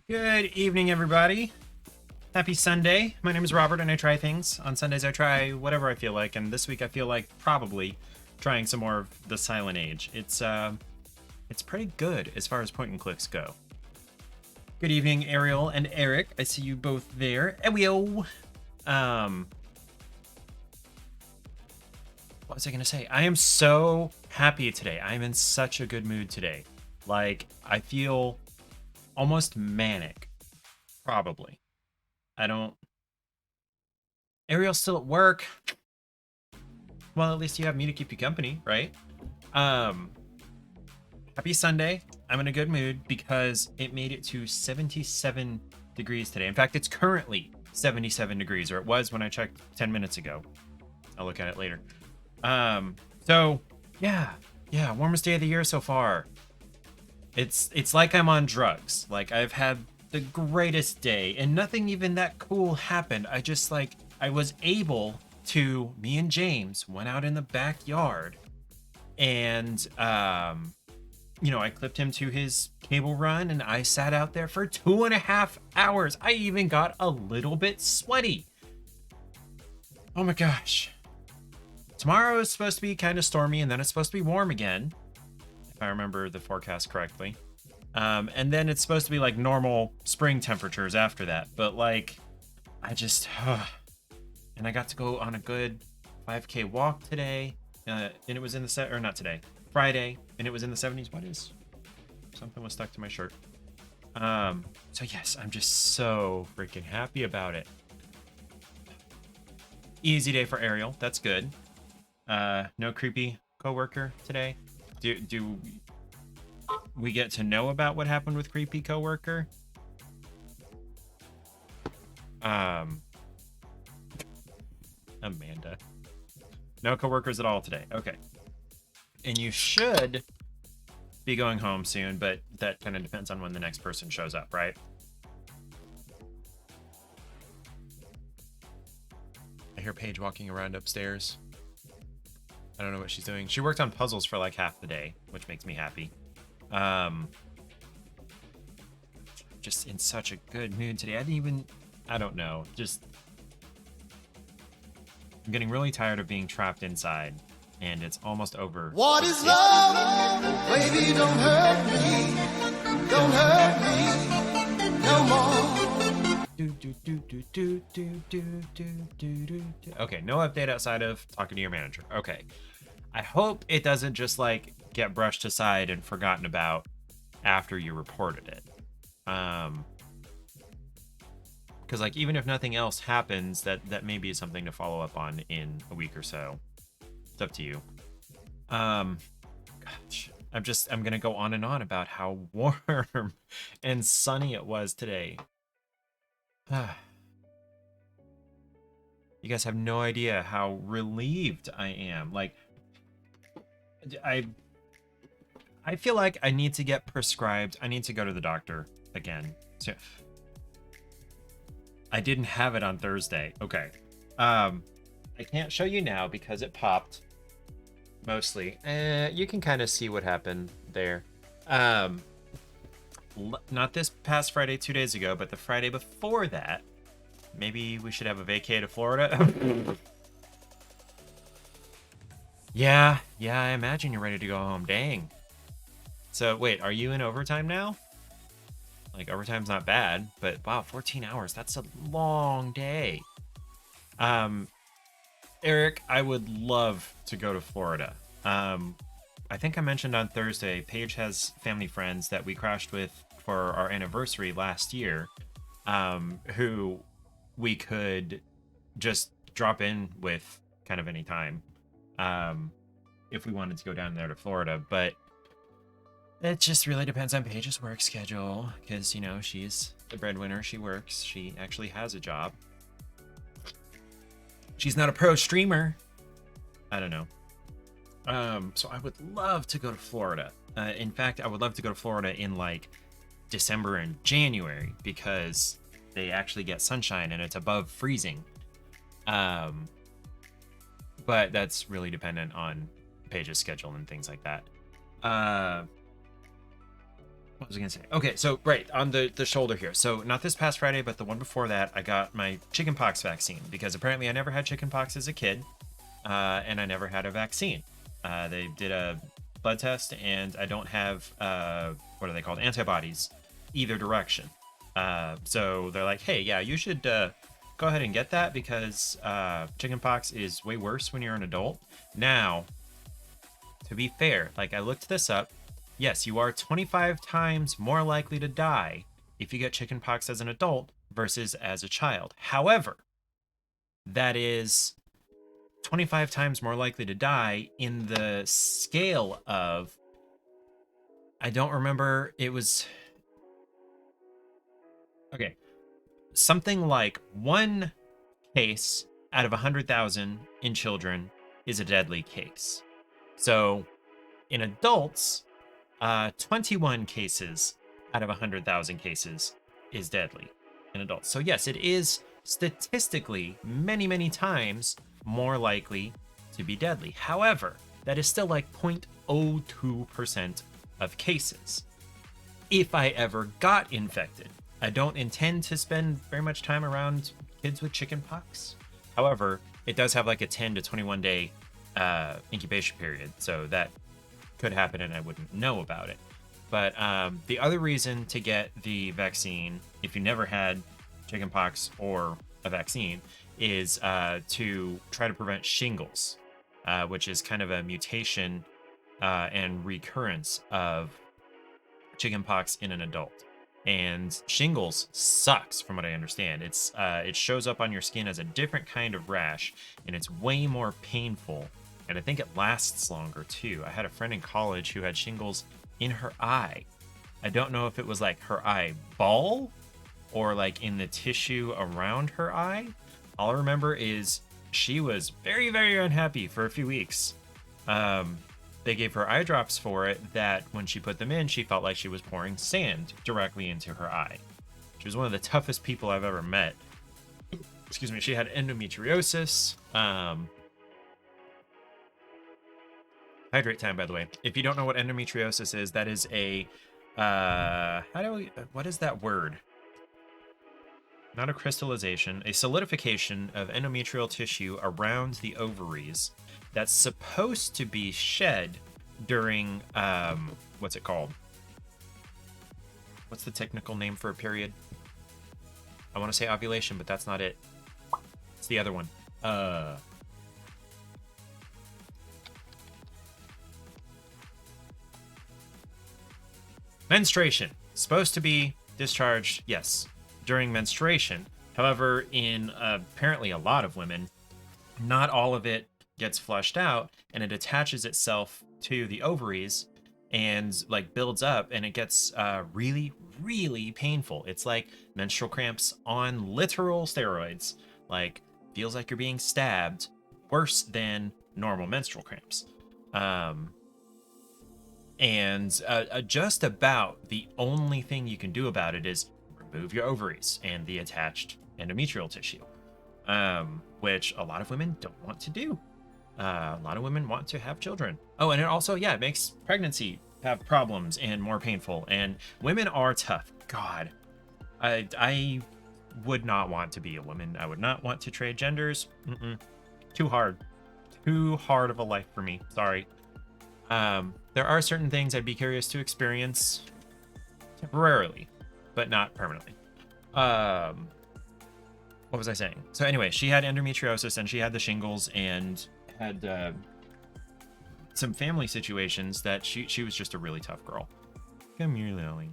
Good evening, everybody. Happy Sunday. My name is Robert, and I try things. On Sundays, I try whatever I feel like, and this week I feel like probably trying some more of the Silent Age. It's pretty good as far as point and clicks go. Good evening, Ariel and Eric. I see you both there. Ewio. What was I gonna say? I am so happy today. I am in such a good mood today. Like, I feel almost manic. Probably. I don't... Ariel's still at work. Well, at least you have me to keep you company, right? Happy Sunday. I'm in a good mood because it made it to 77 degrees today. In fact, it's currently 77 degrees, or it was when I checked 10 minutes ago. I'll look at it later. So yeah, warmest day of the year so far. It's like I'm on drugs. Like, I've had the greatest day and nothing even that cool happened. I was able to, me and James went out in the backyard and I clipped him to his cable run and I sat out there for 2.5 hours. I even got a little bit sweaty. Oh my gosh. Tomorrow is supposed to be kind of stormy and then it's supposed to be warm again, if I remember the forecast correctly. And then it's supposed to be like normal spring temperatures after that. But like, and I got to go on a good 5K walk today. And it was in the not today, Friday, and it was in the 70s. Something was stuck to my shirt. So yes, I'm just so freaking happy about it. Easy day for Ariel. That's good. No creepy coworker today. Do we get to know about what happened with creepy coworker? Amanda. No coworkers at all today. Okay. And you should be going home soon, but that kind of depends on when the next person shows up, right? I hear Paige walking around upstairs. I don't know what she's doing. She worked on puzzles for like half the day, which makes me happy. Just in such a good mood today. I don't know. I'm getting really tired of being trapped inside, and it's almost over. What is love? Baby, don't hurt me. Don't hurt me no more. Okay, no update outside of talking to your manager. Okay. I hope it doesn't just like get brushed aside and forgotten about after you reported it. Because like, even if nothing else happens, that may be something to follow up on in a week or so. It's up to you. Gosh, I'm gonna go on and on about how warm and sunny it was today. You guys have no idea how relieved I am. Like, I feel like I need to get prescribed. I need to go to the doctor again. So I didn't have it on Thursday. Okay. I can't show you now because it popped. Mostly. You can kind of see what happened there. Not this past Friday, 2 days ago, but the Friday before that. Maybe we should have a vacay to Florida. Yeah, I imagine you're ready to go home. Dang. So, wait, are you in overtime now? Like, overtime's not bad, but wow, 14 hours. That's a long day. Eric, I would love to go to Florida. I think I mentioned on Thursday, Paige has family friends that we crashed with for our anniversary last year, who we could just drop in with kind of any time. If we wanted to go down there to Florida, but it just really depends on Paige's work schedule, because, she's the breadwinner. She works. She actually has a job. She's not a pro streamer. I don't know. So I would love to go to Florida. In fact, I would love to go to Florida in like December and January, because they actually get sunshine and it's above freezing. But that's really dependent on Paige's schedule and things like that. what was I gonna say? Okay, so right on the shoulder here. So not this past Friday, but the one before that, I got my chickenpox vaccine because apparently I never had chickenpox as a kid, and I never had a vaccine. They did a blood test, and I don't have what are they called? Antibodies, either direction. So they're like, hey, yeah, you should go ahead and get that because chickenpox is way worse when you're an adult. Now, to be fair, like I looked this up. Yes, you are 25 times more likely to die if you get chickenpox as an adult versus as a child. However, that is 25 times more likely to die in the scale of, I don't remember, it was, okay, something like one case out of 100,000 in children is a deadly case. So in adults, 21 cases out of 100,000 cases is deadly in adults. So yes, it is statistically many, many times more likely to be deadly. However, that is still like 0.02% of cases. If I ever got infected, I don't intend to spend very much time around kids with chickenpox. However, it does have like a 10 to 21 day incubation period, so that could happen and I wouldn't know about it. But the other reason to get the vaccine, if you never had chickenpox or a vaccine, is to try to prevent shingles, which is kind of a mutation and recurrence of chickenpox in an adult. And shingles sucks, from what I understand. It shows up on your skin as a different kind of rash, and it's way more painful. And I think it lasts longer too. I had a friend in college who had shingles in her eye. I don't know if it was like her eyeball or like in the tissue around her eye. All I remember is she was very, very unhappy for a few weeks. They gave her eye drops for it that when she put them in, she felt like she was pouring sand directly into her eye. She was one of the toughest people I've ever met. Excuse me. She had endometriosis. Hydrate time, by the way. If you don't know what endometriosis is, that is a what is that word? Not a crystallization, a solidification of endometrial tissue around the ovaries that's supposed to be shed during what's it called? What's the technical name for a period? I want to say ovulation, but that's not it. It's the other one. Menstruation. Supposed to be discharged, yes, during menstruation. However, in apparently a lot of women, not all of it gets flushed out, and it attaches itself to the ovaries and like builds up, and it gets really, really painful. It's like menstrual cramps on literal steroids. Like, feels like you're being stabbed, worse than normal menstrual cramps. And just about the only thing you can do about it is remove your ovaries and the attached endometrial tissue, which a lot of women don't want to do. A lot of women want to have children. Oh, and it also, yeah, it makes pregnancy have problems and more painful. And women are tough. God, I would not want to be a woman. I would not want to trade genders. Too hard. Too hard of a life for me. Sorry. There are certain things I'd be curious to experience temporarily, but not permanently. What was I saying? So anyway, she had endometriosis and she had the shingles and had some family situations that she was just a really tough girl. Come here, Lily.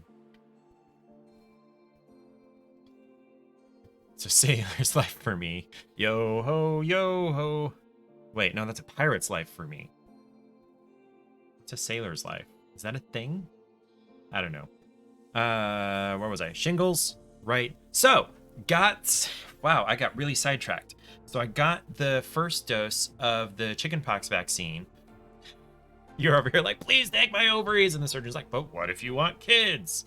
It's a sailor's life for me. Yo ho, yo ho. Wait, no, that's a pirate's life for me. It's a sailor's life. Is that a thing? I don't know. Where was I? Shingles, right? So, wow, I got really sidetracked. So I got the first dose of the chickenpox vaccine. You're over here like, please take my ovaries. And the surgeon's like, but what if you want kids?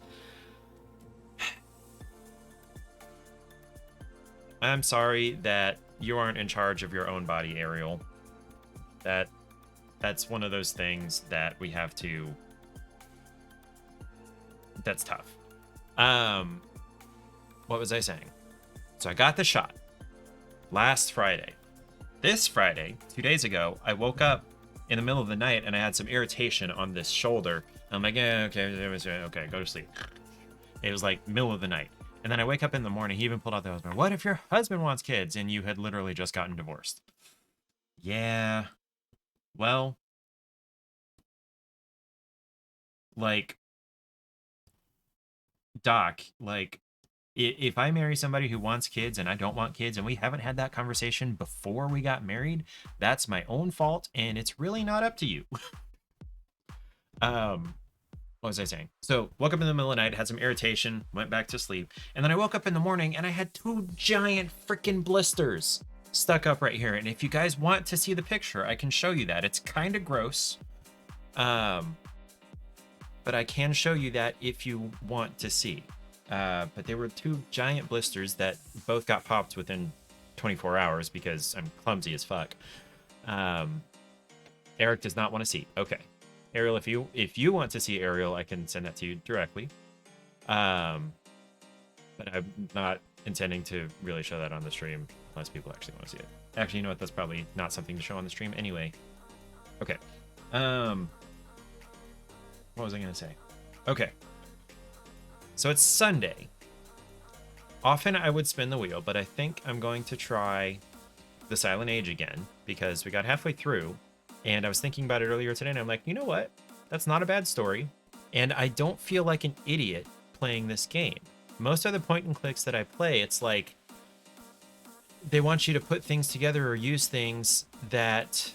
I'm sorry that you aren't in charge of your own body, Ariel. That's one of those things that we have to that's tough. What was I saying? So I got the shot last Friday. This Friday, 2 days ago, I woke up in the middle of the night and I had some irritation on this shoulder. I'm like, yeah, okay, go to sleep. It was like middle of the night. And then I wake up in the morning. He even pulled out the husband. What if your husband wants kids and you had literally just gotten divorced? Yeah. Well, like, Doc, like, if I marry somebody who wants kids and I don't want kids and we haven't had that conversation before we got married, that's my own fault and it's really not up to you. What was I saying? So woke up in the middle of the night, had some irritation, went back to sleep, and then I woke up in the morning and I had 2 giant freaking blisters stuck up right here. And if you guys want to see the picture, I can show you that. It's kind of gross. But I can show you that if you want to see. But there were 2 giant blisters that both got popped within 24 hours because I'm clumsy as fuck. Eric does not want to see. Okay. Ariel, if you want to see Ariel, I can send that to you directly. But I'm not intending to really show that on the stream unless people actually want to see it. Actually, you know what? That's probably not something to show on the stream anyway. Okay. What was I going to say? Okay. So it's Sunday. Often I would spin the wheel, but I think I'm going to try the Silent Age again because we got halfway through. And I was thinking about it earlier today, and I'm like, you know what? That's not a bad story. And I don't feel like an idiot playing this game. Most other point and clicks that I play, it's like they want you to put things together or use things that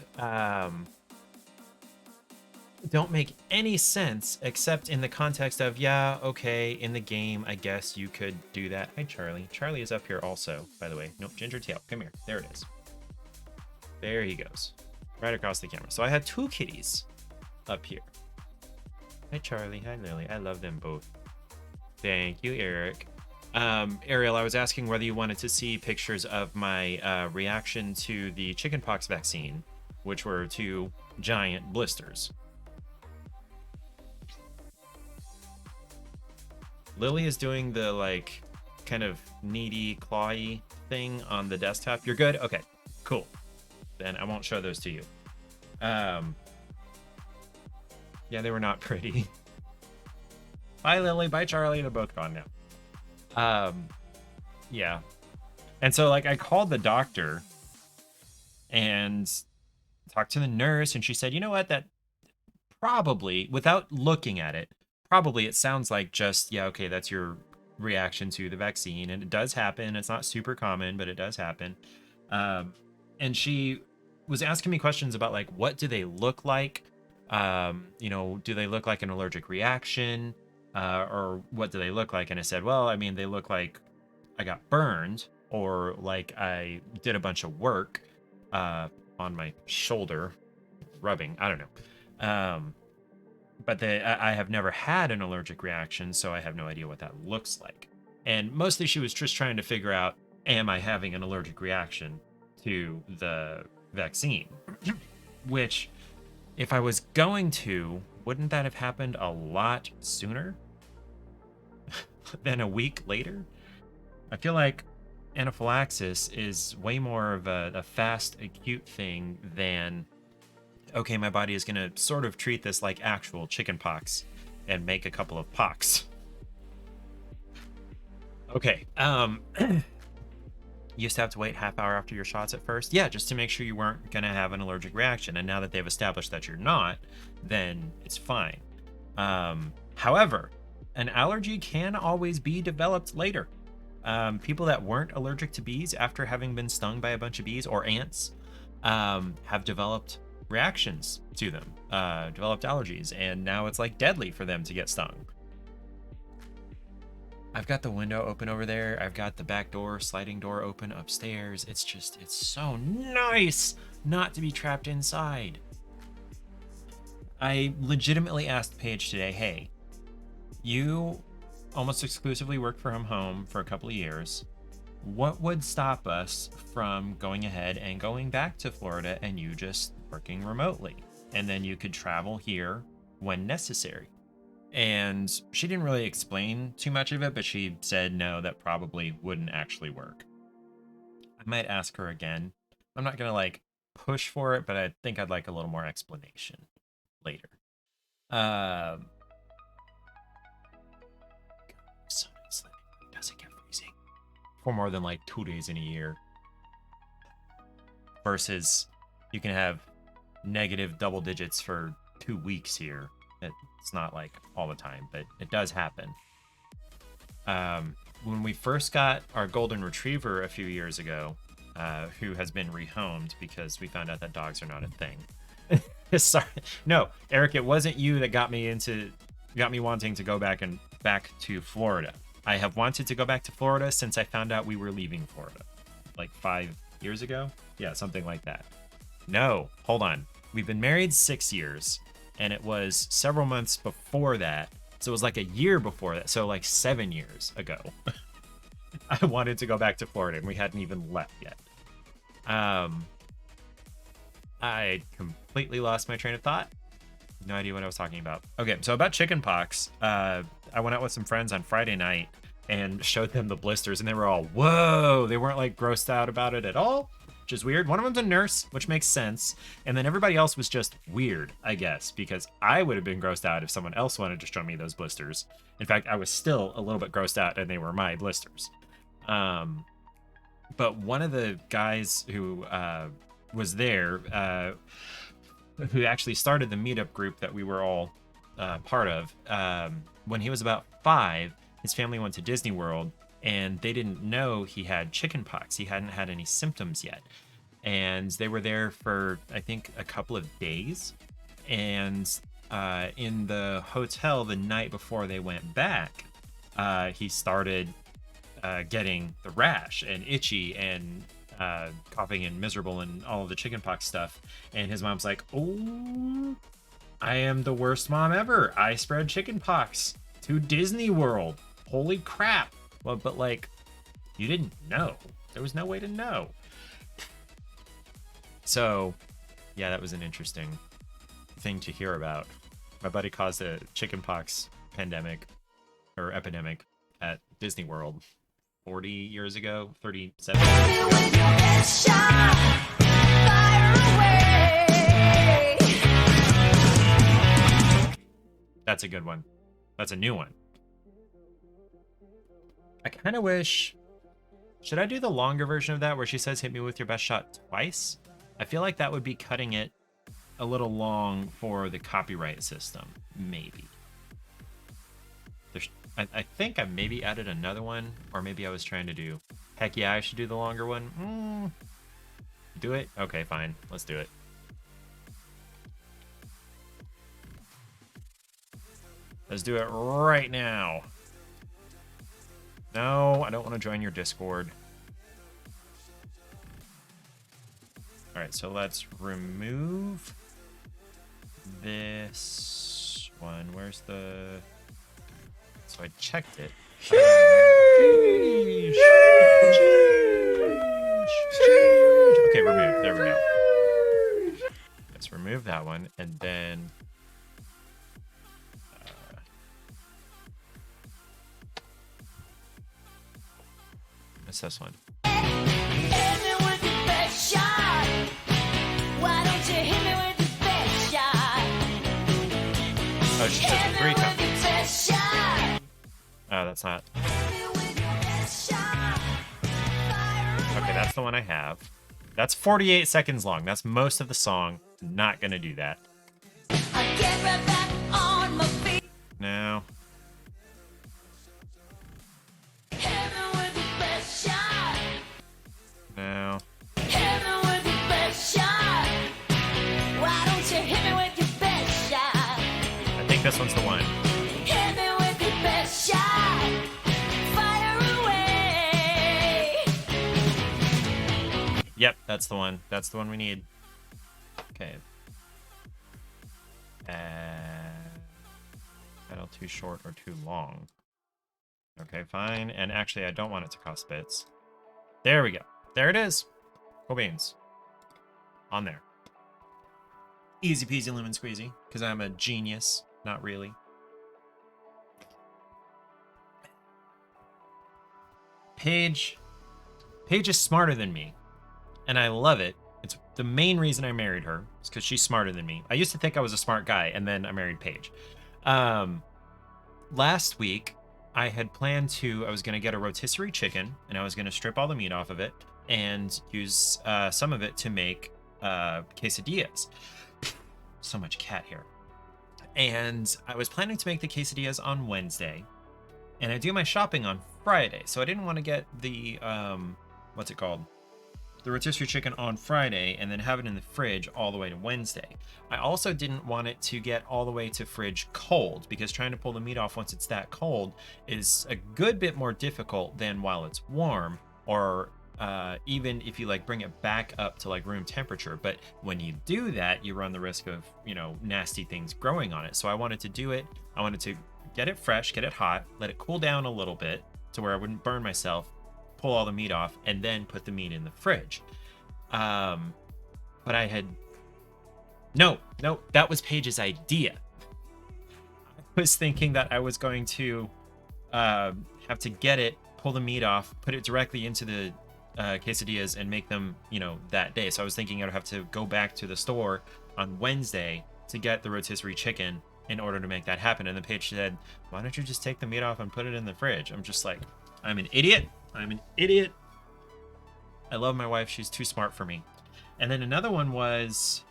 don't make any sense except in the context of, yeah, okay, in the game, I guess you could do that. Hi, Charlie. Charlie is up here also, by the way. Nope, Ginger Tail. Come here. There it is. There he goes. Right across the camera. So I had 2 kitties up here. Hi, Charlie. Hi, Lily. I love them both. Thank you, Eric. Ariel, I was asking whether you wanted to see pictures of my reaction to the chickenpox vaccine, which were 2 giant blisters. Lily is doing the, like, kind of needy, clawy thing on the desktop. You're good? Okay, cool. Then I won't show those to you. Yeah, they were not pretty. Bye, Lily. Bye, Charlie. They're both gone now. Yeah. And so, like, I called the doctor and talked to the nurse, and she said, you know what, that probably, without looking at it, probably it sounds like just, yeah, okay, that's your reaction to the vaccine. And it does happen. It's not super common, but it does happen. And she was asking me questions about, like, what do they look like? You know, do they look like an allergic reaction? Or what do they look like? And I said, well, I mean, they look like I got burned or like I did a bunch of work on my shoulder, rubbing. I don't know. But I have never had an allergic reaction, so I have no idea what that looks like. And mostly she was just trying to figure out, am I having an allergic reaction to the vaccine? Which, if I was going to, wouldn't that have happened a lot sooner than a week later? I feel like anaphylaxis is way more of a fast, acute thing than, okay, my body is going to sort of treat this like actual chicken pox and make a couple of pox. Okay, you used to have to wait half hour after your shots at first? Yeah, just to make sure you weren't going to have an allergic reaction. And now that they've established that you're not, then it's fine. However, an allergy can always be developed later. People that weren't allergic to bees after having been stung by a bunch of bees or ants have developed reactions to them, developed allergies, and now it's like deadly for them to get stung. I've got the window open over there. I've got the back door, sliding door open upstairs. It's so nice not to be trapped inside. I legitimately asked Paige today, hey, you almost exclusively worked from home for a couple of years. What would stop us from going ahead and going back to Florida and you just working remotely? And then you could travel here when necessary. And she didn't really explain too much of it, but she said no, that probably wouldn't actually work. I might ask her again. I'm not gonna like push for it, but I think I'd like a little more explanation later. Um, so nice. Does it get freezing for more than like 2 days in a year? Versus you can have negative double digits for 2 weeks here. It's not like all the time, but it does happen. When we first got our golden retriever a few years ago, who has been rehomed because we found out that dogs are not a thing. Sorry, no, Eric, it wasn't you that got me wanting to go back to Florida. I have wanted to go back to Florida since I found out we were leaving Florida, like 5 years ago. Yeah, something like that. No, hold on. We've been married 6 years, and it was several months before that. So it was like a year before that. So like 7 years ago, I wanted to go back to Florida, and we hadn't even left yet. I completely lost my train of thought. No idea what I was talking about. Okay, so about chickenpox, I went out with some friends on Friday night and showed them the blisters, and they were all, whoa! They weren't like grossed out about it at all, which is weird. One of them's a nurse, which makes sense. And then everybody else was just weird, I guess, because I would have been grossed out if someone else wanted to show me those blisters. In fact, I was still a little bit grossed out, and they were my blisters. But one of the guys who was there, who actually started the meetup group that we were all part of, when he was about 5, his family went to Disney World, and they didn't know he had chickenpox. He hadn't had any symptoms yet. And they were there for, I think, a couple of days. And in the hotel the night before they went back, he started getting the rash and itchy and coughing and miserable and all of the chickenpox stuff. And his mom's like, oh, I am the worst mom ever. I spread chickenpox to Disney World. Holy crap. Well, but like, you didn't know. There was no way to know. So, yeah, that was an interesting thing to hear about. My buddy caused a chickenpox pandemic or epidemic at Disney World 40 years ago, 37 years ago. That's a good one. That's a new one. I kind of wish... Should I do the longer version of that where she says hit me with your best shot twice? I feel like that would be cutting it a little long for the copyright system. Maybe. I think I maybe added another one, or maybe I was trying to do... Heck yeah, I should do the longer one. Do it? Okay, fine. Let's do it. Let's do it right now. No, I don't want to join your Discord. All right, so let's remove this one. Where's the... So I checked it. Okay, remove. There we go. Let's remove that one, and then... What's this one? Oh, she says 3 times. Oh, that's not. Okay, that's the one I have. That's 48 seconds long. That's most of the song. Not gonna do that. No. No. I think this one's the one. Yep, that's the one. That's the one we need. Okay. Title too short or too long. Okay, fine. And actually, I don't want it to cost bits. There we go. There it is. Cool beans. On there. Easy peasy lemon squeezy. Because I'm a genius. Not really. Paige is smarter than me, and I love it. It's the main reason I married her, is because she's smarter than me. I used to think I was a smart guy, and then I married Paige. Last week, I had planned I was going to get a rotisserie chicken, and I was going to strip all the meat off of it and use some of it to make quesadillas. So much cat hair. And I was planning to make the quesadillas on Wednesday, and I do my shopping on Friday, so I didn't want to get the what's it called, the rotisserie chicken on Friday and then have it in the fridge all the way to Wednesday. I also didn't want it to get all the way to fridge cold, because trying to pull the meat off once it's that cold is a good bit more difficult than while it's warm, or even if you like bring it back up to like room temperature. But when you do that, you run the risk of, you know, nasty things growing on it. So I wanted to do it. I wanted to get it fresh, get it hot, let it cool down a little bit to where I wouldn't burn myself, pull all the meat off, and then put the meat in the fridge. But I had no, that was Paige's idea. I was thinking that I was going to have to get it, pull the meat off, put it directly into the quesadillas and make them, you know, that day. So I was thinking I'd have to go back to the store on Wednesday to get the rotisserie chicken in order to make that happen. And then Paige said, why don't you just take the meat off and put it in the fridge? I'm just like, I'm an idiot. I love my wife. She's too smart for me. And then another one was,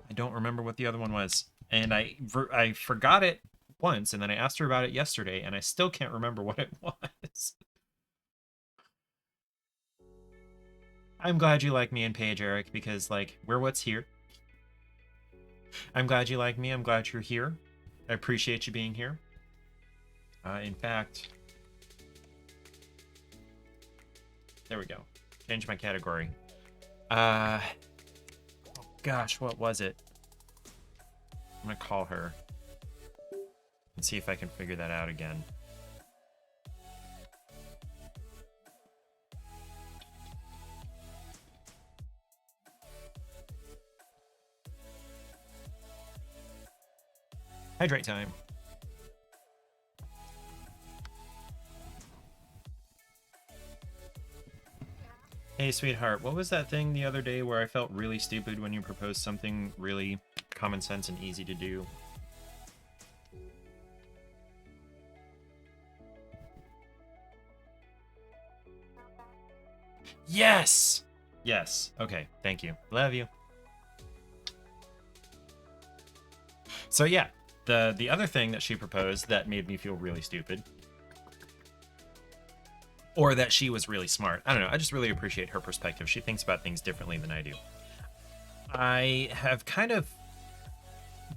I don't remember what the other one was. And I forgot it once, and then I asked her about it yesterday, and I still can't remember what it was. I'm glad you like me and Paige, Eric, because, like, we're what's here. I'm glad you like me. I'm glad you're here. I appreciate you being here. In fact, there we go. Change my category. Oh gosh, what was it? I'm gonna call her and see if I can figure that out again. Hydrate time. Hey, sweetheart, what was that thing the other day where I felt really stupid when you proposed something really common sense and easy to do? Yes! Yes. Okay, thank you. Love you. So yeah, the other thing that she proposed that made me feel really stupid, or that she was really smart, I don't know, I just really appreciate her perspective. She thinks about things differently than I do. I have kind of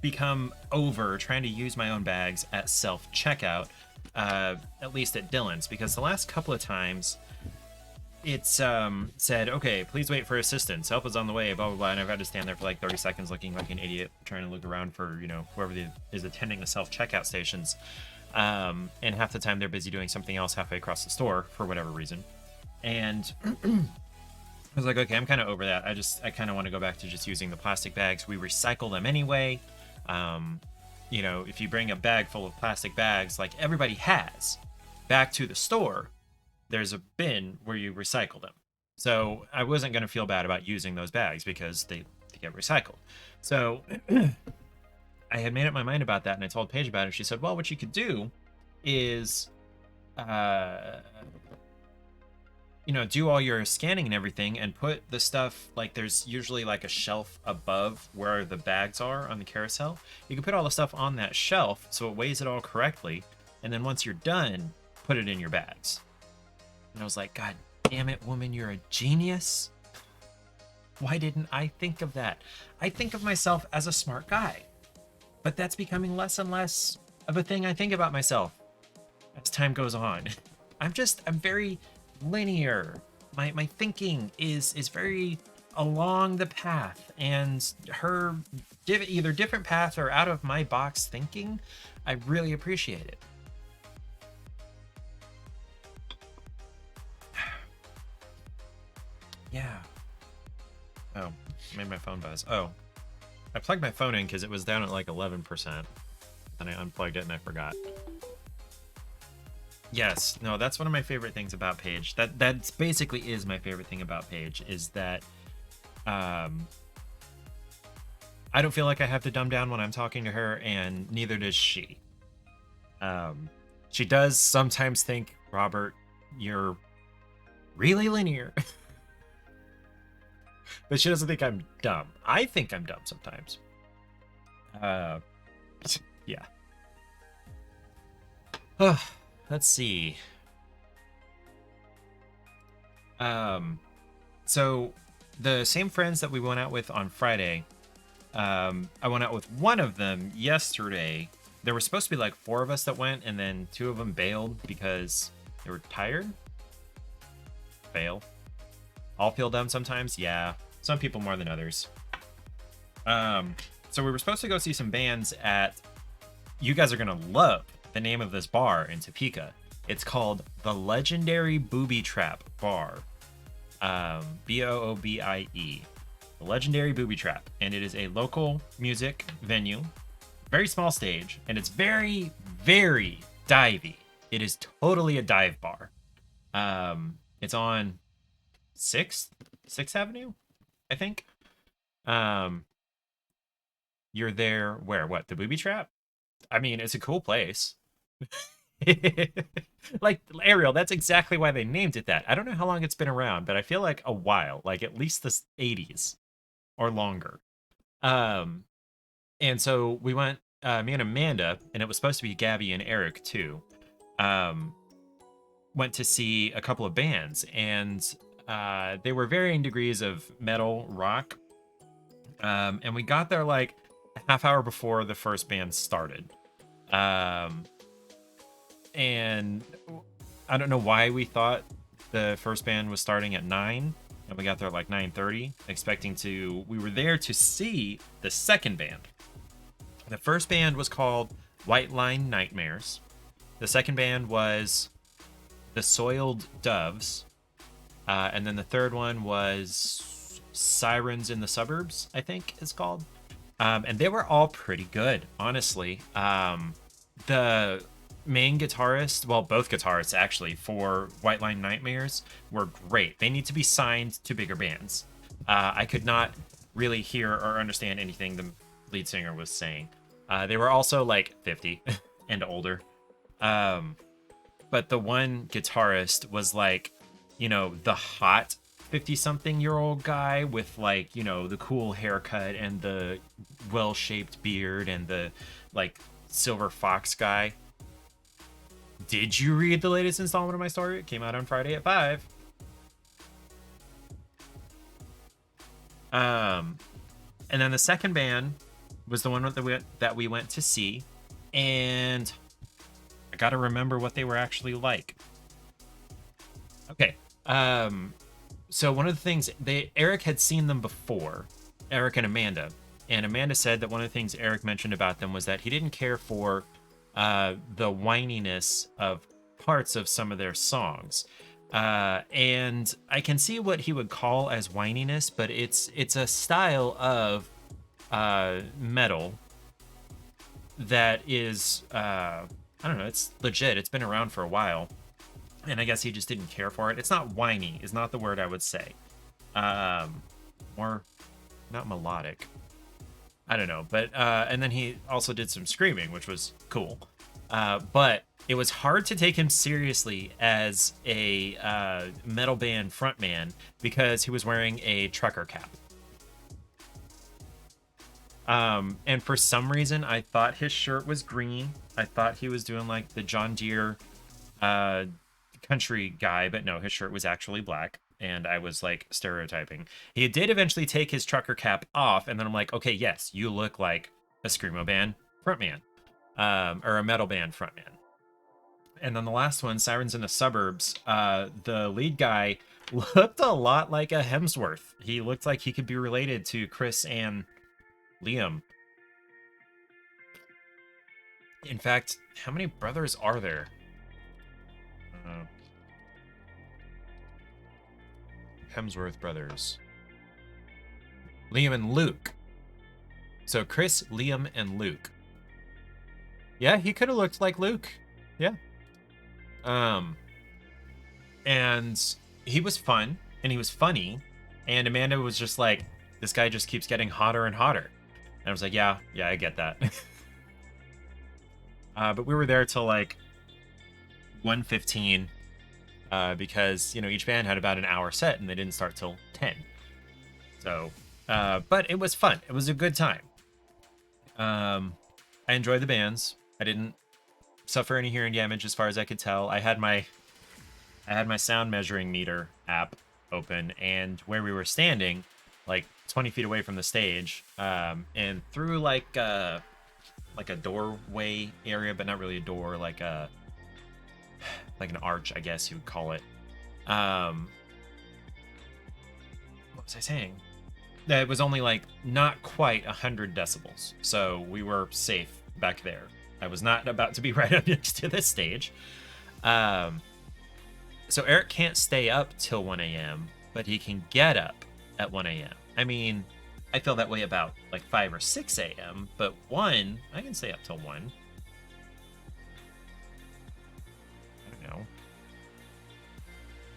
become over trying to use my own bags at self-checkout, at least at Dylan's, because the last couple of times it's said, okay, please wait for assistance, help is on the way, blah blah blah, and I've had to stand there for like 30 seconds looking like an idiot, trying to look around for, you know, whoever is attending the self-checkout stations, and half the time they're busy doing something else halfway across the store for whatever reason. And I was like, okay, I'm kind of over that. I kind of want to go back to just using the plastic bags. We recycle them anyway. You know, if you bring a bag full of plastic bags like everybody has back to the store, there's a bin where you recycle them. So I wasn't going to feel bad about using those bags because they get recycled. So I had made up my mind about that, and I told Paige about it. She said, well, what you could do is, you know, do all your scanning and everything and put the stuff, like there's usually like a shelf above where the bags are on the carousel. You can put all the stuff on that shelf so it weighs it all correctly. And then once you're done, put it in your bags. And I was like, God damn it, woman, you're a genius. Why didn't I think of that? I think of myself as a smart guy, but that's becoming less and less of a thing I think about myself as time goes on. I'm very linear. My thinking is very along the path, and her either different path or out of my box thinking, I really appreciate it. Yeah. Oh, made my phone buzz. Oh, I plugged my phone in because it was down at like 11%. And I unplugged it and I forgot. Yes, no, that's one of my favorite things about Paige. That's basically is my favorite thing about Paige is that um I don't feel like I have to dumb down when I'm talking to her, and neither does she. Um she does sometimes think, Robert, you're really linear. But she doesn't think I'm dumb. I think I'm dumb sometimes. Uh yeah. Let's see. Um so the same friends that we went out with on Friday, I went out with one of them yesterday. There were supposed to be like 4 of us that went, and then 2 of them bailed because they were tired. Fail. All feel dumb sometimes. Yeah, some people more than others. So we were supposed to go see some bands at. You guys are gonna love the name of this bar in Topeka. It's called the Legendary Booby Trap Bar. Boobie. The Legendary Booby Trap, and it is a local music venue, very small stage, and it's very, very divey. It is totally a dive bar. It's on Sixth Avenue, I think. Um, you're there where? What, the Booby Trap? I mean, it's a cool place. Like Ariel, that's exactly why they named it that. I don't know how long it's been around, but I feel like a while, like at least the 80s or longer. Um, and so we went, me and Amanda, and it was supposed to be Gabby and Eric too. Um, went to see a couple of bands, and they were varying degrees of metal, rock. And we got there like a half hour before the first band started. Um, and I don't know why we thought the first band was starting at 9, and we got there at like 9:30, expecting to. We were there to see the second band. The first band was called White Line Nightmares. The second band was The Soiled Doves. And then the third one was Sirens in the Suburbs, I think it's called. And they were all pretty good, honestly. The main guitarist, well, both guitarists actually, for White Line Nightmares were great. They need to be signed to bigger bands. I could not really hear or understand anything the lead singer was saying. They were also like 50 and older. But the one guitarist was like, the hot 50-something-year-old guy with like, the cool haircut and the well-shaped beard and the like silver fox guy. Did you read the latest installment of my story? It came out on Friday at 5. And then the second band was the one that we went to see, and I gotta remember what they were actually like. Okay. So one of the things Eric had seen them before, Eric and Amanda said that one of the things Eric mentioned about them was that he didn't care for the whininess of parts of some of their songs. And I can see what he would call as whininess, but it's a style of metal that is I don't know, it's legit. It's been around for a while, and I guess he just didn't care for it. It's not whiny, is not the word I would say. More not melodic. I don't know, but and then he also did some screaming, which was cool. But it was hard to take him seriously as a metal band frontman because he was wearing a trucker cap. And for some reason, I thought his shirt was green. I thought he was doing like the John Deere country guy, but no, his shirt was actually black. And I was like stereotyping. He did eventually take his trucker cap off, and then I'm like, okay, yes, you look like a screamo band frontman, or a metal band frontman. And then the last one, Sirens in the Suburbs, the lead guy looked a lot like a Hemsworth. He looked like he could be related to Chris and Liam. In fact, how many brothers are there? Hemsworth brothers. Liam and Luke. So Chris, Liam, and Luke. Yeah, he could have looked like Luke. Yeah. Um, and he was fun and he was funny. And Amanda was just like, this guy just keeps getting hotter and hotter. And I was like, yeah, I get that. But we were there till like 1:15 because, you know, each band had about an hour set and they didn't start till 10. So, but it was fun. It was a good time. I enjoyed the bands. I didn't suffer any hearing damage as far as I could tell. I had my sound measuring meter app open, and where we were standing, like 20 feet away from the stage, and through like a doorway area, but not really a door, like an arch, I guess you would call it. What was I saying? It was only like not quite 100 decibels, so we were safe back there. I was not about to be right up next to this stage. So Eric can't stay up till 1 a.m., but he can get up at 1 a.m. I mean, I feel that way about like 5 or 6 a.m., but 1, I can stay up till 1. I don't know.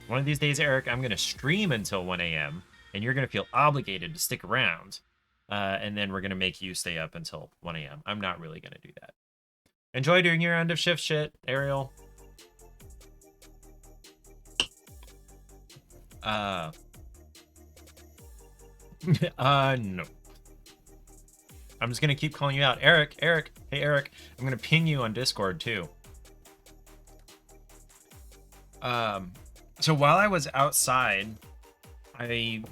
One of these days, Eric, I'm going to stream until 1 a.m., and you're going to feel obligated to stick around. And then we're going to make you stay up until 1 a.m. I'm not really going to do that. Enjoy doing your end of shift shit, Ariel. No. I'm just gonna keep calling you out. Eric, hey Eric. I'm gonna ping you on Discord too. So while I was outside, I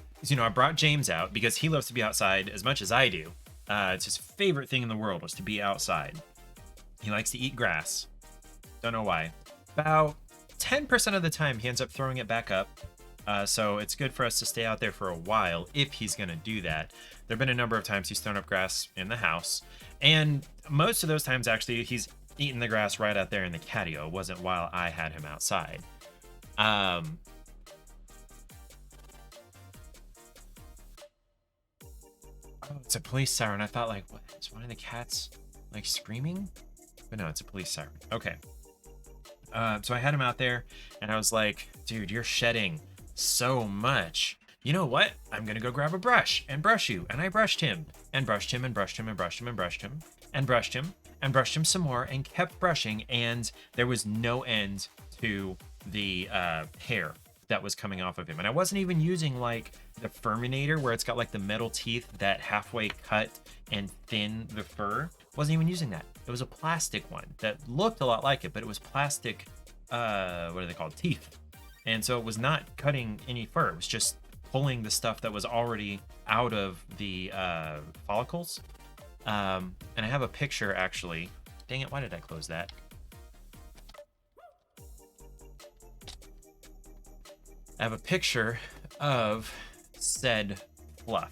brought James out because he loves to be outside as much as I do. It's his favorite thing in the world was to be outside. He likes to eat grass. Don't know why. About 10% of the time, he ends up throwing it back up. So it's good for us to stay out there for a while if he's going to do that. There have been a number of times he's thrown up grass in the house. And most of those times, actually, he's eaten the grass right out there in the catio. It wasn't while I had him outside. Oh, it's a police siren. I thought, like, what? Is one of the cats, like, screaming? But no, it's a police siren. Okay. So I had him out there, and I was like, dude, you're shedding so much. You know what? I'm gonna go grab a brush and brush you. And I brushed him and brushed him and brushed him and brushed him and brushed him and brushed him and brushed him some more and kept brushing, and there was no end to the hair that was coming off of him. And I wasn't even using like the Furminator where it's got like the metal teeth that halfway cut and thin the fur. Wasn't even using that. It was a plastic one that looked a lot like it, but it was plastic, what are they called? Teeth. And so it was not cutting any fur. It was just pulling the stuff that was already out of the follicles. And I have a picture, actually. Dang it, why did I close that? I have a picture of said fluff.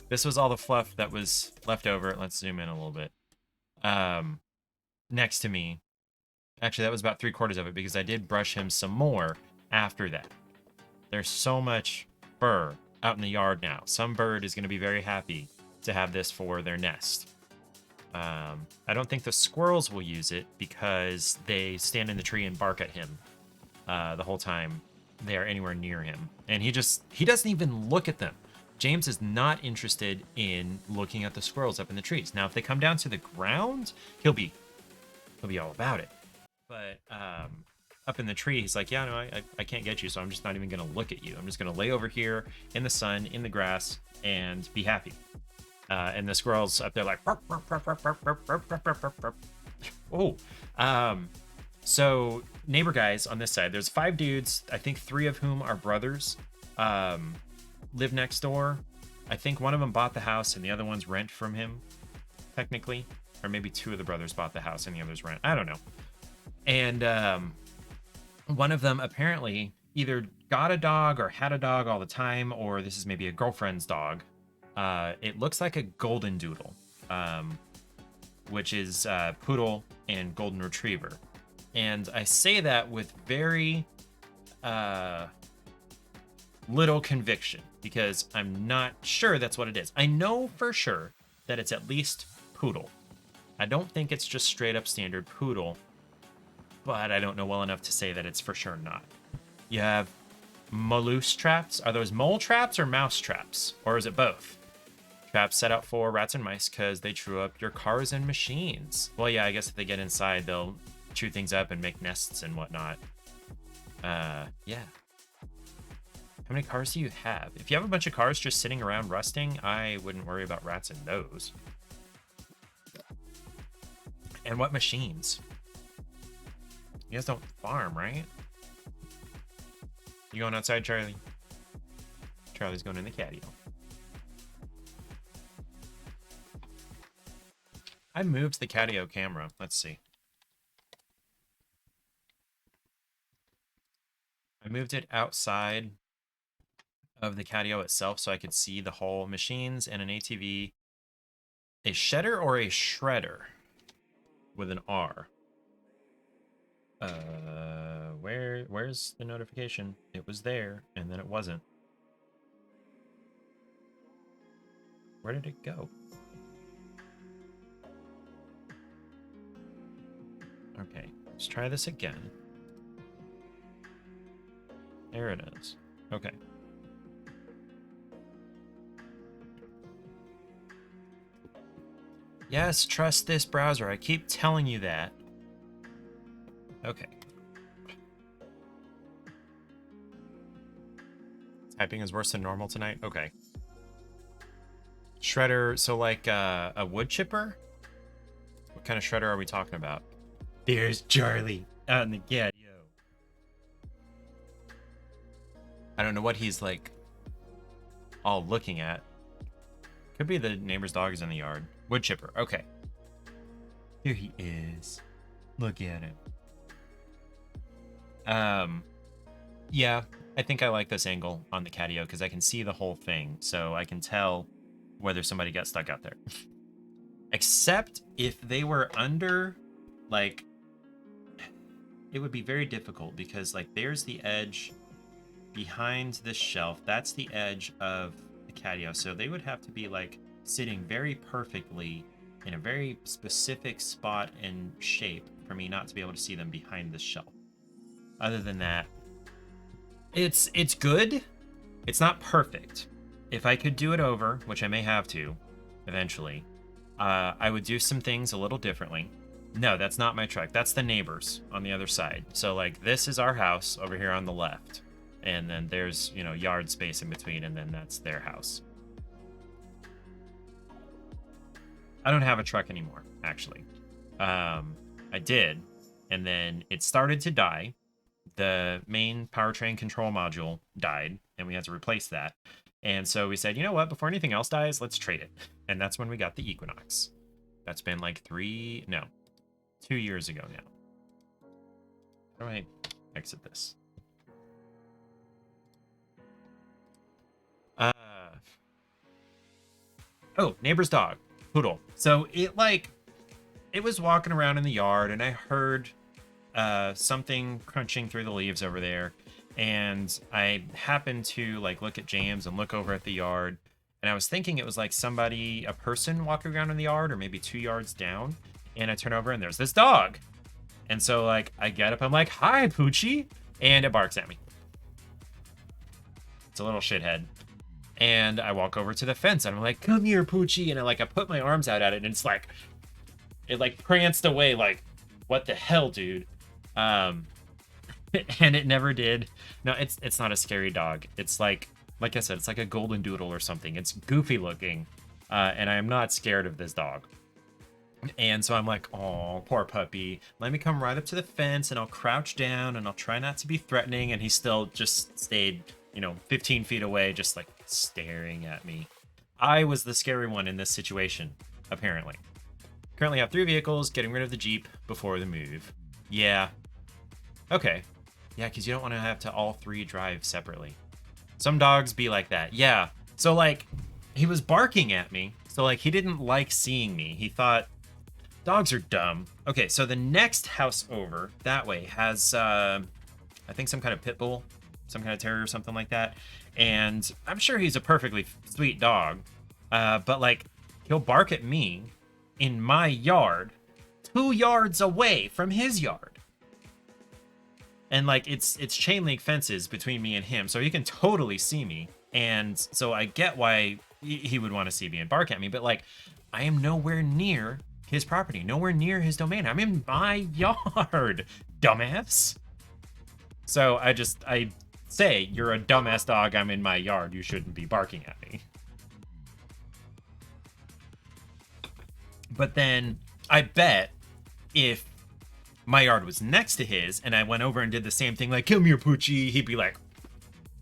This was all the fluff that was left over. Let's zoom in a little bit. Next to me. Actually, that was about 3/4 of it because I did brush him some more after that. There's so much fur out in the yard now. Some bird is going to be very happy to have this for their nest. I don't think the squirrels will use it because they stand in the tree and bark at him the whole time they are anywhere near him. And he doesn't even look at them. James is not interested in looking at the squirrels up in the trees. Now, if they come down to the ground, he'll be all about it. But up in the tree, he's like, yeah, no, I can't get you, so I'm just not even going to look at you. I'm just going to lay over here in the sun, in the grass, and be happy. And the squirrels up there like, oh. So neighbor guys on this side, there's 5 dudes, I think 3 of whom are brothers, live next door. I think one of them bought the house and the other one's rent from him, technically. Or maybe 2 of the brothers bought the house and the others rent. I don't know. And one of them apparently either got a dog or had a dog all the time, or this is maybe a girlfriend's dog. It looks like a golden doodle, which is poodle and golden retriever. And I say that with very little conviction because I'm not sure that's what it is. I know for sure that it's at least poodle. I don't think it's just straight up standard poodle, but I don't know well enough to say that it's for sure not. You have Moloose traps. Are those mole traps or mouse traps? Or is it both? Traps set out for rats and mice because they chew up your cars and machines. Well, yeah, I guess if they get inside, they'll chew things up and make nests and whatnot. Yeah. How many cars do you have? If you have a bunch of cars just sitting around rusting, I wouldn't worry about rats in those. And what machines? You guys don't farm, right? You going outside, Charlie? Charlie's going in the catio. I moved the catio camera. Let's see. I moved it outside of the catio itself so I could see the whole machines and an ATV. A shedder or a shredder with an R. Where's the notification? It was there and then it wasn't. Where did it go? Okay, let's try this again. There it is. Okay. Yes, trust this browser. I keep telling you that. Okay. Typing is worse than normal tonight? Okay. Shredder, so like a wood chipper? What kind of shredder are we talking about? There's Charlie out in the catio. I don't know what he's like all looking at. Could be the neighbor's dog is in the yard. Wood chipper, okay. Here he is. Look at him. Yeah, I think I like this angle on the catio because I can see the whole thing, so I can tell whether somebody got stuck out there. Except if they were under, like, it would be very difficult because, like, there's the edge behind this shelf. That's the edge of the catio, so they would have to be, like, sitting very perfectly in a very specific spot and shape for me not to be able to see them behind the shelf. Other than that, it's good. It's not perfect. If I could do it over, which I may have to eventually, I would do some things a little differently. No, that's not my truck. That's the neighbors on the other side. So, like, this is our house over here on the left. And then there's, you know, yard space in between, and then that's their house. I don't have a truck anymore, actually. I did, and then it started to die. The main powertrain control module died, and we had to replace that. And so we said, you know what? Before anything else dies, let's trade it. And that's when we got the Equinox. That's been like 2 years ago now. How do I exit this? Oh, neighbor's dog, poodle. So it was walking around in the yard, and I heard something crunching through the leaves over there, and I happened to like look at James and look over at the yard, and I was thinking it was like a person walking around in the yard, or maybe 2 yards down, and I turn over and there's this dog. And so like I get up, I'm like, hi Poochie, and it barks at me. It's a little shithead. And I walk over to the fence and I'm like, come here, Poochie. And I put my arms out at it, and it's like, it like pranced away like, what the hell, dude? And it never did. No, it's not a scary dog. It's like I said, it's like a golden doodle or something. It's goofy looking. And I am not scared of this dog. And so I'm like, oh, poor puppy. Let me come right up to the fence, and I'll crouch down, and I'll try not to be threatening. And he still just stayed, 15 feet away, just like staring at me. I was the scary one in this situation, apparently. Currently have 3 vehicles, getting rid of the Jeep before the move. Yeah. Okay. Yeah, because you don't want to have to all 3 drive separately. Some dogs be like that. Yeah. So, like, he was barking at me. So, like, he didn't like seeing me. He thought, dogs are dumb. Okay, so the next house over, that way, has, I think some kind of pit bull. Some kind of terrier or something like that. And I'm sure he's a perfectly sweet dog. But, like, he'll bark at me. in my yard, 2 yards away from his yard. And like it's chain link fences between me and him, so he can totally see me. And so I get why he would want to see me and bark at me, but like I am nowhere near his property, nowhere near his domain. I'm in my yard, dumbass. So I say, you're a dumbass dog, I'm in my yard, you shouldn't be barking at me. But then I bet if my yard was next to his and I went over and did the same thing, like, come here, Poochie, he'd be like,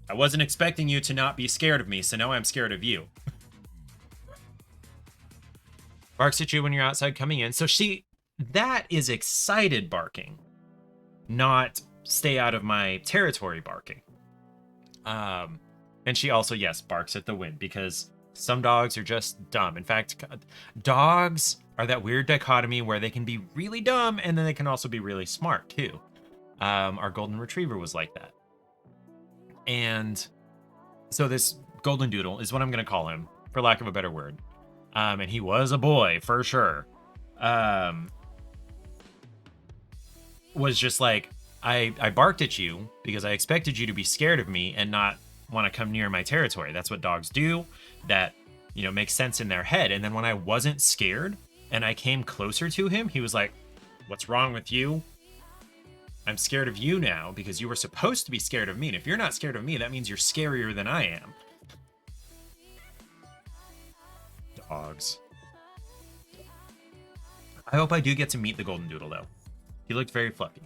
I wasn't expecting you to not be scared of me, so now I'm scared of you. Barks at you when you're outside coming in. So that is excited barking, not stay out of my territory barking. And she also, yes, barks at the wind because some dogs are just dumb. In fact, dogs are that weird dichotomy where they can be really dumb and then they can also be really smart too. Our golden retriever was like that. And so this golden doodle is what I'm going to call him, for lack of a better word. And he was a boy for sure. Was just like, I barked at you because I expected you to be scared of me and not want to come near my territory. That's what dogs do. That, makes sense in their head. And then when I wasn't scared and I came closer to him, he was like, what's wrong with you? I'm scared of you now because you were supposed to be scared of me. And if you're not scared of me, that means you're scarier than I am. Dogs. I hope I do get to meet the golden doodle though. He looked very fluffy.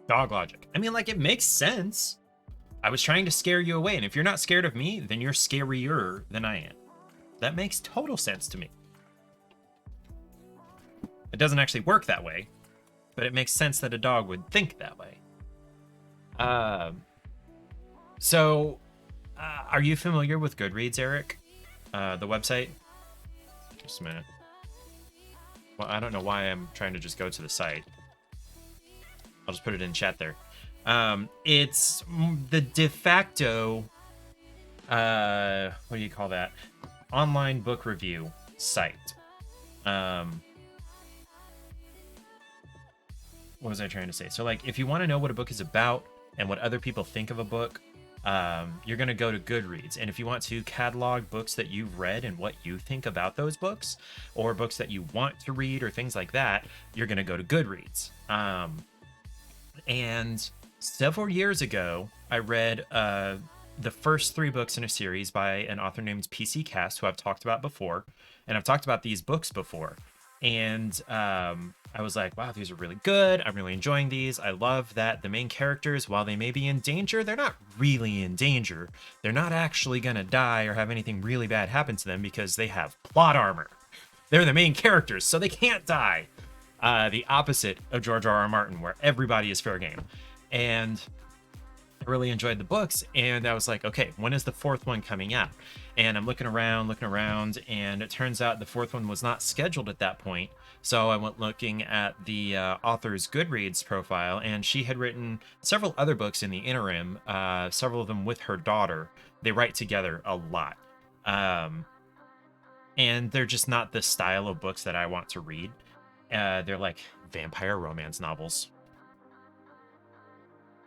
Dog logic. I mean, like, it makes sense. I was trying to scare you away, and if you're not scared of me, then you're scarier than I am. That makes total sense to me. It doesn't actually work that way, but it makes sense that a dog would think that way. So, are you familiar with Goodreads, Eric? The website? Just a minute. Well, I don't know why I'm trying to just go to the site. I'll just put it in chat there. It's the de facto, what do you call that? Online book review site. What was I trying to say? So, like, if you want to know what a book is about and what other people think of a book, you're going to go to Goodreads. And if you want to catalog books that you've read and what you think about those books, or books that you want to read or things like that, you're going to go to Goodreads. And several years ago, I read the first 3 books in a series by an author named PC Cast, who I've talked about before. And I've talked about these books before. And I was like, wow, these are really good. I'm really enjoying these. I love that the main characters, while they may be in danger, they're not really in danger. They're not actually going to die or have anything really bad happen to them because they have plot armor. They're the main characters, so they can't die. The opposite of George R.R. Martin, where everybody is fair game. And I really enjoyed the books, and I was like, okay, when is the 4th one coming out? And I'm looking around, and it turns out the 4th one was not scheduled at that point. So I went looking at the author's Goodreads profile, and she had written several other books in the interim, several of them with her daughter. They write together a lot. And they're just not the style of books that I want to read. They're like vampire romance novels.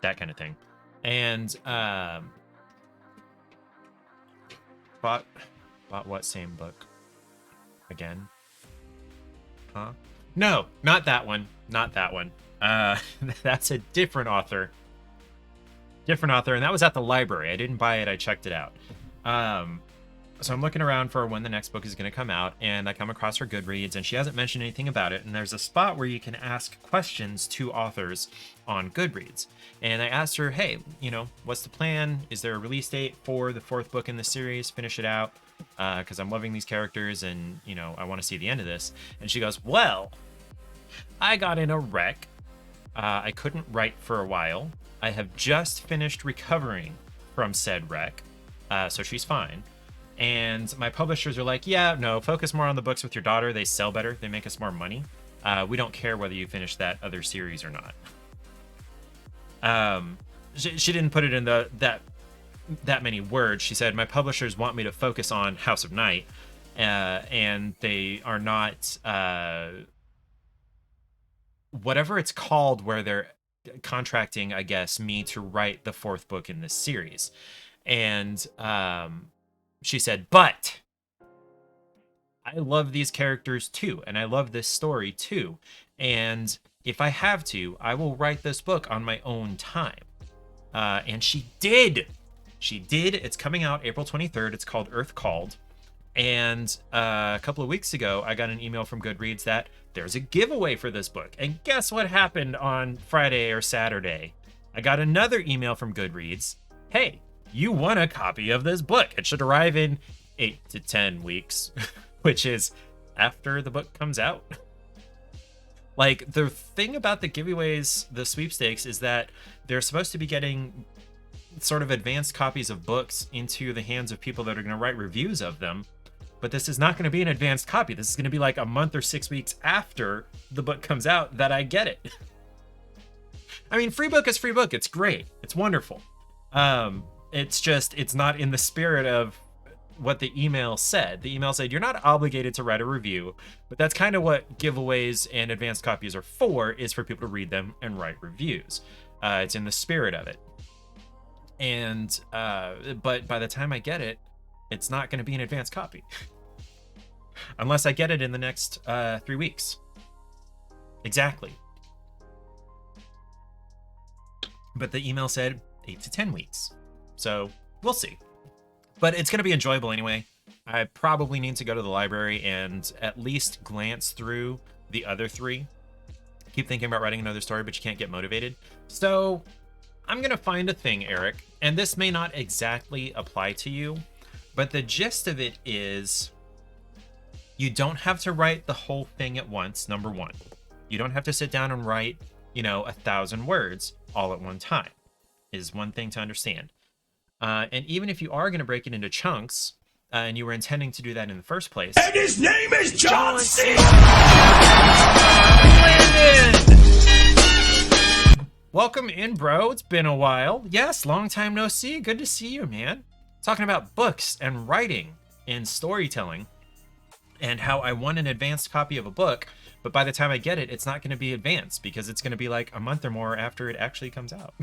That kind of thing. And bought what same book again? Huh? No, not that one. Not that one. That's a different author. And that was at the library. I didn't buy it. I checked it out. So I'm looking around for when the next book is going to come out, and I come across her Goodreads, and she hasn't mentioned anything about it. And there's a spot where you can ask questions to authors on Goodreads. And I asked her, hey, what's the plan? Is there a release date for the 4th book in the series? Finish it out, because I'm loving these characters, and, I want to see the end of this. And she goes, well, I got in a wreck. I couldn't write for a while. I have just finished recovering from said wreck, so she's fine. And my publishers are like, yeah, no, focus more on the books with your daughter. They sell better. They make us more money. We don't care whether you finish that other series or not. She didn't put it in that that many words. She said, my publishers want me to focus on House of Night, and they are not whatever it's called, where they're contracting, I guess, me to write the 4th book in this series. And she said, but I love these characters too, and I love this story too. And if I have to, I will write this book on my own time. And she did. She did. It's coming out April 23rd. It's called Earth Called. And a couple of weeks ago, I got an email from Goodreads that there's a giveaway for this book. And guess what happened on Friday or Saturday? I got another email from Goodreads. Hey, you won a copy of this book. It should arrive in 8 to 10 weeks, which is after the book comes out. Like, the thing about the giveaways, the sweepstakes, is that they're supposed to be getting sort of advanced copies of books into the hands of people that are going to write reviews of them. But this is not going to be an advanced copy. This is going to be like a month or 6 weeks after the book comes out that I get it. I mean, free book is free book. It's great. It's wonderful. It's just, it's not in the spirit of what the email said. The email said, you're not obligated to write a review, but that's kind of what giveaways and advanced copies are for, is for people to read them and write reviews. It's in the spirit of it. And, but by the time I get it, it's not going to be an advanced copy. Unless I get it in the next 3 weeks. Exactly. But the email said 8 to 10 weeks. So we'll see. But it's going to be enjoyable anyway. I probably need to go to the library and at least glance through the other 3. Keep thinking about writing another story, but you can't get motivated. So I'm going to find a thing, Eric, and this may not exactly apply to you, but the gist of it is you don't have to write the whole thing at once, number one. You don't have to sit down and write, 1,000 words all at one time, is one thing to understand. And even if you are going to break it into chunks, and you were intending to do that in the first place. And his name is John C. Welcome in, bro. It's been a while. Yes, long time no see. Good to see you, man. Talking about books and writing and storytelling and how I won an advanced copy of a book, but by the time I get it, it's not going to be advanced because it's going to be like a month or more after it actually comes out.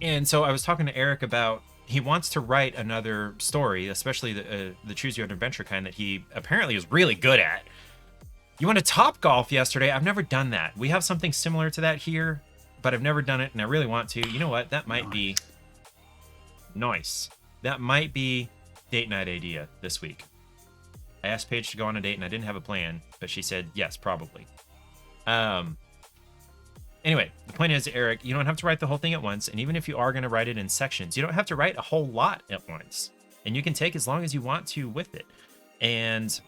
And so I was talking to Eric about, he wants to write another story, especially the Choose Your Own Adventure kind that he apparently is really good at. You went to Topgolf yesterday. I've never done that. We have something similar to that here, but I've never done it, and I really want to. You know what? That might be nice. That might be date night idea this week. I asked Paige to go on a date, and I didn't have a plan, but she said yes, probably. Anyway, the point is, Eric, you don't have to write the whole thing at once, and even if you are going to write it in sections, you don't have to write a whole lot at once, and you can take as long as you want to with it. And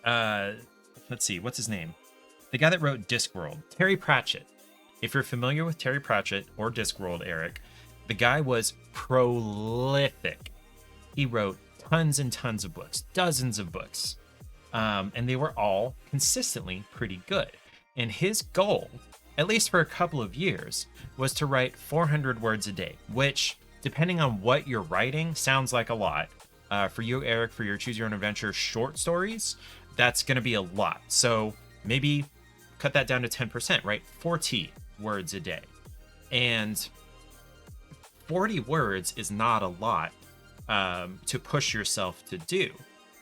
let's see, what's his name? The guy that wrote Discworld, Terry Pratchett. If you're familiar with Terry Pratchett or Discworld, Eric, the guy was prolific. He wrote tons and tons of books, dozens of books, and they were all consistently pretty good. And his goal, at least for a couple of years, was to write 400 words a day, which, depending on what you're writing, sounds like a lot. For you, Eric, for your Choose Your Own Adventure short stories, that's going to be a lot. So maybe cut that down to 10%, right? 40 words a day. And 40 words is not a lot to push yourself to do.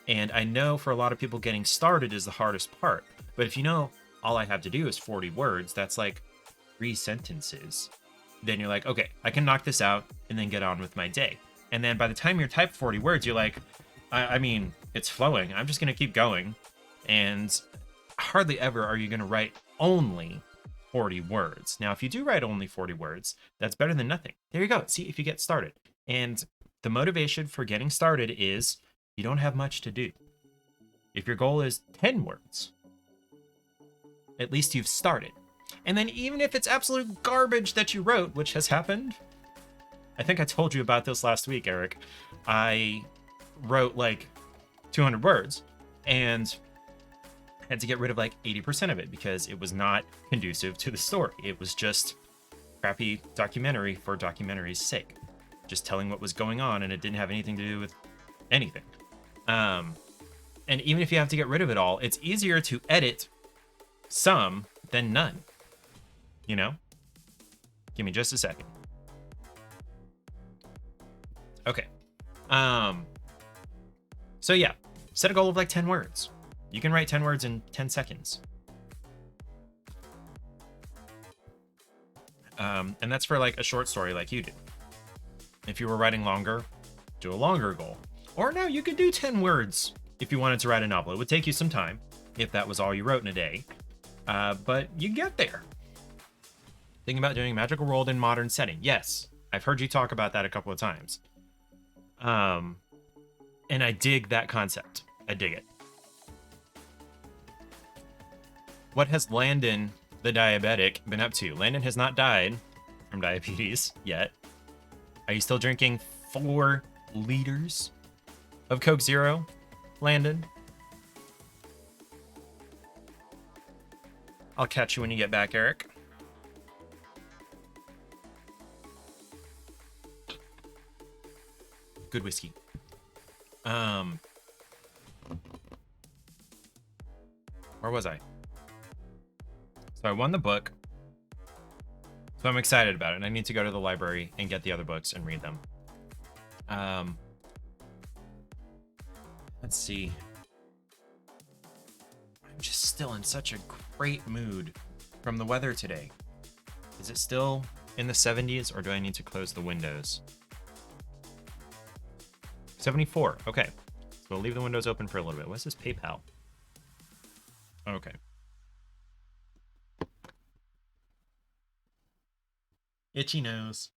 And I know for a lot of people, getting started is the hardest part. But if you know all I have to do is 40 words, that's like 3 sentences. Then you're like, okay, I can knock this out and then get on with my day. And then by the time you're typed 40 words, you're like, I mean, it's flowing. I'm just going to keep going. And hardly ever are you going to write only 40 words. Now, if you do write only 40 words, that's better than nothing. There you go. See if you get started. And the motivation for getting started is you don't have much to do. If your goal is 10 words, at least you've started. And then even if it's absolute garbage that you wrote, which has happened, I think I told you about this last week, Eric. I wrote like 200 words and had to get rid of like 80% of it because it was not conducive to the story. It was just crappy documentary for documentary's sake. Just telling what was going on, and it didn't have anything to do with anything. And even if you have to get rid of it all, it's easier to edit some than none. You know? Give me just a second. Okay. So yeah, set a goal of like 10 words. You can write 10 words in 10 seconds. And that's for like a short story like you did. If you were writing longer, do a longer goal. Or no, you could do 10 words if you wanted to write a novel. It would take you some time if that was all you wrote in a day. But you get there. Thinking about doing magical world in modern setting. Yes, I've heard you talk about that a couple of times. And I dig that concept. I dig it. What has Landon, the diabetic, been up to? Landon has not died from diabetes yet. Are you still drinking 4 liters of Coke Zero, Landon? I'll catch you when you get back, Eric. Good whiskey. Where was I? So I won the book. So I'm excited about it. And I need to go to the library and get the other books and read them. Let's see. I'm just still in such a great mood from the weather today. Is it still in the 70s or do I need to close the windows? 74. Okay. So we'll leave the windows open for a little bit. What's this PayPal? Okay. Itchy nose.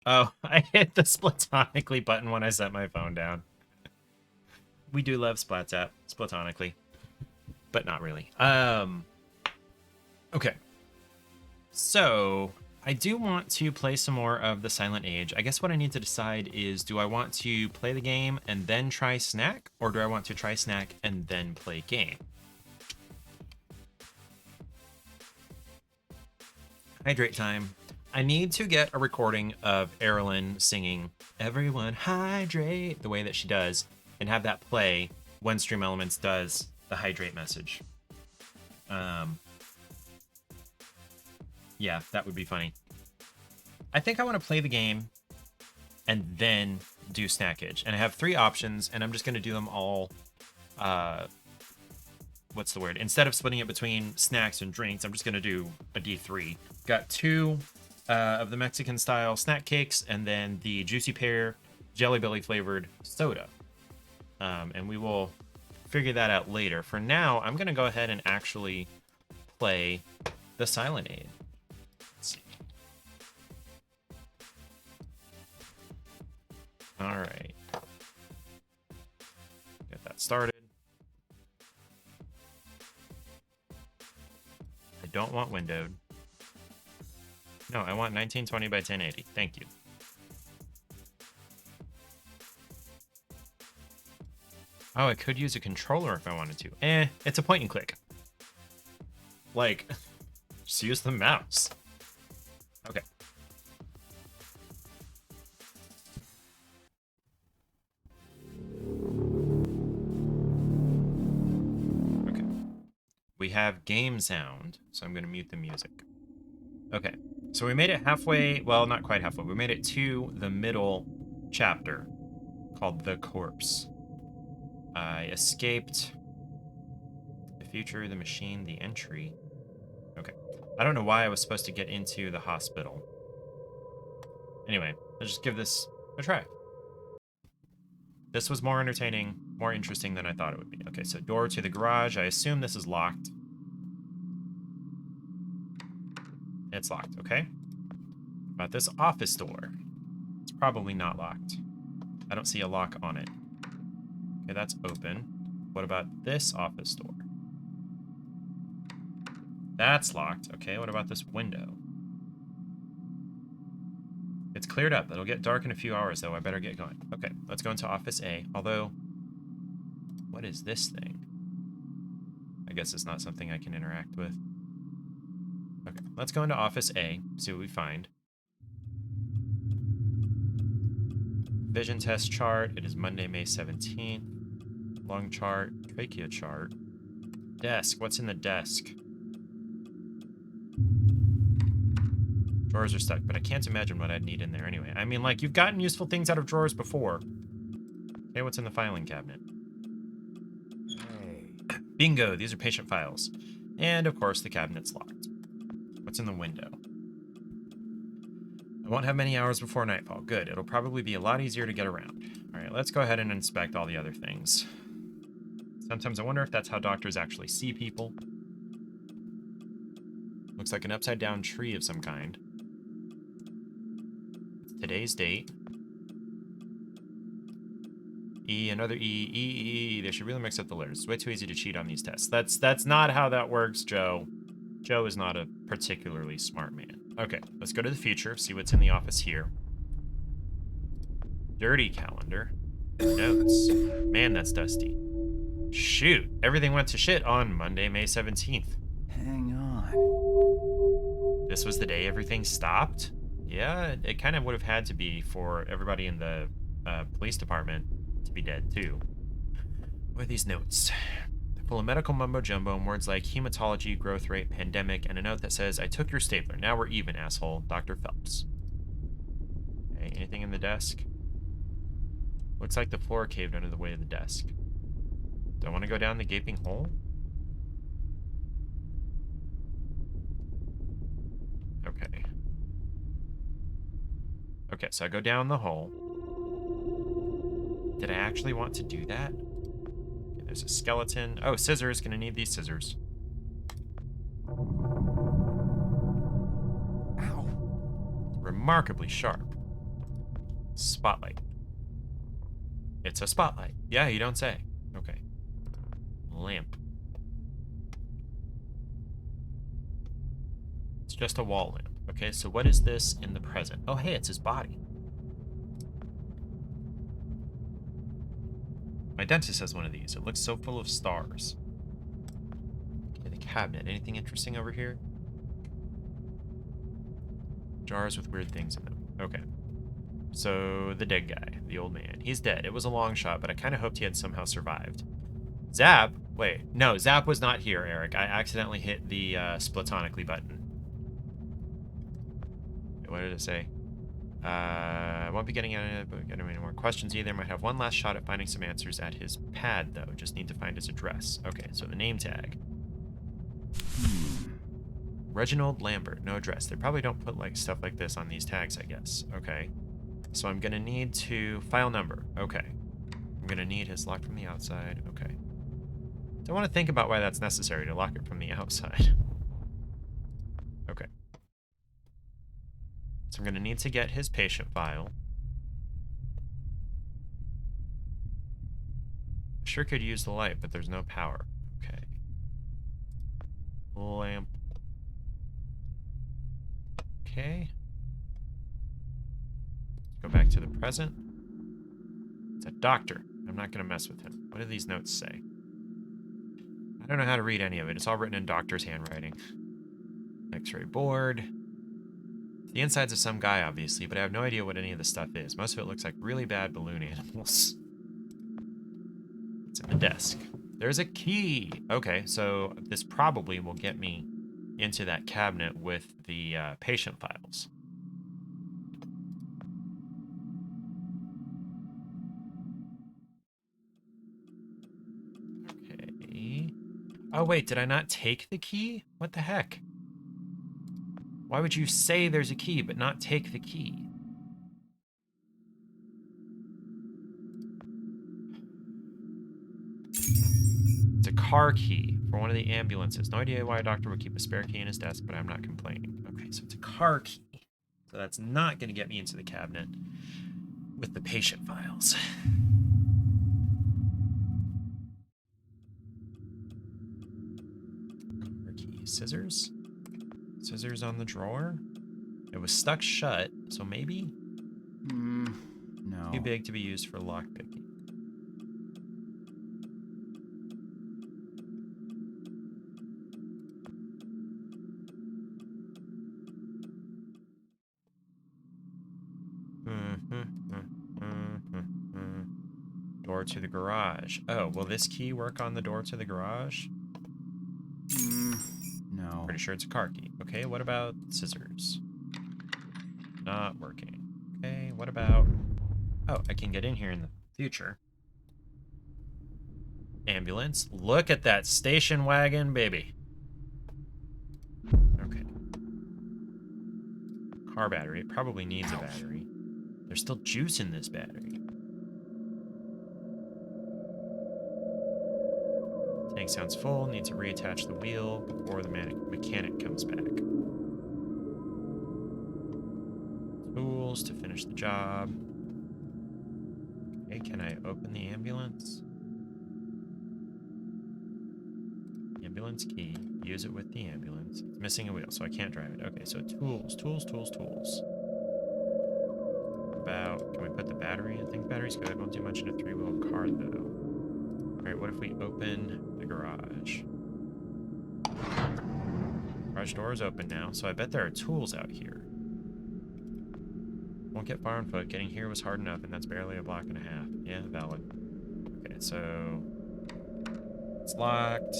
Oh, I hit the splatonically button when I set my phone down. We do love Splats splatonically, but not really. Okay. So I do want to play some more of the Silent Age. I guess what I need to decide is, do I want to play the game and then try snack, or do I want to try snack and then play game? Hydrate time. I need to get a recording of Erilyn singing "Everyone Hydrate" the way that she does, and have that play when Stream Elements does the hydrate message. Yeah, that would be funny. I think I want to play the game and then do Snackage. And I have 3 options, and I'm just going to do them all. What's the word? Instead of splitting it between snacks and drinks, I'm just going to do a D3. Got 2 of the Mexican style snack cakes, and then the Juicy Pear Jelly Belly flavored soda. And we will figure that out later. For now, I'm going to go ahead and actually play the Silent Aid. Let's see. All right. Get that started. I don't want windowed. No, I want 1920 by 1080. Thank you. Oh, I could use a controller if I wanted to. It's a point and click. Like, just use the mouse. Okay. Okay. We have game sound, so I'm going to mute the music. Okay. So we made it halfway, well, not quite halfway. We made it to the middle chapter called The Corpse. I escaped the future, the machine, the entry. Okay. I don't know why I was supposed to get into the hospital. Anyway, let's just give this a try. This was more entertaining, more interesting than I thought it would be. Okay, so door to the garage. I assume this is locked. It's locked, okay. About this office door. It's probably not locked. I don't see a lock on it. Okay, that's open. What about this office door? That's locked. Okay, what about this window? It's cleared up. It'll get dark in a few hours, though. I better get going. Okay, let's go into Office A. Although, what is this thing? I guess it's not something I can interact with. Okay, let's go into Office A, see what we find. Vision test chart. It is Monday, May 17th. Lung chart, trachea chart. Desk. What's in the desk? Drawers are stuck, but I can't imagine what I'd need in there anyway. I mean, like, you've gotten useful things out of drawers before. Okay, what's in the filing cabinet? Hey. Bingo, these are patient files. And, of course, the cabinet's locked. What's in the window? I won't have many hours before nightfall. Good, it'll probably be a lot easier to get around. All right, let's go ahead and inspect all the other things. Sometimes I wonder if that's how doctors actually see people. Looks like an upside-down tree of some kind. Today's date. E, another E. They should really mix up the letters. It's way too easy to cheat on these tests. That's not how that works, Joe. Joe is not a particularly smart man. Okay, let's go to the future, see what's in the office here. Dirty calendar. Notes. Man, that's dusty. Shoot, everything went to shit on Monday, May 17th. Hang on. This was the day everything stopped? Yeah, it kind of would have had to be for everybody in the police department to be dead, too. What are these notes? They're full of medical mumbo-jumbo and words like hematology, growth rate, pandemic, and a note that says, I took your stapler. Now we're even, asshole. Dr. Phelps. Okay, anything in the desk? Looks like the floor caved under the weight of the desk. Do I want to go down the gaping hole? Okay. Okay, so I go down the hole. Did I actually want to do that? Okay, there's a skeleton. Oh, scissors. Gonna need these scissors. Ow. Remarkably sharp. Spotlight. It's a spotlight. Yeah, you don't say. Okay. Lamp. It's just a wall lamp. Okay, so what is this in the present? Oh, hey, it's his body. My dentist has one of these. It looks so full of stars. Okay, the cabinet. Anything interesting over here? Jars with weird things in them. Okay. So, the dead guy, the old man. He's dead. It was a long shot, but I kind of hoped he had somehow survived. Zap? Wait, no, Zap was not here, Eric. I accidentally hit the splatonically button. What did it say? I won't be getting any more questions either. Might have one last shot at finding some answers at his pad, though. Just need to find his address. Okay, so the name tag. Reginald Lambert, no address. They probably don't put like stuff like this on these tags, I guess. Okay. So I'm gonna need to file number. Okay. I'm gonna need his lock from the outside. Okay. Don't want to think about why that's necessary to lock it from the outside. Okay. So I'm gonna need to get his patient file. Sure could use the light, but there's no power. Okay. Lamp. Okay. Go back to the present. It's a doctor. I'm not going to mess with him. What do these notes say? I don't know how to read any of it. It's all written in doctor's handwriting. X-ray board. The insides of some guy, obviously, but I have no idea what any of the stuff is. Most of it looks like really bad balloon animals. It's in the desk. There's a key. Okay, so this probably will get me into that cabinet with the patient files. Okay. Oh, wait, did I not take the key? What the heck? Why would you say there's a key but not take the key? It's a car key for one of the ambulances. No idea why a doctor would keep a spare key in his desk, but I'm not complaining. Okay, so it's a car key. So that's not going to get me into the cabinet with the patient files. Car key. Scissors? Scissors on the drawer? It was stuck shut, so maybe? No. Too big to be used for lockpicking. Door to the garage. Oh, will this key work on the door to the garage? No. Pretty sure it's a car key. Okay, what about scissors? Not working. Okay, what about... Oh, I can get in here in the future. Ambulance. Look at that station wagon, baby. Okay. Car battery. It probably needs a battery. There's still juice in this battery. Tank sounds full. Need to reattach the wheel before the mechanic comes back. Tools to finish the job. Okay, can I open the ambulance? Ambulance key. Use it with the ambulance. It's missing a wheel, so I can't drive it. Okay, so tools, tools, tools, tools. Can we put the battery in? I think battery's good. Won't do much in a 3-wheel car, though. Alright, what if we open the garage? Garage door is open now, so I bet there are tools out here. Won't get far on foot. Getting here was hard enough, and that's barely a block and a half. Yeah, valid. Okay, so... it's locked.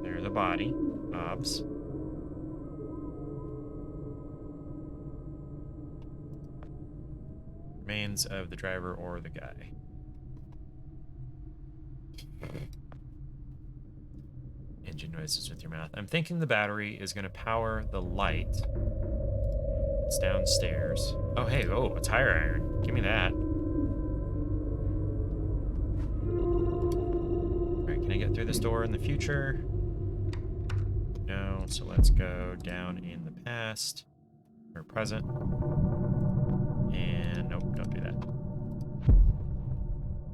There's the body. Bob's. Remains of the driver or the guy. Engine noises with your mouth. I'm thinking the battery is going to power the light. It's downstairs. Oh, hey, oh, a tire iron. Give me that. Alright, can I get through this door in the future? No, so let's go down in the past. Or present. And nope, don't do that.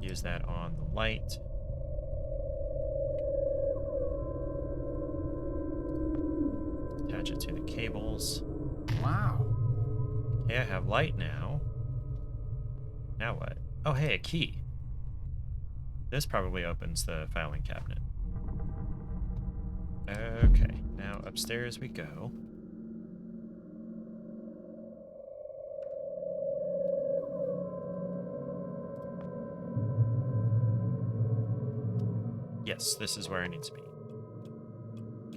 Use that on the light. Attach it to the cables. Wow. Okay, I have light now. Now what? Oh, hey, a key. This probably opens the filing cabinet. Okay, now upstairs we go. Yes, this is where I need to be.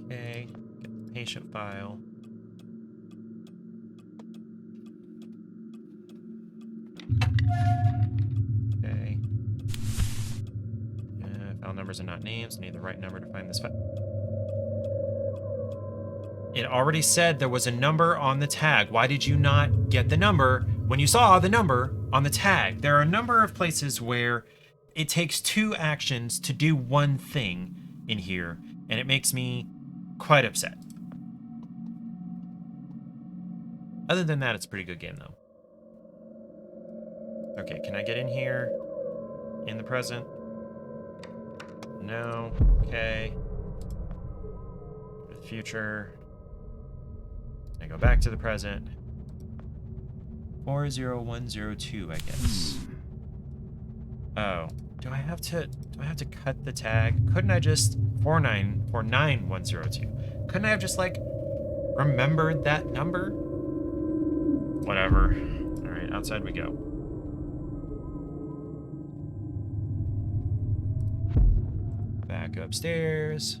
Okay, get the patient file. Okay. File numbers are not names. I need the right number to find this file. It already said there was a number on the tag. Why did you not get the number when you saw the number on the tag? There are a number of places where it takes 2 actions to do one thing in here, and it makes me quite upset. Other than that, it's a pretty good game, though. Okay, can I get in here? In the present? No. Okay. The future. I go back to the present. 40102, I guess. Oh, do I have to cut the tag? Couldn't I just 4949102? Couldn't I have just like remembered that number? Whatever. All right, outside we go. Back upstairs.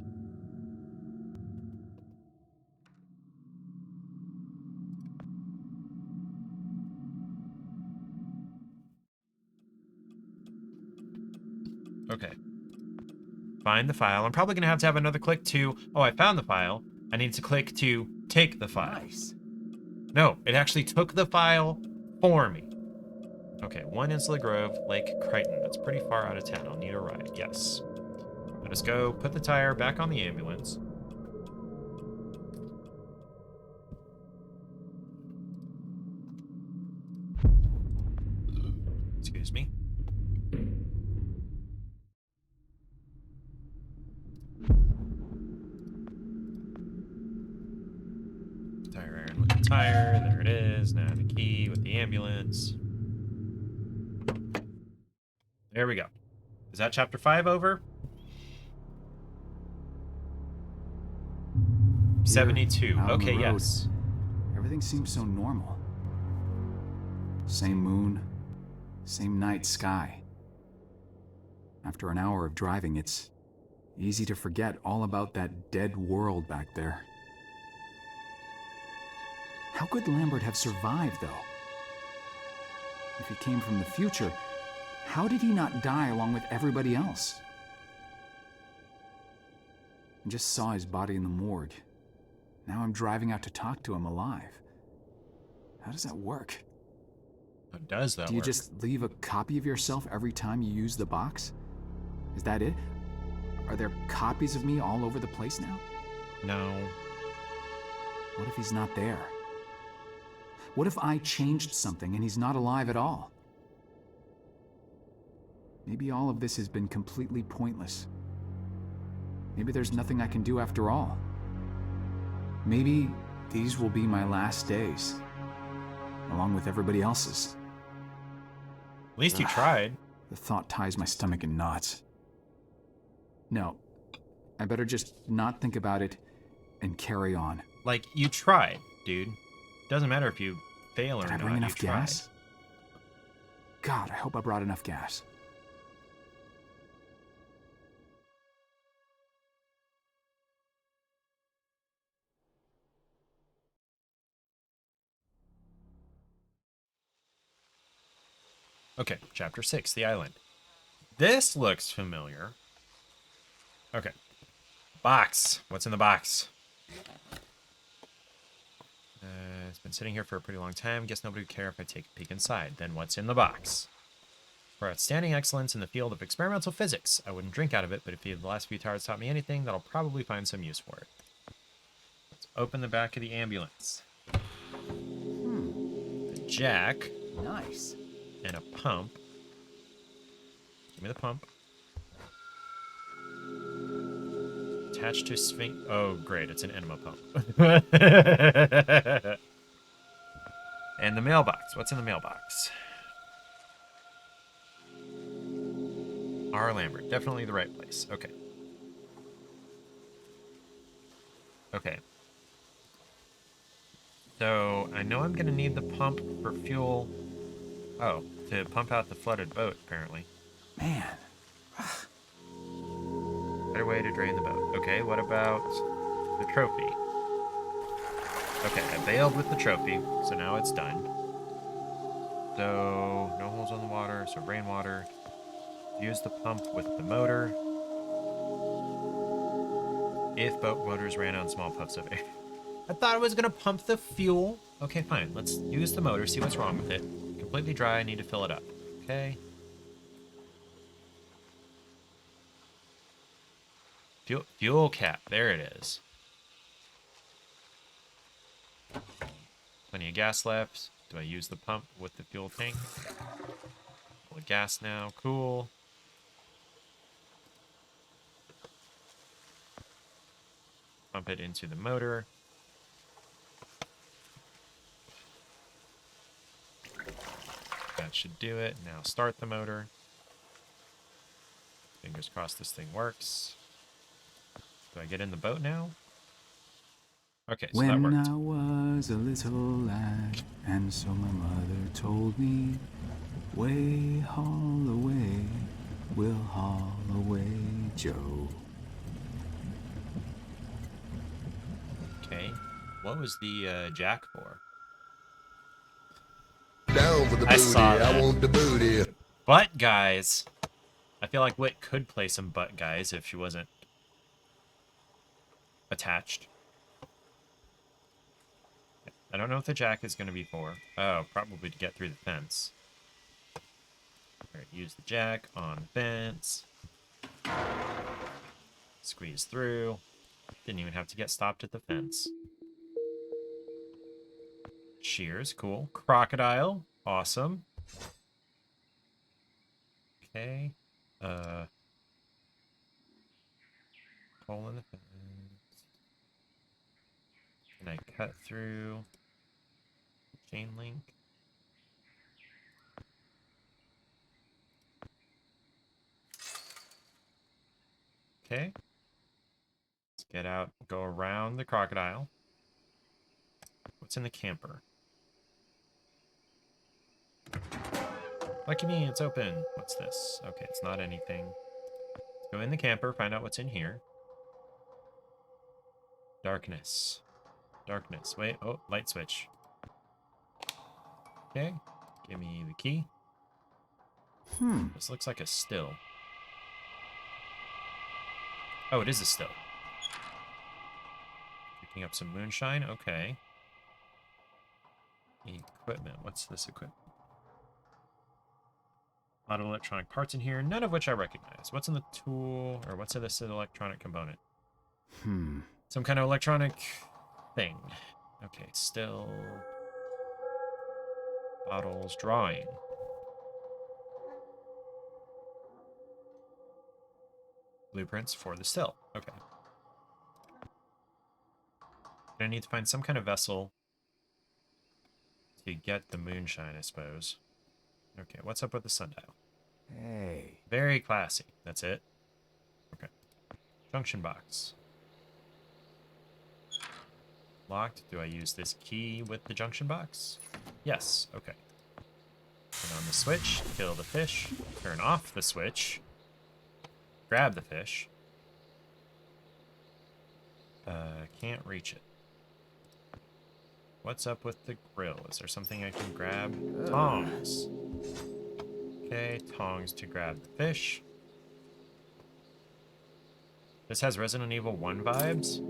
Okay. Find the file. I'm probably going to have another click to... Oh, I found the file. I need to click to take the file. Nice. No, it actually took the file for me. Okay, 1 Insula Grove, Lake Crichton. That's pretty far out of town. I'll need a ride. Yes. Let us go put the tire back on the ambulance. Excuse me. Tire iron with the tire. There it is. Now the key with the ambulance. There we go. Is that chapter 5 over? 72. out on Okay, the road. yes. Everything seems so normal. Same moon, Same night sky. After an hour of driving, it's easy to forget all about that dead world back there. How could Lambert have survived, though? If he came from the future, how did he not die along with everybody else? I just saw his body in the morgue. Now I'm driving out to talk to him alive. How does that work? How does that work? Do you just leave a copy of yourself every time you use the box? Is that it? Are there copies of me all over the place now? No. What if he's not there? What if I changed something and he's not alive at all? Maybe all of this has been completely pointless. Maybe there's nothing I can do after all. Maybe these will be my last days, along with everybody else's. At least you tried. The thought ties my stomach in knots. No, I better just not think about it and carry on. Like, you tried, dude. Doesn't matter if you fail or Did I not. bring enough you tried. gas? God, I hope I brought enough gas. Okay, chapter 6, the island. This looks familiar. Okay. Box. What's in the box? It's been sitting here for a pretty long time. Guess nobody would care if I take a peek inside. Then what's in the box? For outstanding excellence in the field of experimental physics. I wouldn't drink out of it, but if the last few tires taught me anything, that'll probably find some use for it. Let's open the back of the ambulance. A jack. Nice. And a pump. Give me the pump. Attached to sphinx. Oh, great. It's an enema pump. And the mailbox. What's in the mailbox? R. Lambert. Definitely the right place. Okay. Okay. So, I know I'm going to need the pump for fuel. Oh, to pump out the flooded boat, apparently. Man. Better way to drain the boat. Okay, what about the trophy? Okay, I bailed with the trophy, so now it's done. So, no holes on the water, so rainwater. Use the pump with the motor. If boat motors ran on small puffs of air. I thought I was going to pump the fuel. Okay, fine. Let's use the motor, see what's wrong with it. Completely dry, I need to fill it up. Okay. Fuel cap, there it is. Plenty of gas left. Do I use the pump with the fuel tank? Full of gas now, cool. Pump it into the motor. That should do it. Now start the motor. Fingers crossed this thing works. Do I get in the boat now? Okay, so that worked. When I was a little lad, and so my mother told me, way haul away, we'll haul away, Joe. Okay, what was the jack for? Down for the I booty, saw that. I want the booty. Butt guys. I feel like Wit could play some butt guys if she wasn't attached. I don't know what the jack is going to be for. Oh, probably to get through the fence. Alright, use the jack on the fence. Squeeze through. Didn't even have to get stopped at the fence. Shears, cool. Crocodile, awesome. Okay. Hole in the fence. Can I cut through chain link? Okay. Let's get out, go around the crocodile. What's in the camper? Lucky me, it's open. What's this? Okay, it's not anything. Let's go in the camper, find out what's in here. Darkness. Darkness. Wait, oh, light switch. Okay, give me the key. This looks like a still. Oh, it is a still. Picking up some moonshine. Okay. Equipment. What's this equipment? A lot of electronic parts in here, none of which I recognize. What's in the tool, or what's in this electronic component? Some kind of electronic thing. Okay, still. Bottles, drawing. Blueprints for the still. Okay. Gonna need to find some kind of vessel to get the moonshine, I suppose. Okay, what's up with the sundial? Hey. Very classy. That's it? Okay. Junction box. Locked. Do I use this key with the junction box? Yes. Okay. Turn on the switch. Kill the fish. Turn off the switch. Grab the fish. Can't reach it. What's up with the grill? Is there something I can grab? Tongs. Okay, tongs to grab the fish. This has Resident Evil 1 vibes.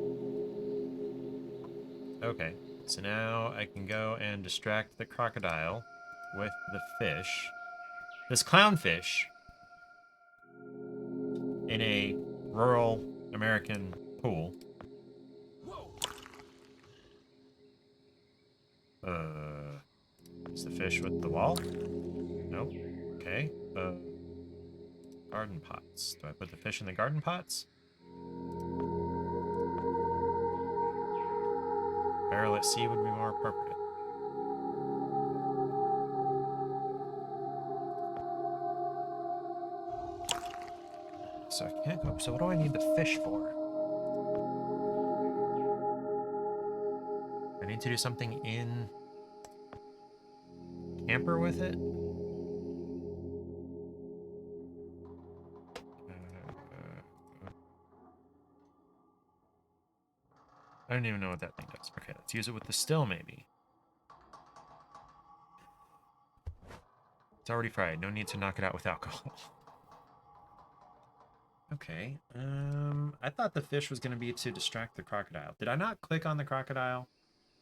Okay, so now I can go and distract the crocodile with the fish. This clownfish in a rural American pool. Is the fish with the wall? Nope. Okay. Garden pots. Do I put the fish in the garden pots? Barrel at sea would be more appropriate. So I can't go. So what do I need the fish for? I need to do something in camper with it? I don't even know what that thing does. Okay, let's use it with the still, maybe. It's already fried. No need to knock it out with alcohol. Okay. I thought the fish was going to be to distract the crocodile. Did I not click on the crocodile?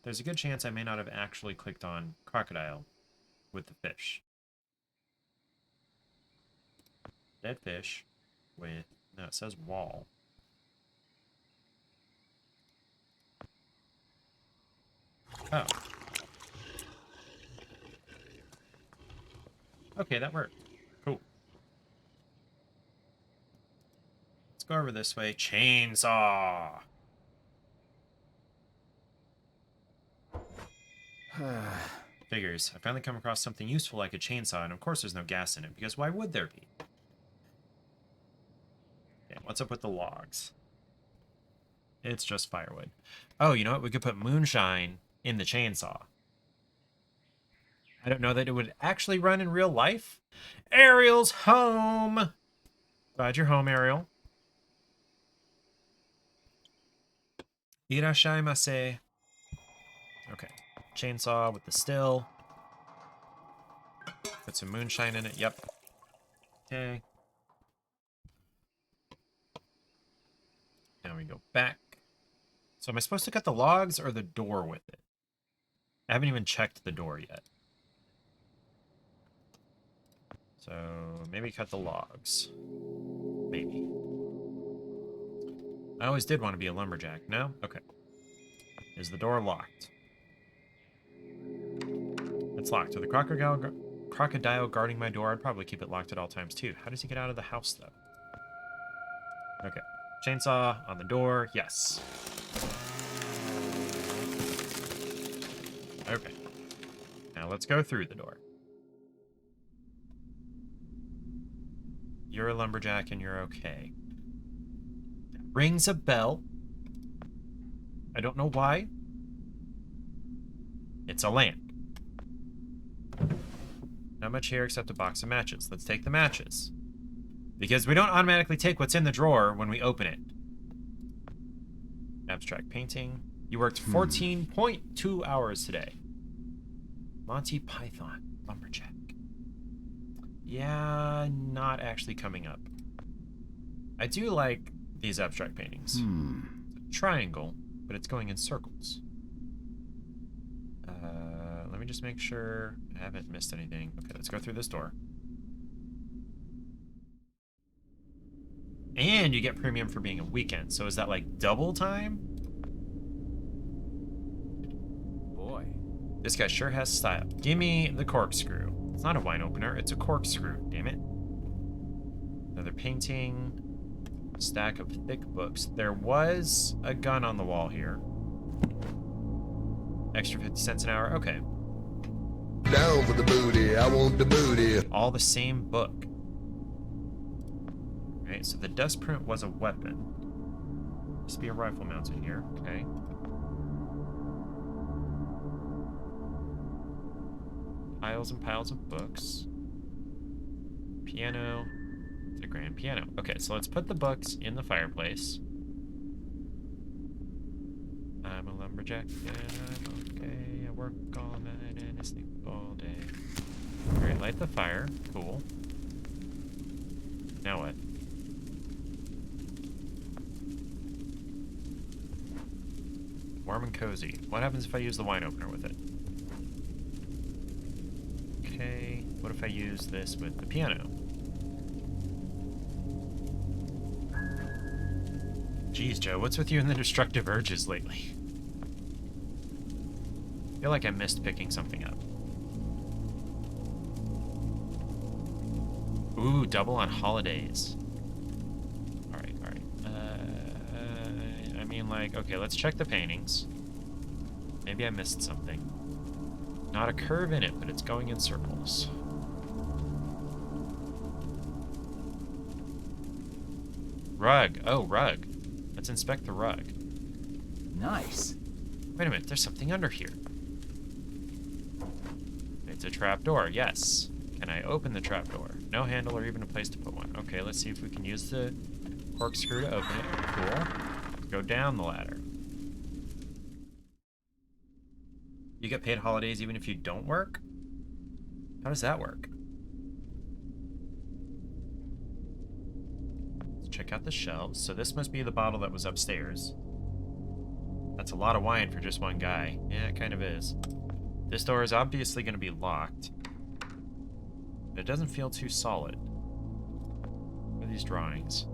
There's a good chance I may not have actually clicked on crocodile with the fish. Dead fish with... No, it says wall. Oh. Okay, that worked. Cool. Let's go over this way. Chainsaw! Figures. I finally come across something useful like a chainsaw, and of course there's no gas in it, because why would there be? Okay, what's up with the logs? It's just firewood. Oh, you know what? We could put moonshine in the chainsaw. I don't know that it would actually run in real life. Ariel's home! Glad you're home, Ariel. Irashaimase. Okay. Chainsaw with the still. Put some moonshine in it. Yep. Okay. Now we go back. So am I supposed to cut the logs or the door with it? I haven't even checked the door yet. So maybe cut the logs. Maybe. I always did want to be a lumberjack. No? Okay. Is the door locked? It's locked. With the crocodile guarding my door, I'd probably keep it locked at all times too. How does he get out of the house though? Okay. Chainsaw on the door. Yes. Okay. Now let's go through the door. You're a lumberjack and you're okay. That rings a bell. I don't know why. It's a lamp. Not much here except a box of matches. Let's take the matches. Because we don't automatically take what's in the drawer when we open it. Abstract painting. You worked 14.2 hours today. Monty Python. Lumberjack. Yeah, not actually coming up. I do like these abstract paintings. It's a triangle, but it's going in circles. Let me just make sure I haven't missed anything. Okay, let's go through this door. And you get premium for being a weekend. So is that like double time? Boy. This guy sure has style. Give me the corkscrew. It's not a wine opener, it's a corkscrew, damn it. Another painting. Stack of thick books. There was a gun on the wall here. Extra 50 cents an hour, okay. Down for the booty, I want the booty. All the same book. Right, so the dust print was a weapon. Must be a rifle mounted here, okay. Piles and piles of books. Piano. It's a grand piano. Okay, so let's put the books in the fireplace. I'm a lumberjack and I'm okay. I work all night and I sleep all day. Alright, light the fire. Cool. Now what? Warm and cozy. What happens if I use the wine opener with it? Okay, what if I use this with the piano? Jeez, Joe, what's with you and the destructive urges lately? I feel like I missed picking something up. Ooh, double on holidays. Alright, alright. I mean, like, okay, let's check the paintings. Maybe I missed something. Not a curve in it, but it's going in circles. Rug. Oh, rug. Let's inspect the rug. Nice. Wait a minute, there's something under here. It's a trapdoor, yes. Can I open the trapdoor? No handle or even a place to put one. Okay, let's see if we can use the corkscrew to open it. Cool. Go down the ladder. You get paid holidays even if you don't work? How does that work? Let's check out the shelves. So this must be the bottle that was upstairs. That's a lot of wine for just one guy. Yeah, it kind of is. This door is obviously going to be locked. But it doesn't feel too solid. What are these drawings?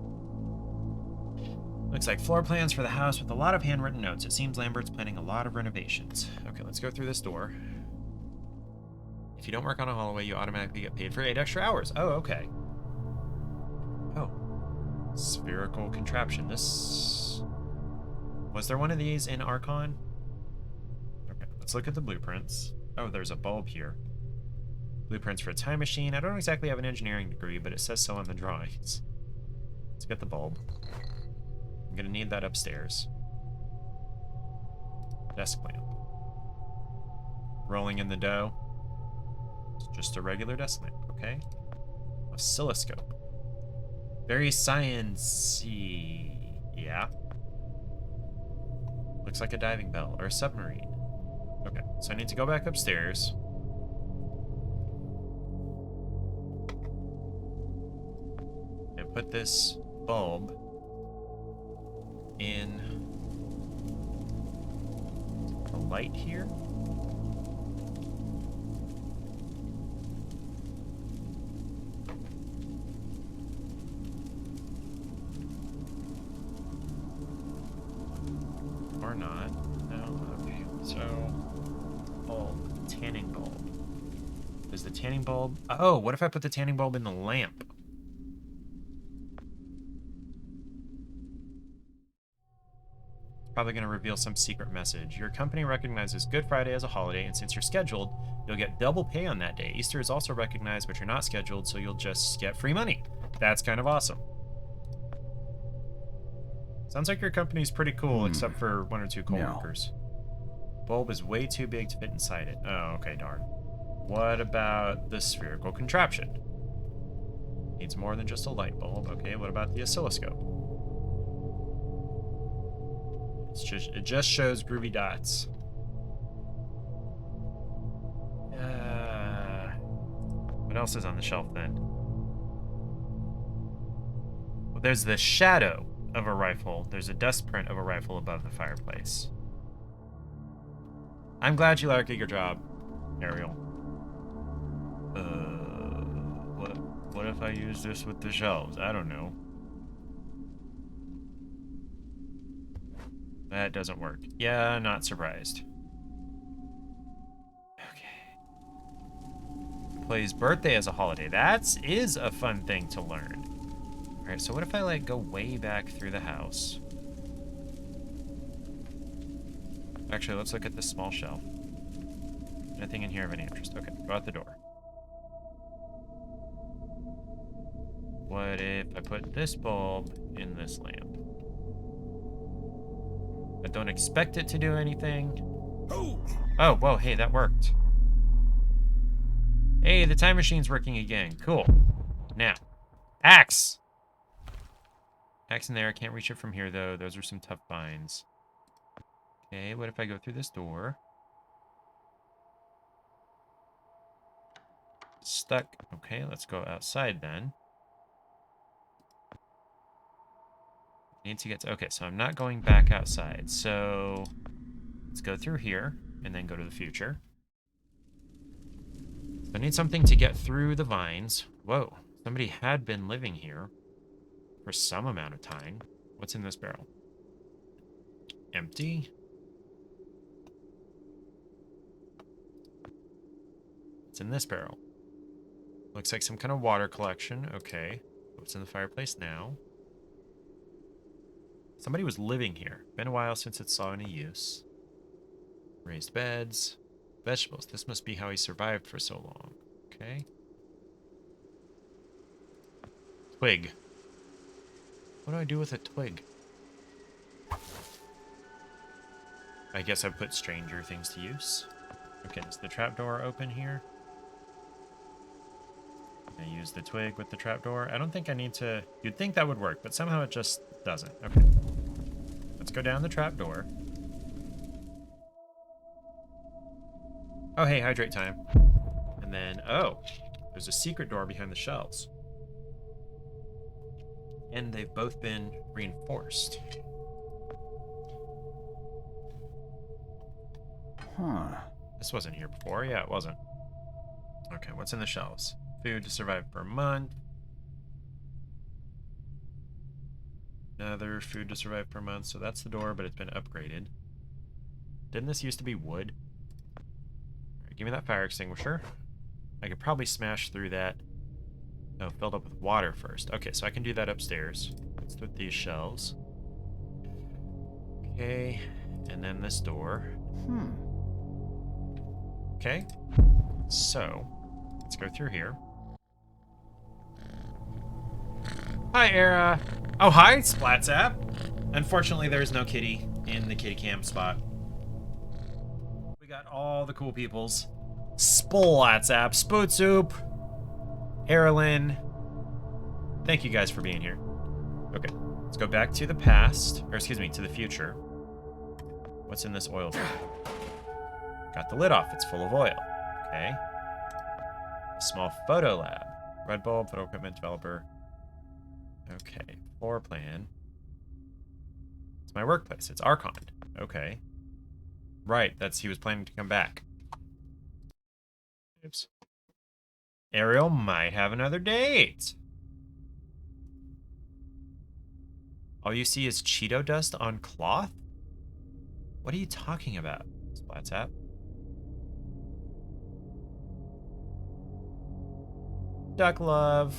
Looks like floor plans for the house with a lot of handwritten notes. It seems Lambert's planning a lot of renovations. Okay, let's go through this door. If you don't work on a hallway, you automatically get paid for 8 extra hours. Oh, okay. Oh. Spherical contraption. This... Was there one of these in Archon? Okay, let's look at the blueprints. Oh, there's a bulb here. Blueprints for a time machine. I don't exactly have an engineering degree, but it says so on the drawings. Let's get the bulb. I'm gonna need that upstairs. Desk lamp. Rolling in the dough. It's just a regular desk lamp, okay? Oscilloscope. Very science-y. Yeah. Looks like a diving bell or a submarine. Okay, so I need to go back upstairs. And put this bulb in the light here. Or not. No, okay. So, bulb, tanning bulb. Is the tanning bulb... Oh, what if I put the tanning bulb in the lamp? Probably going to reveal some secret message. Your company recognizes Good Friday as a holiday, and since you're scheduled, you'll get double pay on that day. Easter is also recognized, but you're not scheduled, so you'll just get free money. That's kind of awesome. Sounds like your company's pretty cool, except for 1 or 2 coworkers. Bulb is way too big to fit inside it. Oh, okay, darn. What about the spherical contraption? Needs more than just a light bulb. Okay, what about the oscilloscope? It just shows groovy dots. What else is on the shelf then? Well, there's the shadow of a rifle. There's a dust print of a rifle above the fireplace. I'm glad you like your job, Ariel. What if I use this with the shelves? I don't know. That doesn't work. Yeah, not surprised. Okay. Plays birthday as a holiday. That is a fun thing to learn. Alright, so what if I, like, go way back through the house? Actually, let's look at this small shelf. Nothing in here of any interest. Okay, go out the door. What if I put this bulb in this lamp? I don't expect it to do anything. Oh, whoa, hey, that worked. Hey, the time machine's working again. Cool. Now, axe! Axe in there. I can't reach it from here, though. Those are some tough binds. Okay, what if I go through this door? Stuck. Okay, let's go outside then. Need to get to... Okay, so I'm not going back outside. So let's go through here and then go to the future. So I need something to get through the vines. Whoa, somebody had been living here for some amount of time. What's in this barrel? Empty. What's in this barrel? Looks like some kind of water collection. Okay. What's in the fireplace now? Somebody was living here. Been a while since it saw any use. Raised beds. Vegetables. This must be how he survived for so long. Okay. Twig. What do I do with a twig? I guess I put stranger things to use. Okay, is the trapdoor open here? I use the twig with the trapdoor. I don't think I need to... You'd think that would work, but somehow it just doesn't. Okay. Let's go down the trapdoor. Oh, hey, hydrate time. And then, oh, there's a secret door behind the shelves. And they've both been reinforced. Huh. This wasn't here before. Yeah, it wasn't. Okay, what's in the shelves? Food to survive for a month. Another food to survive for a month. So that's the door, but it's been upgraded. Didn't this used to be wood? Alright, give me that fire extinguisher. I could probably smash through that. Oh, filled up with water first. Okay, so I can do that upstairs. Let's with these shelves. Okay, and then this door. Okay, so let's go through here. Hi, Era. Oh, hi, Splatzap. Unfortunately, there's no kitty in the kitty cam spot. We got all the cool peoples. Splatzap, Spootsup, Erlyn. Thank you guys for being here. Okay, let's go back to the past, or excuse me, to the future. What's in this oil tank? Got the lid off, it's full of oil. Okay. A small photo lab. Red bulb, photo equipment developer. Okay, floor plan. It's my workplace, it's Archon. Okay. Right, he was planning to come back. Oops. Ariel might have another date. All you see is Cheeto dust on cloth? What are you talking about, Splatzap? Duck love.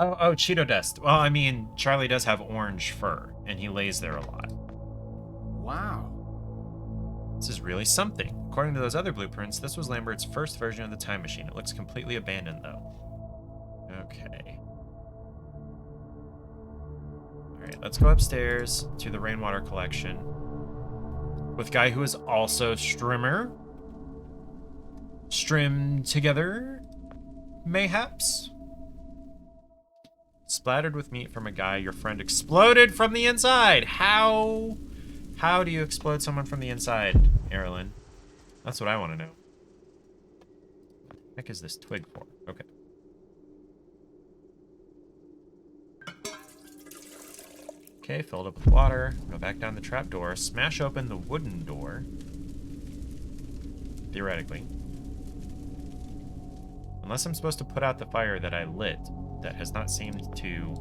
Oh, Cheeto dust. Well, I mean, Charlie does have orange fur, and he lays there a lot. Wow. This is really something. According to those other blueprints, this was Lambert's first version of the time machine. It looks completely abandoned, though. Okay. Alright, let's go upstairs to the rainwater collection. with guy who is also strimmer. Strim together, mayhaps? Splattered with meat from a guy your friend exploded from the inside. How do you explode someone from the inside, Erilyn? That's what I want to know. What the heck is this twig for? Okay. Okay, filled up with water. Go back down the trap door. Smash open the wooden door. Theoretically. Unless I'm supposed to put out the fire that I lit. That has not seemed to...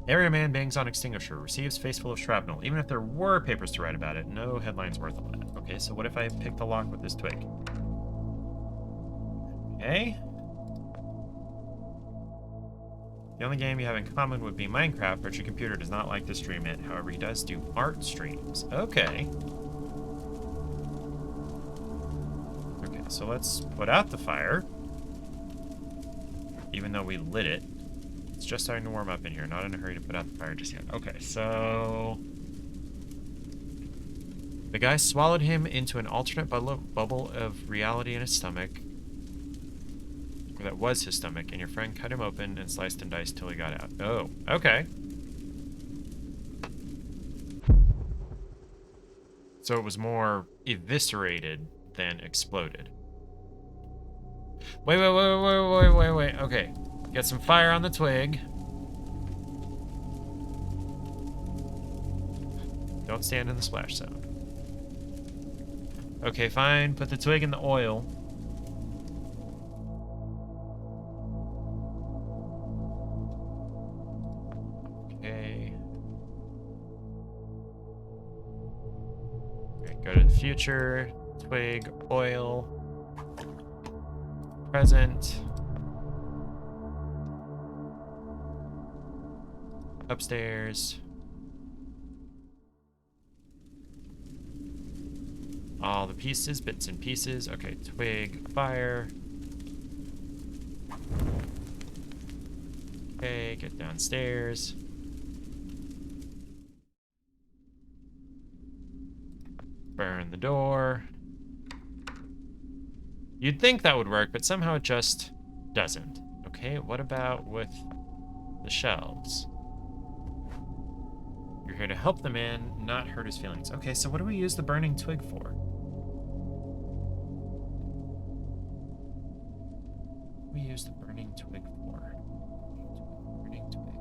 Area man bangs on extinguisher. Receives face full of shrapnel. Even if there were papers to write about it, no headline's worth all that. Okay, so what if I pick the lock with this twig? Okay. The only game you have in common would be Minecraft, but your computer does not like to stream it. However, he does do art streams. Okay. Okay, so let's put out the fire. Even though we lit it. It's just starting to warm up in here. Not in a hurry to put out the fire just yet. Okay, so... The guy swallowed him into an alternate bubble of reality in his stomach. Or that was his stomach. And your friend cut him open and sliced and diced till he got out. Oh, okay. So it was more eviscerated than exploded. Wait. Okay. Get some fire on the twig. Don't stand in the splash zone. Okay, fine. Put the twig in the oil. Okay. Alright, go to the future. Twig, oil. Present. Upstairs. All the pieces, bits and pieces. Okay, twig, fire. Okay, get downstairs. Burn the door. You'd think that would work, but somehow it just doesn't. Okay, what about with the shelves? You're here to help the man, not hurt his feelings. Okay, so what do we use the burning twig for? What do we use the burning twig for? Burning twig.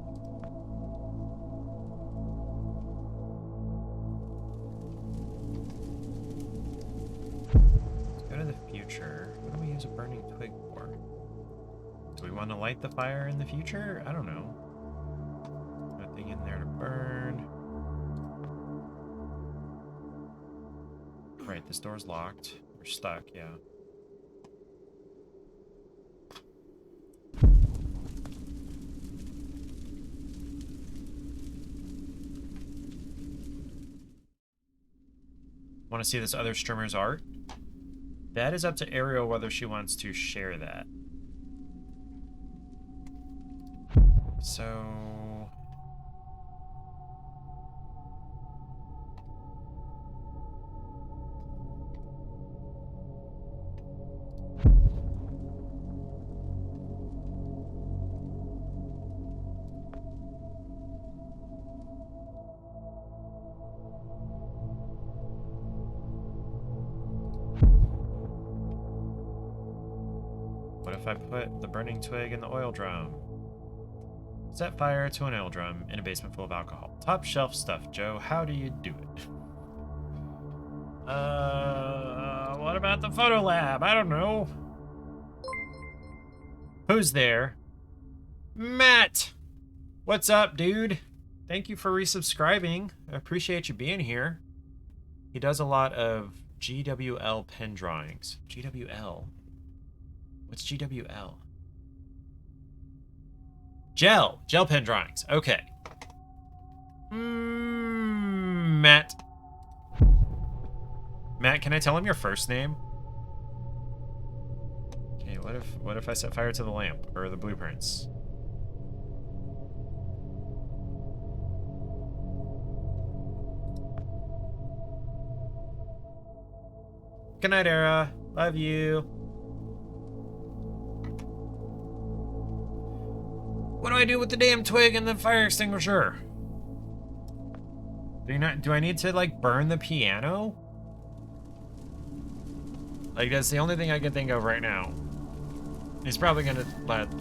Let's go to the future. What do we use a burning twig for? Do we want to light the fire in the future? I don't know. Nothing in there to burn. Right, this door's locked. We're stuck, yeah. Want to see this other streamer's art? That is up to Ariel whether she wants to share that. So... What if I put the burning twig in the oil drum? Set fire to an oil drum in a basement full of alcohol. Top shelf stuff, Joe. How do you do it? What about the photo lab? I don't know. Who's there? Matt! What's up, dude? Thank you for resubscribing. I appreciate you being here. He does a lot of GWL pen drawings. GWL? What's GWL? Gel pen drawings. Okay. Matt. Matt, can I tell him your first name? Okay, what if I set fire to the lamp or the blueprints? Good night, Era. Love you. What do I do with the damn twig and the fire extinguisher? Do I need to, like, burn the piano? Like, that's the only thing I can think of right now. He's probably gonna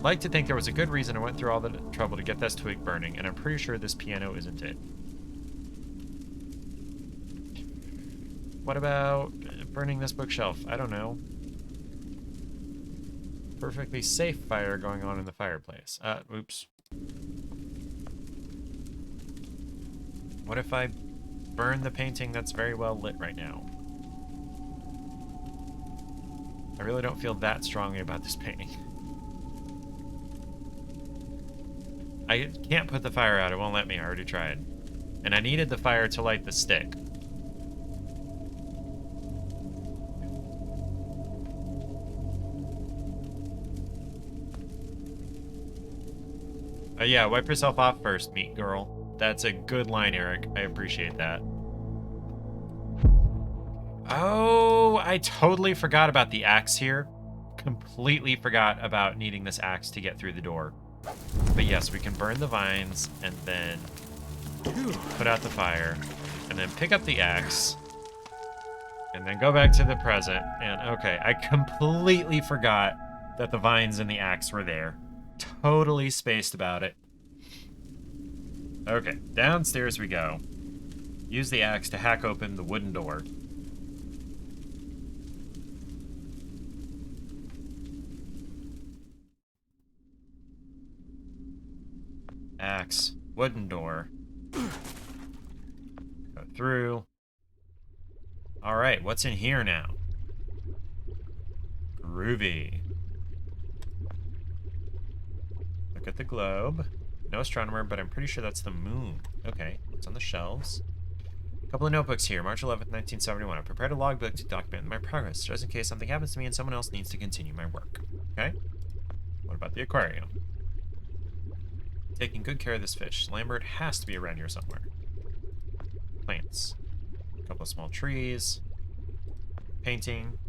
like to think there was a good reason I went through all the trouble to get this twig burning, and I'm pretty sure this piano isn't it. What about burning this bookshelf? I don't know. Perfectly safe fire going on in the fireplace. Oops. What if I burn the painting that's very well lit right now? I really don't feel that strongly about this painting. I can't put the fire out. It won't let me. I already tried. And I needed the fire to light the stick. Yeah, wipe yourself off first, meat girl. That's a good line, Eric. I appreciate that. Oh, I totally forgot about the axe here. Completely forgot about needing this axe to get through the door. But yes, we can burn the vines and then put out the fire and then pick up the axe and then go back to the present. And okay, I completely forgot that the vines and the axe were there. Totally spaced about it. Okay, downstairs we go. Use the axe to hack open the wooden door. Axe, wooden door. Go through. Alright, what's in here now? Groovy. Look at the globe. No astronomer, but I'm pretty sure that's the moon. Okay, what's on the shelves? A couple of notebooks here. March 11th, 1971. I prepared a logbook to document my progress, just in case something happens to me and someone else needs to continue my work. Okay? What about the aquarium? Taking good care of this fish. Lambert has to be around here somewhere. Plants. A couple of small trees. Painting.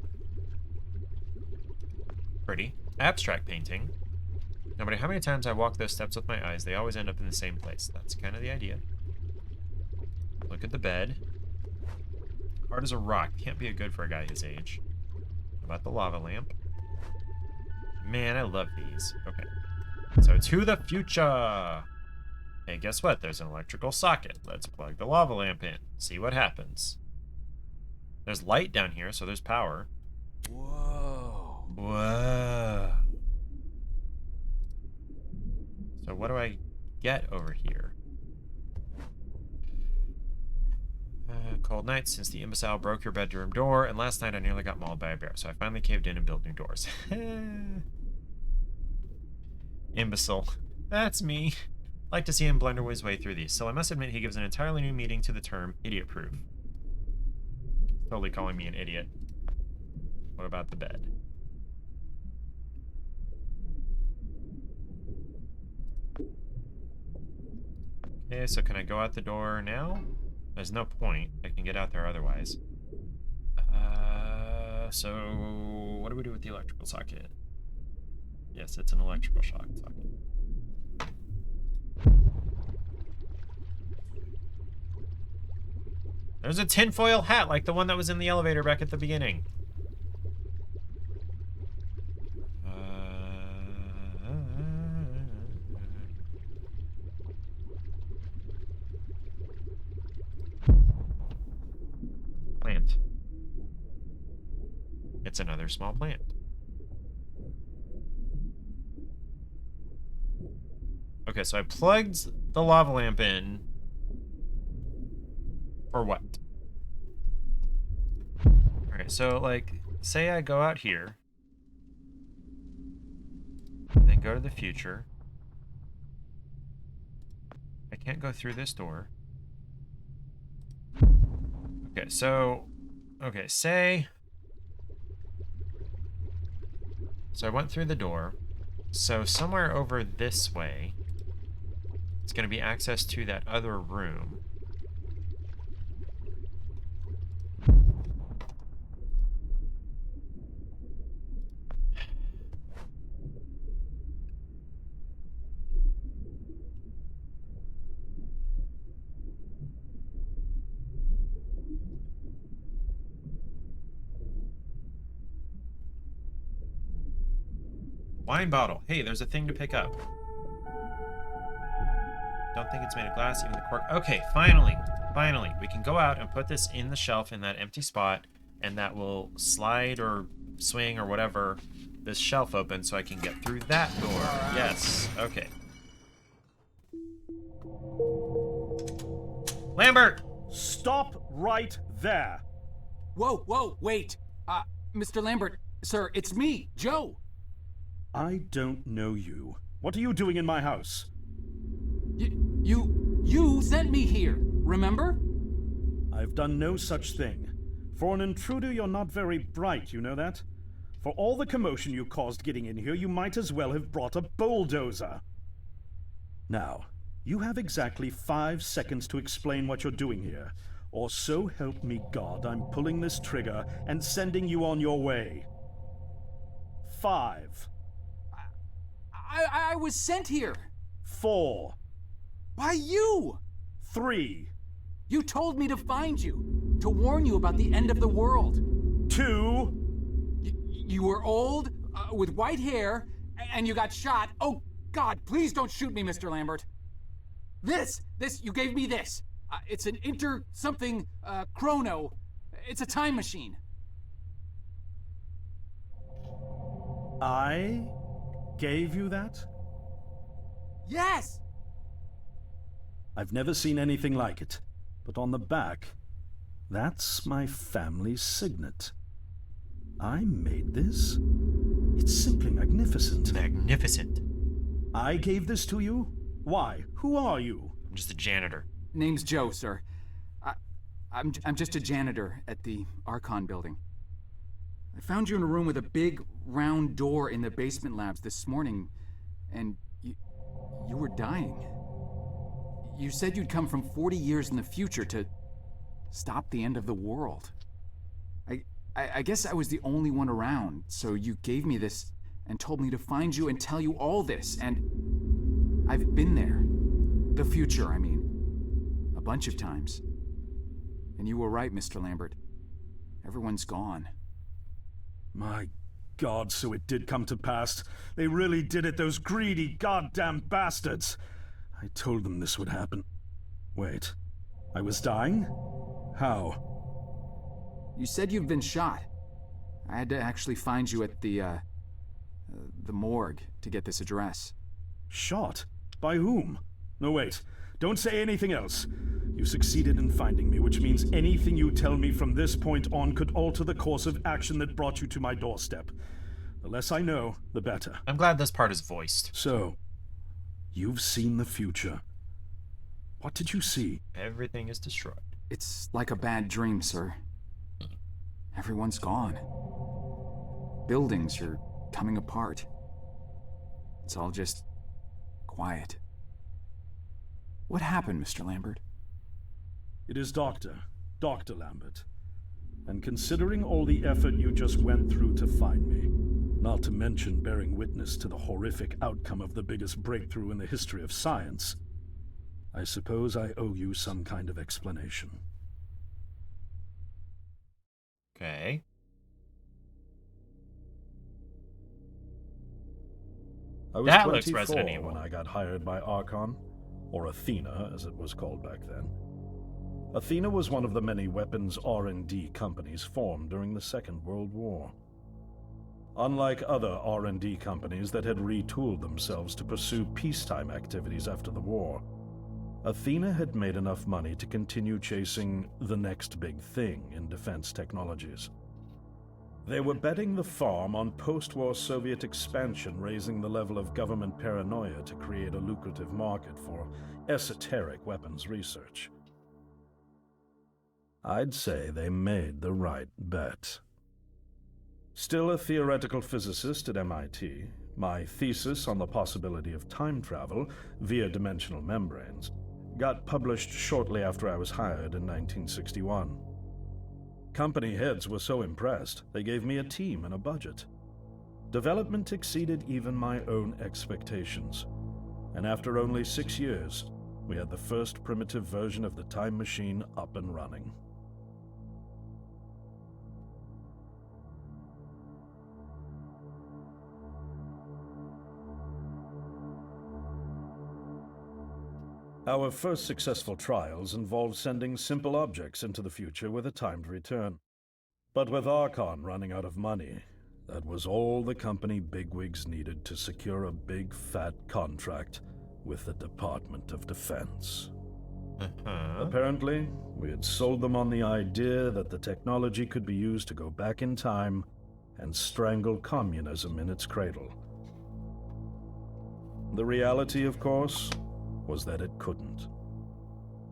Pretty. Abstract painting. No matter how many times I walk those steps with my eyes, they always end up in the same place. That's kind of the idea. Look at the bed. Hard as a rock. Can't be good for a guy his age. How about the lava lamp? Man, I love these. Okay. So to the future. Hey, guess what? There's an electrical socket. Let's plug the lava lamp in. See what happens. There's light down here, so there's power. Whoa. Whoa. So what do I get over here? Cold night since the imbecile broke your bedroom door, and last night I nearly got mauled by a bear, so I finally caved in and built new doors. Imbecile. That's me. Like to see him blunder his way through these, so I must admit he gives an entirely new meaning to the term idiot-proof. Totally calling me an idiot. What about the bed? Okay, so can I go out the door now? There's no point. I can get out there otherwise. So what do we do with the electrical socket? Yes, it's an electrical shock socket. There's a tinfoil hat like the one that was in the elevator back at the beginning. Plant. It's another small plant. Okay, so I plugged the lava lamp in. For what? Alright, so, like, say I go out here. Then go to the future. I can't go through this door. Okay, so... Okay, say... So I went through the door. So somewhere over this way... It's going to be access to that other room. Wine bottle. Hey, there's a thing to pick up. Don't think it's made of glass, even the cork. Okay, finally. Finally. We can go out and put this in the shelf in that empty spot, and that will slide or swing or whatever this shelf open so I can get through that door. Yes. Okay. Lambert! Stop right there. Whoa, wait. Mr. Lambert, sir, it's me, Joe. I don't know you. What are you doing in my house? You sent me here, remember? I've done no such thing. For an intruder, you're not very bright, you know that? For all the commotion you caused getting in here, you might as well have brought a bulldozer. Now, you have exactly 5 seconds to explain what you're doing here, or so help me God, I'm pulling this trigger and sending you on your way. 5. I was sent here. 4. By you! 3. You told me to find you, to warn you about the end of the world. 2. You were old, with white hair, and you got shot. Oh, God, please don't shoot me, Mr. Lambert. This, you gave me this. It's an chrono. It's a time machine. I gave you that? Yes! I've never seen anything like it. But on the back, that's my family's signet. I made this? It's simply magnificent. Magnificent. I gave this to you? Why? Who are you? I'm just a janitor. Name's Joe, sir. I'm just a janitor at the Archon building. I found you in a room with a big, round door in the basement labs this morning, and you were dying. You said you'd come from 40 years in the future to stop the end of the world. I guess I was the only one around, so you gave me this and told me to find you and tell you all this, and I've been there. The future, I mean. A bunch of times. And you were right, Mr. Lambert. Everyone's gone. My God, so it did come to pass. They really did it, those greedy goddamn bastards. I told them this would happen. Wait, I was dying? How? You said you've been shot. I had to actually find you at the morgue to get this address. Shot? By whom? No, wait. Don't say anything else. You succeeded in finding me, which means anything you tell me from this point on could alter the course of action that brought you to my doorstep. The less I know, the better. I'm glad this part is voiced. So, you've seen the future. What did you see? Everything is destroyed. It's like a bad dream, sir. Everyone's gone. Buildings are coming apart. It's all just quiet. What happened, Mr. Lambert? It is Dr. Lambert. And considering all the effort you just went through to find me, not to mention bearing witness to the horrific outcome of the biggest breakthrough in the history of science, I suppose I owe you some kind of explanation. Okay. I was That looks 24 Resident Evil. when I got hired by Archon, or Athena as it was called back then. Athena was one of the many weapons R&D companies formed during the Second World War. Unlike other R&D companies that had retooled themselves to pursue peacetime activities after the war, Athena had made enough money to continue chasing the next big thing in defense technologies. They were betting the farm on post-war Soviet expansion, raising the level of government paranoia to create a lucrative market for esoteric weapons research. I'd say they made the right bet. Still a theoretical physicist at MIT, my thesis on the possibility of time travel via dimensional membranes got published shortly after I was hired in 1961. Company heads were so impressed, they gave me a team and a budget. Development exceeded even my own expectations, and after only 6 years, we had the first primitive version of the time machine up and running. Our first successful trials involved sending simple objects into the future with a timed return. But with Archon running out of money, that was all the company bigwigs needed to secure a big fat contract with the Department of Defense. Apparently, we had sold them on the idea that the technology could be used to go back in time and strangle communism in its cradle. The reality, of course, was that it couldn't.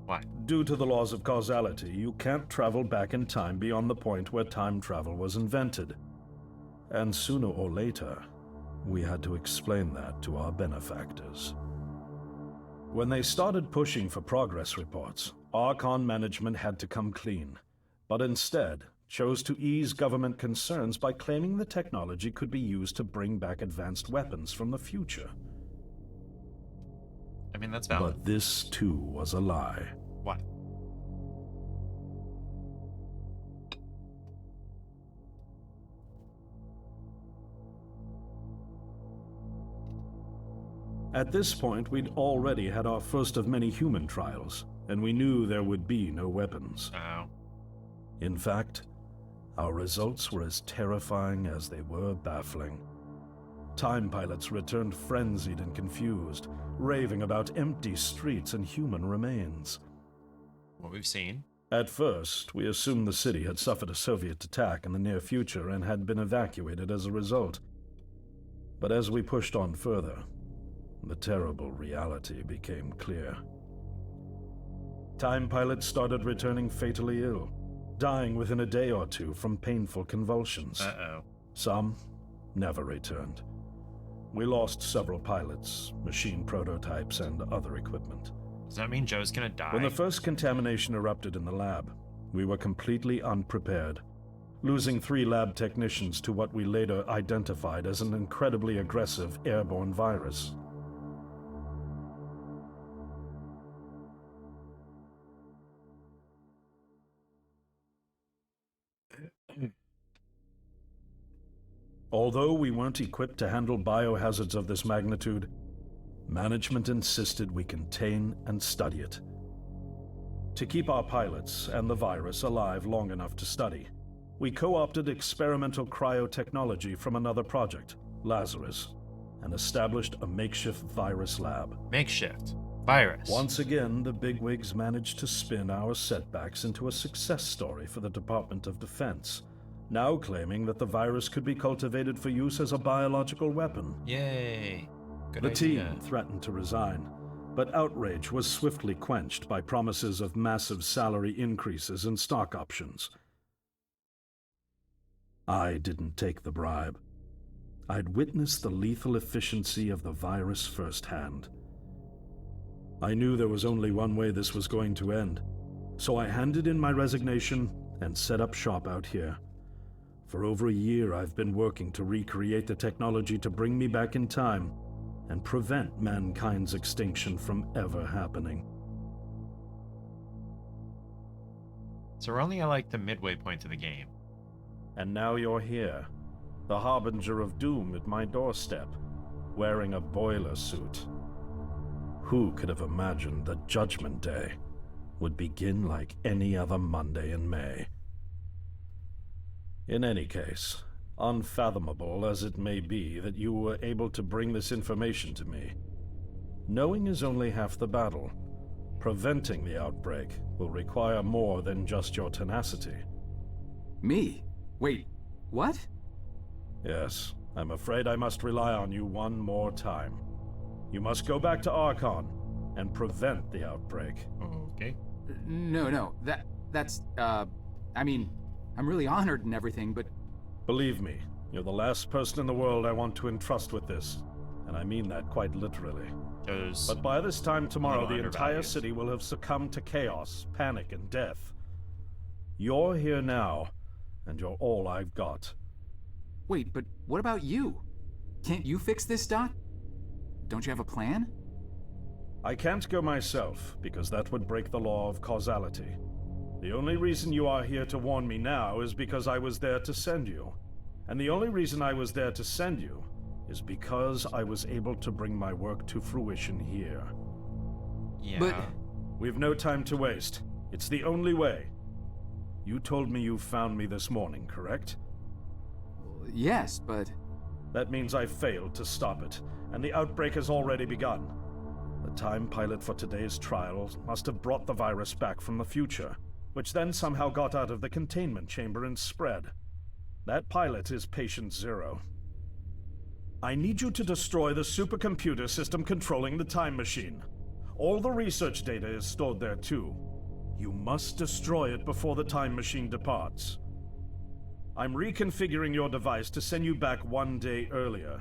Why? Due to the laws of causality, you can't travel back in time beyond the point where time travel was invented. And sooner or later, we had to explain that to our benefactors. When they started pushing for progress reports, Archon management had to come clean, but instead chose to ease government concerns by claiming the technology could be used to bring back advanced weapons from the future. I mean, that's valid. But this, too, was a lie. What? At this point, we'd already had our first of many human trials, and we knew there would be no weapons. Oh. In fact, our results were as terrifying as they were baffling. Time pilots returned frenzied and confused, raving about empty streets and human remains. What we've seen. At first, we assumed the city had suffered a Soviet attack in the near future and had been evacuated as a result. But as we pushed on further, the terrible reality became clear. Time pilots started returning fatally ill, dying within a day or two from painful convulsions. Uh-oh. Some never returned. We lost several pilots, machine prototypes, and other equipment. Does that mean Joe's gonna die? When the first contamination erupted in the lab, we were completely unprepared, losing 3 lab technicians to what we later identified as an incredibly aggressive airborne virus. Although we weren't equipped to handle biohazards of this magnitude, management insisted we contain and study it. To keep our pilots and the virus alive long enough to study, we co-opted experimental cryotechnology from another project, Lazarus, and established a makeshift virus lab. Makeshift. Virus. Once again, the bigwigs managed to spin our setbacks into a success story for the Department of Defense, now claiming that the virus could be cultivated for use as a biological weapon. Yay. Good The idea. team threatened to resign, but outrage was swiftly quenched by promises of massive salary increases and stock options. I didn't take the bribe. I'd witnessed the lethal efficiency of the virus firsthand. I knew there was only one way this was going to end, so I handed in my resignation and set up shop out here. For over a year, I've been working to recreate the technology to bring me back in time and prevent mankind's extinction from ever happening. So we're only at like the midway point of the game. And now you're here, the harbinger of doom at my doorstep, wearing a boiler suit. Who could have imagined that Judgment Day would begin like any other Monday in May? In any case, unfathomable as it may be that you were able to bring this information to me, knowing is only half the battle. Preventing the outbreak will require more than just your tenacity. Me? Wait, what? Yes, I'm afraid I must rely on you one more time. You must go back to Archon and prevent the outbreak. Okay. No, that's, I mean, I'm really honored and everything, but... Believe me, you're the last person in the world I want to entrust with this, and I mean that quite literally. Joe's But by this time tomorrow, little the entire undervalued. city will have succumbed to chaos, panic, and death. You're here now, and you're all I've got. Wait, but what about you? Can't you fix this, Doc? Don't you have a plan? I can't go myself, because that would break the law of causality. The only reason you are here to warn me now is because I was there to send you. And the only reason I was there to send you is because I was able to bring my work to fruition here. Yeah. But We've no time to waste. It's the only way. You told me you found me this morning, correct? yes, but That means I failed to stop it, and the outbreak has already begun. The time pilot for today's trial must have brought the virus back from the future, which then somehow got out of the containment chamber and spread. That pilot is Patient Zero. I need you to destroy the supercomputer system controlling the time machine. All the research data is stored there too. You must destroy it before the time machine departs. I'm reconfiguring your device to send you back 1 day earlier.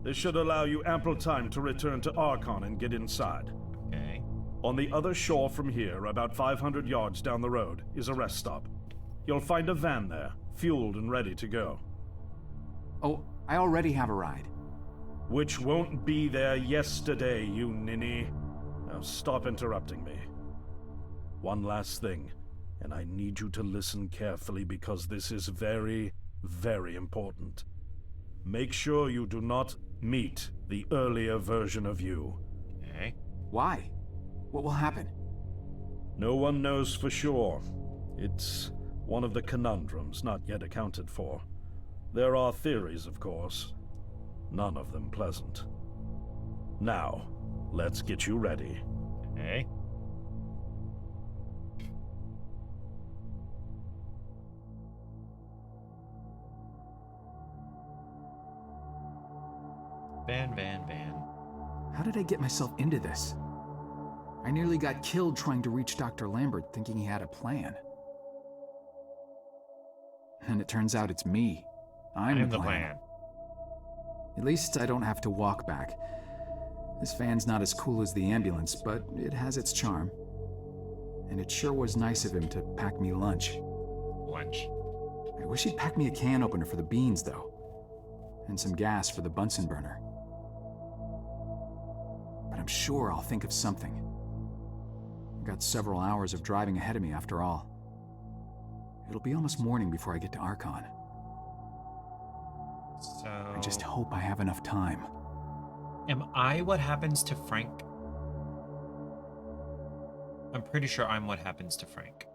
This should allow you ample time to return to Archon and get inside. Okay. On the other shore from here, about 500 yards down the road, is a rest stop. You'll find a van there, fueled and ready to go. oh, I already have a ride. Which won't be there yesterday, you ninny. Now stop interrupting me. One last thing, and I need you to listen carefully because this is very, very important. Make sure you do not meet the earlier version of you. Okay. Why? What will happen? No one knows for sure. It's one of the conundrums not yet accounted for. There are theories, of course. None of them pleasant. Now, let's get you ready. Okay. Van. How did I get myself into this? I nearly got killed trying to reach Dr. Lambert thinking he had a plan. And it turns out it's me. I'm the plan. At least I don't have to walk back. This van's not as cool as the ambulance, but it has its charm. And it sure was nice of him to pack me lunch. Lunch. I wish he'd pack me a can opener for the beans, though. And some gas for the Bunsen burner. But I'm sure I'll think of something. I've got several hours of driving ahead of me after all. It'll be almost morning before I get to Archon. So... I just hope I have enough time. Am I what happens to Frank? I'm pretty sure I'm what happens to Frank.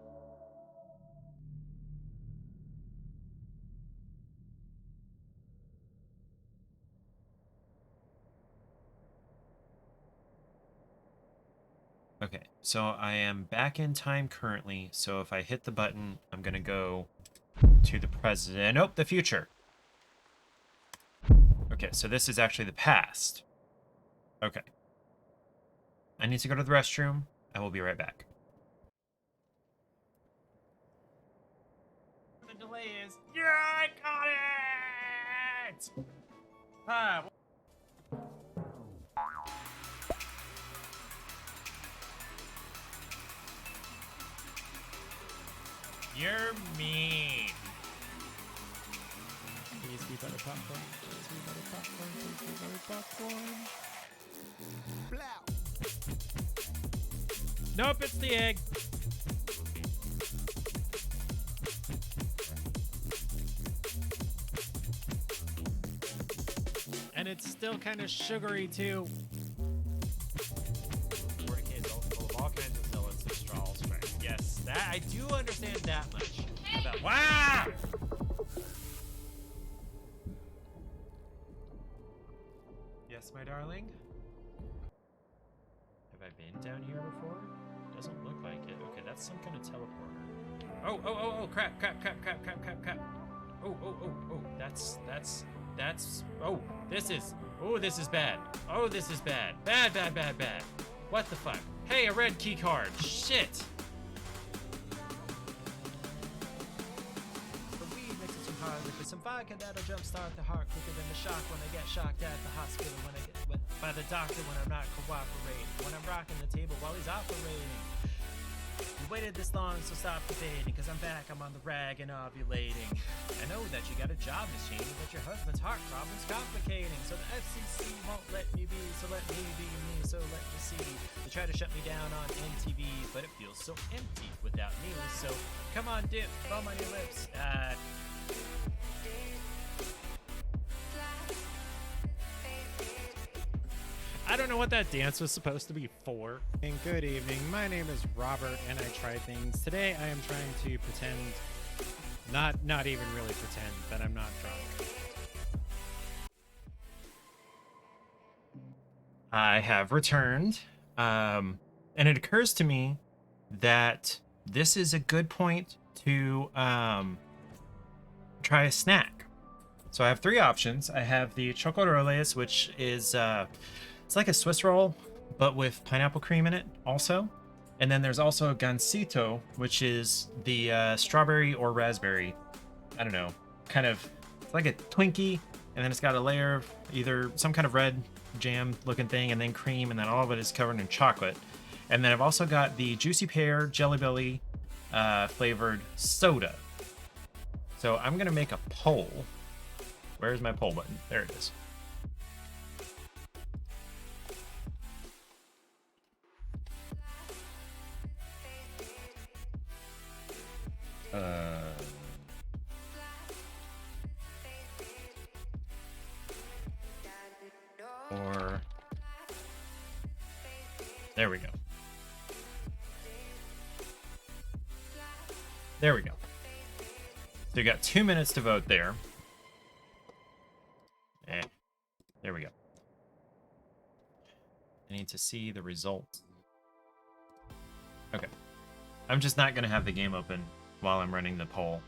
Okay, so I am back in time currently, so if I hit the button, I'm gonna go to the present. Nope, the future. Okay, so this is actually the past. Okay. I need to go to the restroom. I will be right back. The delay is... Yeah, I got it! Ah, you're mean. Please be better popcorn. Please be better popcorn. Please be better popcorn. Nope, it's the egg. And it's still kind of sugary too. 40K is full of all kinds of zealots and straw strength. Yes, that I do understand that much. About, wow! Yes, my darling. Have I been down here before? Doesn't look like it. Okay, that's some kind of teleporter. Oh, crap. Oh, that's, this is bad. Oh, this is bad. Bad. What the fuck? Hey, a red key card. Shit. The weed mixes some hard liquid, some vodka that'll jumpstart the heart quicker than the shock when I get shocked at the hospital, when I get by the doctor when I'm not cooperating, when I'm rocking the table while he's operating. You waited this long, so stop debating, cause I'm back, I'm on the rag and ovulating. I know that you got a job machine, but your husband's heart problem's complicating. So the FCC won't let me be, so let me be me, so let me see. They try to shut me down on MTV, but it feels so empty without me. So come on, dip, bum on your lips. I don't know what that dance was supposed to be for. And good evening. My name is Robert, and I try things. Today, I am trying to pretend, not even really pretend, that I'm not drunk. I have returned, and it occurs to me that this is a good point to try a snack. So I have three options. I have the chocolate, which is it's like a Swiss roll, but with pineapple cream in it also. And then there's also a gansito, which is the strawberry or raspberry, I don't know, kind of, it's like a Twinkie, and then it's got a layer of either some kind of red jam looking thing, and then cream, and then all of it is covered in chocolate. And then I've also got the Juicy Pear Jelly Belly flavored soda. So I'm gonna make a poll. Where's my poll button? There it is. Or there we go. There we go. So you got 2 minutes to vote there. There we go. I need to see the results. Okay. I'm just not going to have the game open while I'm running the poll.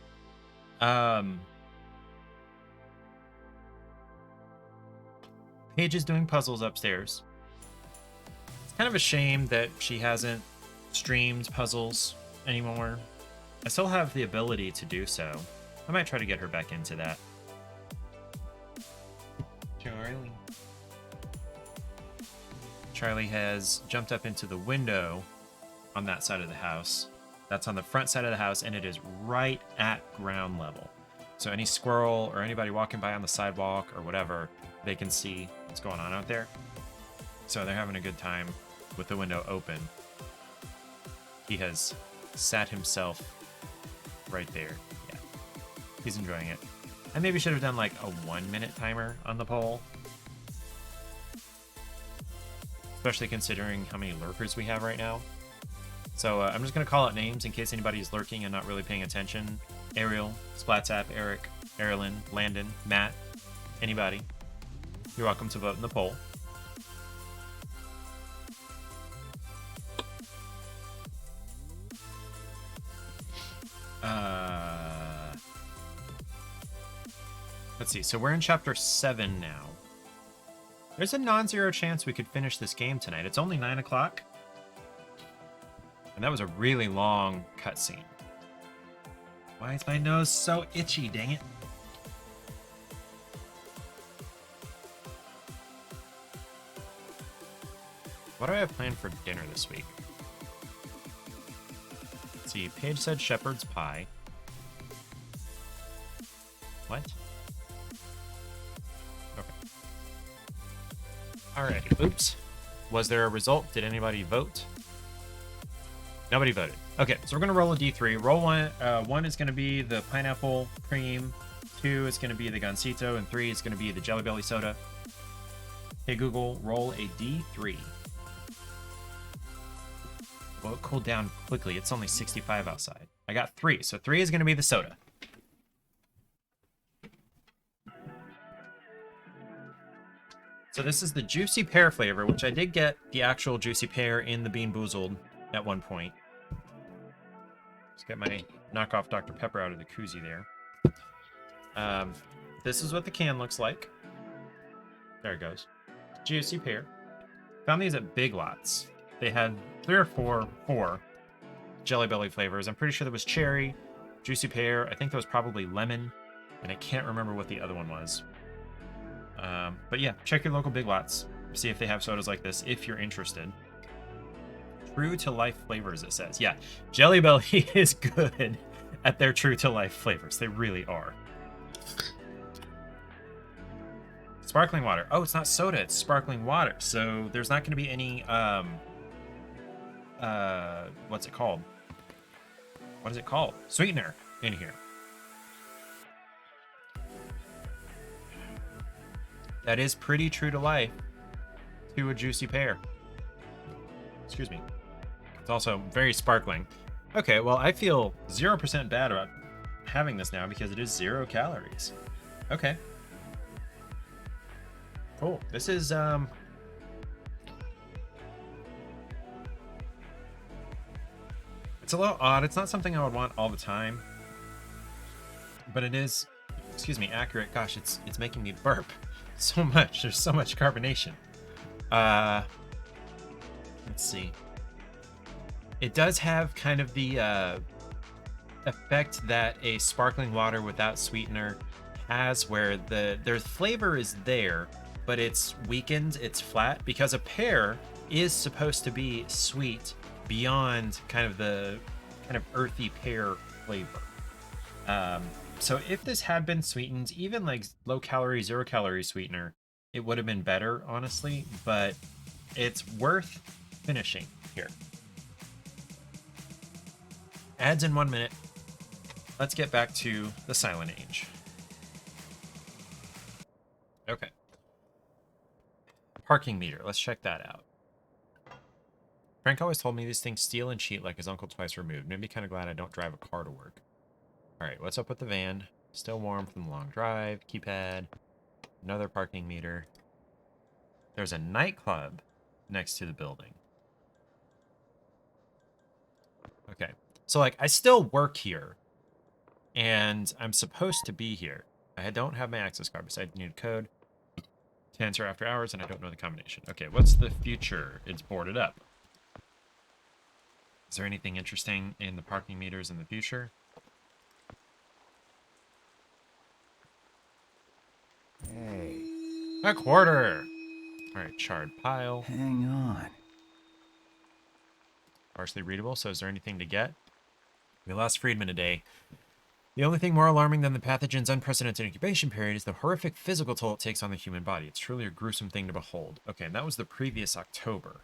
Paige is doing puzzles upstairs. It's kind of a shame that she hasn't streamed puzzles anymore. I still have the ability to do so. I might try to get her back into that. Charlie has jumped up into the window on that side of the house. That's on the front side of the house, and it is right at ground level. So any squirrel or anybody walking by on the sidewalk or whatever, they can see what's going on out there. So they're having a good time with the window open. He has sat himself right there. Yeah, he's enjoying it. I maybe should have done like a 1 minute timer on the poll. Especially considering how many lurkers we have right now. So I'm just going to call out names in case anybody's lurking and not really paying attention. Ariel, Splatsap, Eric, Erilyn, Landon, Matt, anybody. You're welcome to vote in the poll. Let's see. So we're in chapter 7 now. There's a non-zero chance we could finish this game tonight. It's only 9 o'clock. And that was a really long cutscene. Why is my nose so itchy, dang it? What do I have planned for dinner this week? Let's see, Paige said shepherd's pie. What? Okay. Alrighty, oops. Was there a result? Did anybody vote? Nobody voted. Okay, so we're gonna roll a d3. Roll one. One is gonna be the pineapple cream. 2 is gonna be the gansito, and 3 is gonna be the Jelly Belly soda. Hey Google, roll a d3. Well, it cooled down quickly. It's only 65 outside. I got 3, so 3 is gonna be the soda. So this is the Juicy Pear flavor, which I did get the actual Juicy Pear in the Bean Boozled at one point. Just get my knockoff Dr. Pepper out of the koozie there. This is what the can looks like. There it goes. Juicy Pear. Found these at Big Lots. They had 3 or 4 Jelly Belly flavors. I'm pretty sure there was cherry, Juicy Pear. I think there was probably lemon, and I can't remember what the other one was. But yeah, check your local Big Lots. See if they have sodas like this if you're interested. True to life flavors, it says. Yeah, Jelly Belly is good at their true to life flavors. They really are. Sparkling water. Oh, it's not soda, it's sparkling water. So there's not going to be any, what's it called? What is it called? Sweetener in here. That is pretty true to life. to a juicy pear. Excuse me. It's also very sparkling. Okay, well, I feel 0% bad about having this now because it is 0 calories. Okay. Cool. This is, it's a little odd. It's not something I would want all the time. But it is, excuse me, accurate. Gosh, it's making me burp so much. There's so much carbonation. Let's see. It does have kind of the effect that a sparkling water without sweetener has, where their flavor is there, but it's weakened, it's flat, because a pear is supposed to be sweet beyond kind of the kind of earthy pear flavor. So if this had been sweetened, even like low calorie, 0 calorie sweetener, it would have been better, honestly, but it's worth finishing here. Ads in 1 minute. Let's get back to the Silent Age. Okay. Parking meter. Let's check that out. Frank always told me these things steal and cheat like his uncle twice removed. Made me kind of glad I don't drive a car to work. Alright, what's up with the van? Still warm from the long drive. Keypad. Another parking meter. There's a nightclub next to the building. Okay. So, like, I still work here. And I'm supposed to be here. I don't have my access card, besides I need a code to answer after hours, and I don't know the combination. Okay, what's the future? It's boarded up. Is there anything interesting in the parking meters in the future? Hey, A quarter! Alright, charred pile. Hang on. Partially readable, so is there anything to get? We lost Friedman today. The only thing more alarming than the pathogen's unprecedented incubation period is the horrific physical toll it takes on the human body. It's truly a gruesome thing to behold. Okay, and that was the previous October.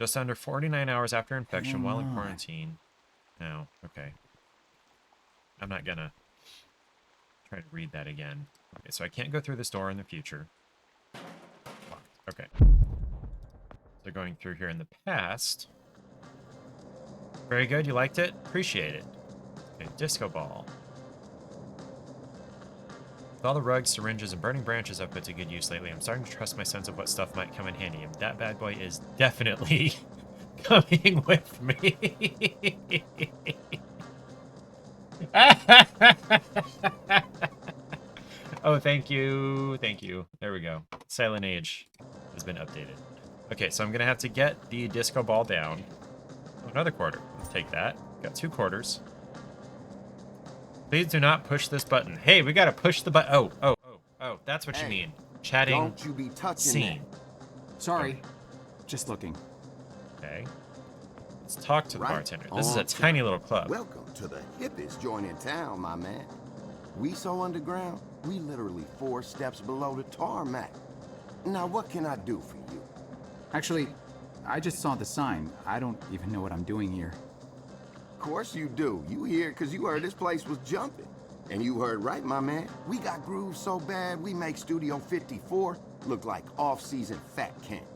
Just under 49 hours after infection while in quarantine. No, okay. I'm not gonna try to read that again. Okay, so I can't go through this door in the future. Okay. So going through here in the past. Very good, you liked it? Appreciate it. Okay, disco ball. With all the rugs, syringes, and burning branches I've put to good use lately, I'm starting to trust my sense of what stuff might come in handy. And that bad boy is definitely coming with me. Oh, thank you. Thank you. There we go. Silent Age has been updated. Okay, so I'm going to have to get the disco ball down. Oh, another quarter. Let's take that. Got 2 quarters. Please do not push this button. Hey, we got to push the button. Oh, that's what you mean. Chatting. don't you be touching scene. Sorry. Just looking. Okay. Let's talk to the Right bartender. This is a on tiny time. little club. Welcome to the hippest joint in town, my man. We so underground, we literally 4 steps below the tarmac. Now, what can I do for you? Actually, I just saw the sign. I don't even know what I'm doing here. Of course you do. You here because you heard this place was jumping. And you heard right, my man. We got grooves so bad, we make Studio 54 look like off-season fat camp.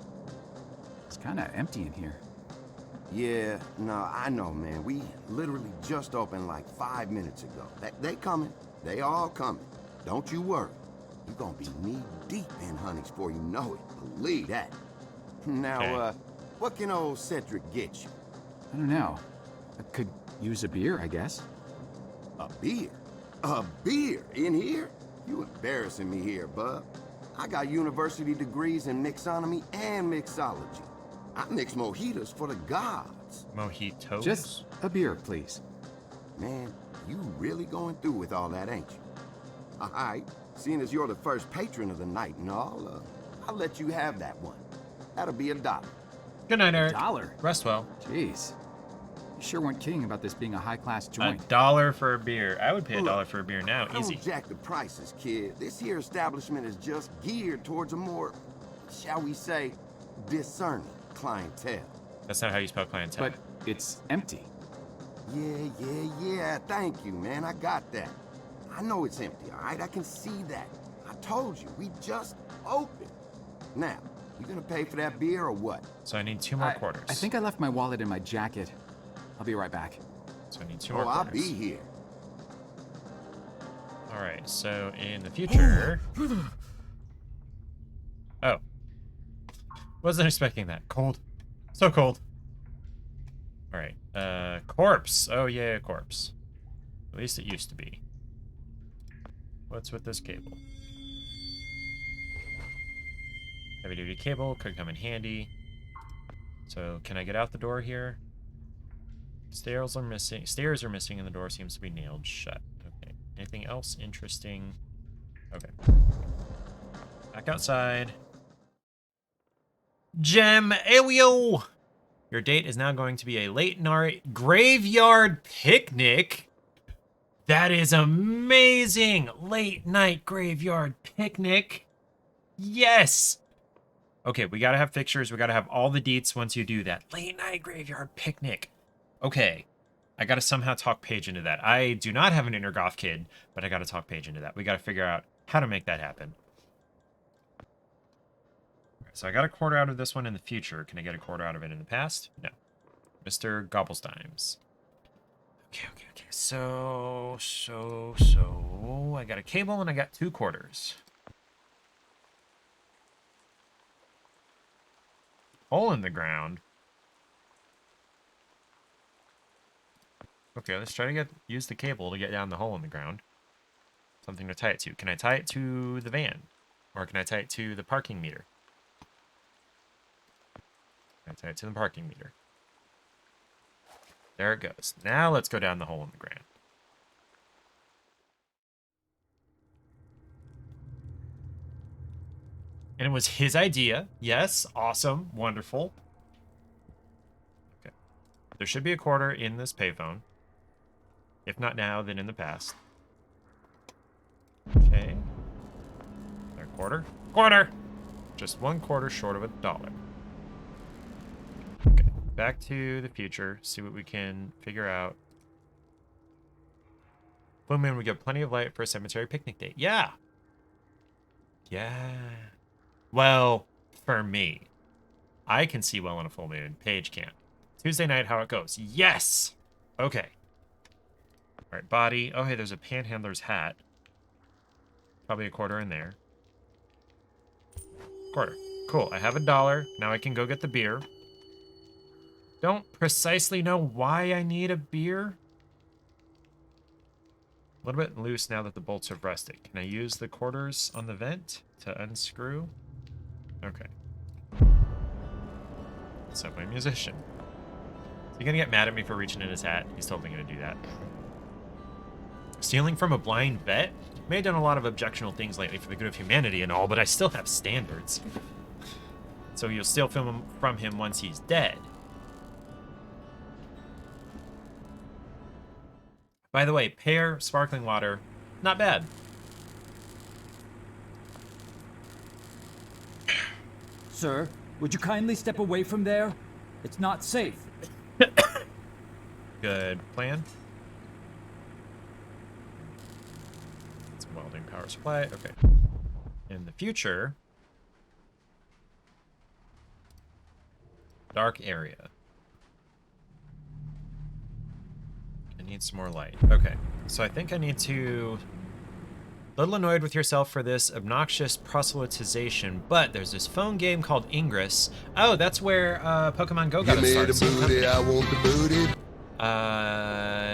It's kind of empty in here. Yeah, no, I know, man. We literally just opened like 5 minutes ago. They coming. They all coming. Don't you worry. You're gonna be knee-deep in honeys before you know it. Believe that. Now, Okay. what can old Cedric get you? I don't know. I could use a beer, I guess. A beer? A beer in here? You embarrassing me here, bub. I got university degrees in mixonomy and mixology. I mix mojitos for the gods. Mojitos? Just a beer, please. Man, you really going through with all that, ain't you? All right, seeing as you're the first patron of the night and all, I'll let you have that one. That'll be $1. Good night, Eric. $1? Rest well. Jeez. You sure weren't kidding about this being a high-class joint. $1 for a beer. I would pay $1 Look, for a beer now. Easy. Don't jack the prices, kid. This here establishment is just geared towards a more, shall we say, discerning clientele. That's not how you spell clientele. But it's empty. Yeah. Thank you, man. I got that. I know it's empty, all right? I can see that. I told you, we just opened. Now, you gonna pay for that beer or what? So I need 2 more quarters. I think I left my wallet in my jacket. I'll be right back. So I need 2 more Oh, I'll quarters. be here. All right, so in the future... Oh. Wasn't expecting that. Cold. So cold. All right, corpse. Oh, yeah, corpse. At least it used to be. What's with this cable? Heavy duty cable could come in handy. So can I get out the door here? Stairs are missing. Stairs are missing, and the door seems to be nailed shut. Okay. Anything else interesting? Okay. Back outside. Gem Elio! Your date is now going to be a late night graveyard picnic. That is amazing! Late night graveyard picnic. Yes! Okay, we gotta have pictures. We gotta have all the deets once you do that. Late night graveyard picnic. Okay. I gotta somehow talk Paige into that. I do not have an inner goth kid, but I gotta talk Paige into that. We gotta figure out how to make that happen. So I got a quarter out of this one in the future. Can I get a quarter out of it in the past? No. Mr. Gobblestimes. Okay. So... I got a cable and I got 2 quarters. Hole in the ground. Okay, let's try to use the cable to get down the hole in the ground. Something to tie it to. Can I tie it to the van? Or can I tie it to the parking meter? Can I tie it to the parking meter? There it goes. Now let's go down the hole in the ground. And it was his idea. Yes, awesome, wonderful. Okay. There should be a quarter in this payphone. If not now, then in the past. Okay. There, quarter. Quarter! Just 1 quarter short of $1. Okay. Back to the future. See what we can figure out. Full moon, we get plenty of light for a cemetery picnic date. Yeah! Yeah. Well, for me. I can see well on a full moon. Paige can't. Tuesday night, how it goes. Yes! Okay. All right, body. Oh, hey, there's a panhandler's hat. Probably a quarter in there. Quarter. Cool, I have $1. Now I can go get the beer. Don't precisely know why I need a beer. A little bit loose now that the bolts have rusted. Can I use the quarters on the vent to unscrew? Okay. Subway musician. Is he gonna get mad at me for reaching in his hat? He's totally gonna do that. Stealing from a blind vet? May have done a lot of objectionable things lately for the good of humanity and all, but I still have standards. So you'll steal from him once he's dead. By the way, pear, sparkling water, not bad. Sir, would you kindly step away from there? It's not safe. Good plan. Some welding power supply. Okay. In the future, dark area. I need some more light. Okay. So I think I need to... A little annoyed with yourself for this obnoxious proselytization, but there's this phone game called Ingress. Oh, that's where Pokemon Go got Give its me the start. booty, I want the booty.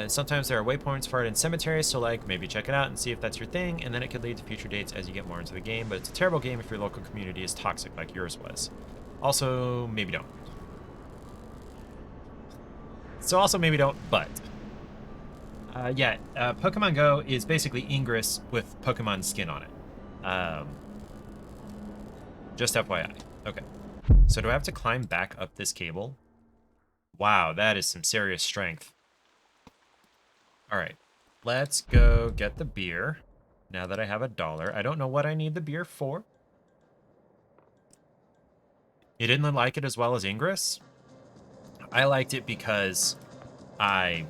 Sometimes there are waypoints for it in cemeteries, so like maybe check it out and see if that's your thing, and then it could lead to future dates as you get more into the game, but it's a terrible game if your local community is toxic like yours was. Also, maybe don't. So also maybe don't, but... Pokemon Go is basically Ingress with Pokemon skin on it. Just FYI. Okay. So do I have to climb back up this cable? Wow, that is some serious strength. Alright. Let's go get the beer. Now that I have $1. I don't know what I need the beer for. You didn't like it as well as Ingress? I liked it because I...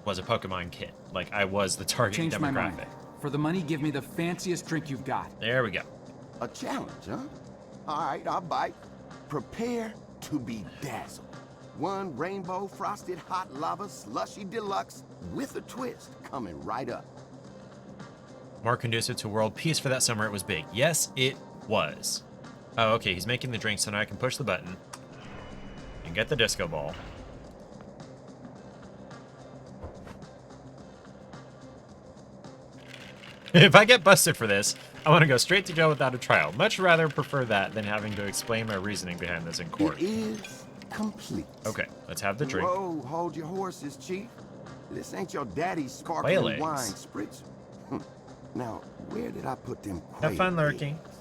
was a Pokemon kid. Like, I was the target Changed my mind. demographic. For the money, give me the fanciest drink you've got. There we go. A challenge, huh? All right, I'll bite. Prepare to be dazzled. One rainbow frosted hot lava slushy deluxe with a twist coming right up. More conducive to world peace for that summer. It was big. Yes, it was. Oh, okay. He's making the drink, so now I can push the button and get the disco ball. If I get busted for this, I want to go straight to jail without a trial. Much rather prefer that than having to explain my reasoning behind this in court. It is complete. Okay, let's have the drink. Whoa, hold your horses, Chief. This ain't your daddy's Whale sparkling eggs. wine spritz. Now, where did I put them? Have fun quail lurking. eggs?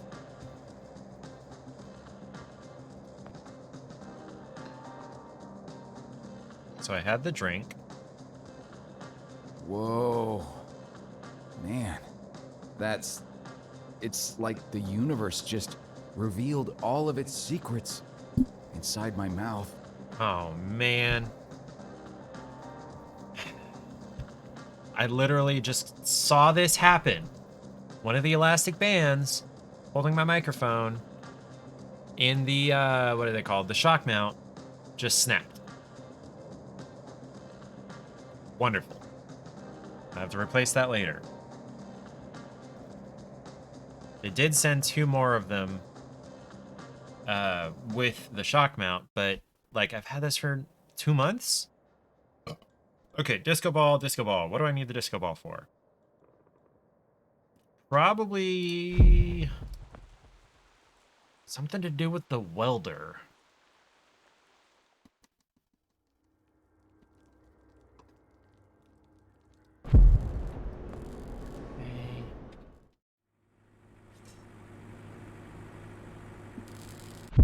So I had the drink. Whoa. Man, it's like the universe just revealed all of its secrets inside my mouth. Oh, man. I literally just saw this happen. One of the elastic bands holding my microphone in the, what are they called? The shock mount just snapped. Wonderful. I have to replace that later. They did send 2 more of them with the shock mount, but like I've had this for 2 months. Okay, disco ball, disco ball. What do I need the disco ball for? Probably something to do with the welder.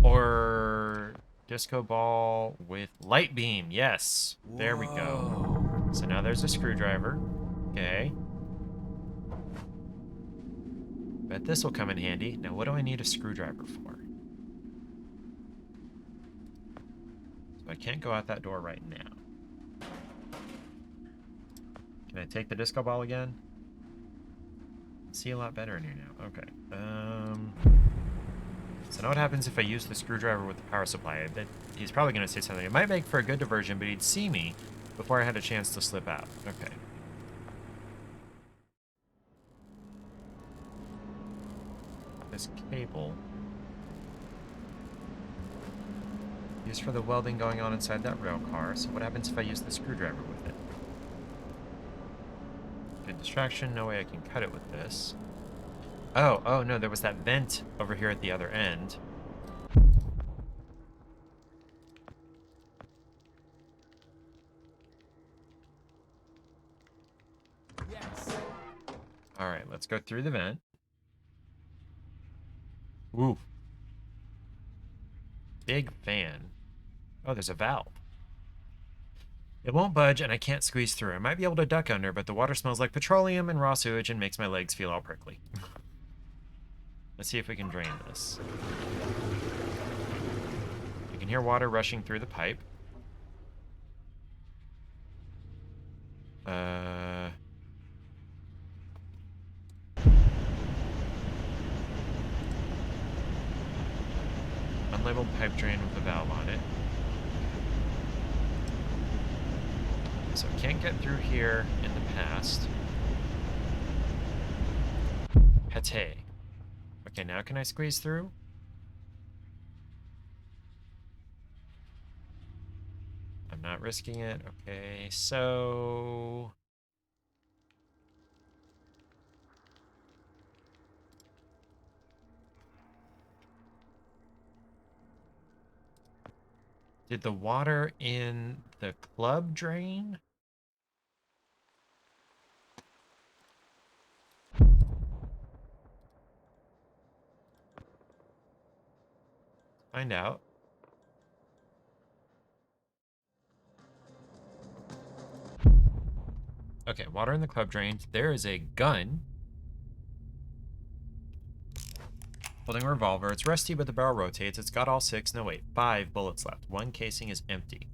Or disco ball with light beam. Yes. There we go. So now there's a screwdriver. Okay. Bet this will come in handy. Now what do I need a screwdriver for? So I can't go out that door right now. Can I take the disco ball again? See a lot better in here now. Okay. So now what happens if I use the screwdriver with the power supply? I bet he's probably going to say something. It might make for a good diversion, but he'd see me before I had a chance to slip out. Okay. This cable. Used for the welding going on inside that rail car. So what happens if I use the screwdriver with it? Good distraction. No way I can cut it with this. Oh, no, there was that vent over here at the other end. Yes. All right, let's go through the vent. Woo. Big fan. Oh, there's a valve. It won't budge, and I can't squeeze through. I might be able to duck under, but the water smells like petroleum and raw sewage and makes my legs feel all prickly. Let's see if we can drain this. You can hear water rushing through the pipe. Unlabeled pipe drain with a valve on it. So I can't get through here in the past. Pate. Okay, now can I squeeze through? I'm not risking it. Okay, so... Did the water in the club drain? Find out. Okay, water in the club drain. There is a gun. Holding a revolver. It's rusty, but the barrel rotates. It's got all 6, no wait, 5 bullets left. 1 casing is empty.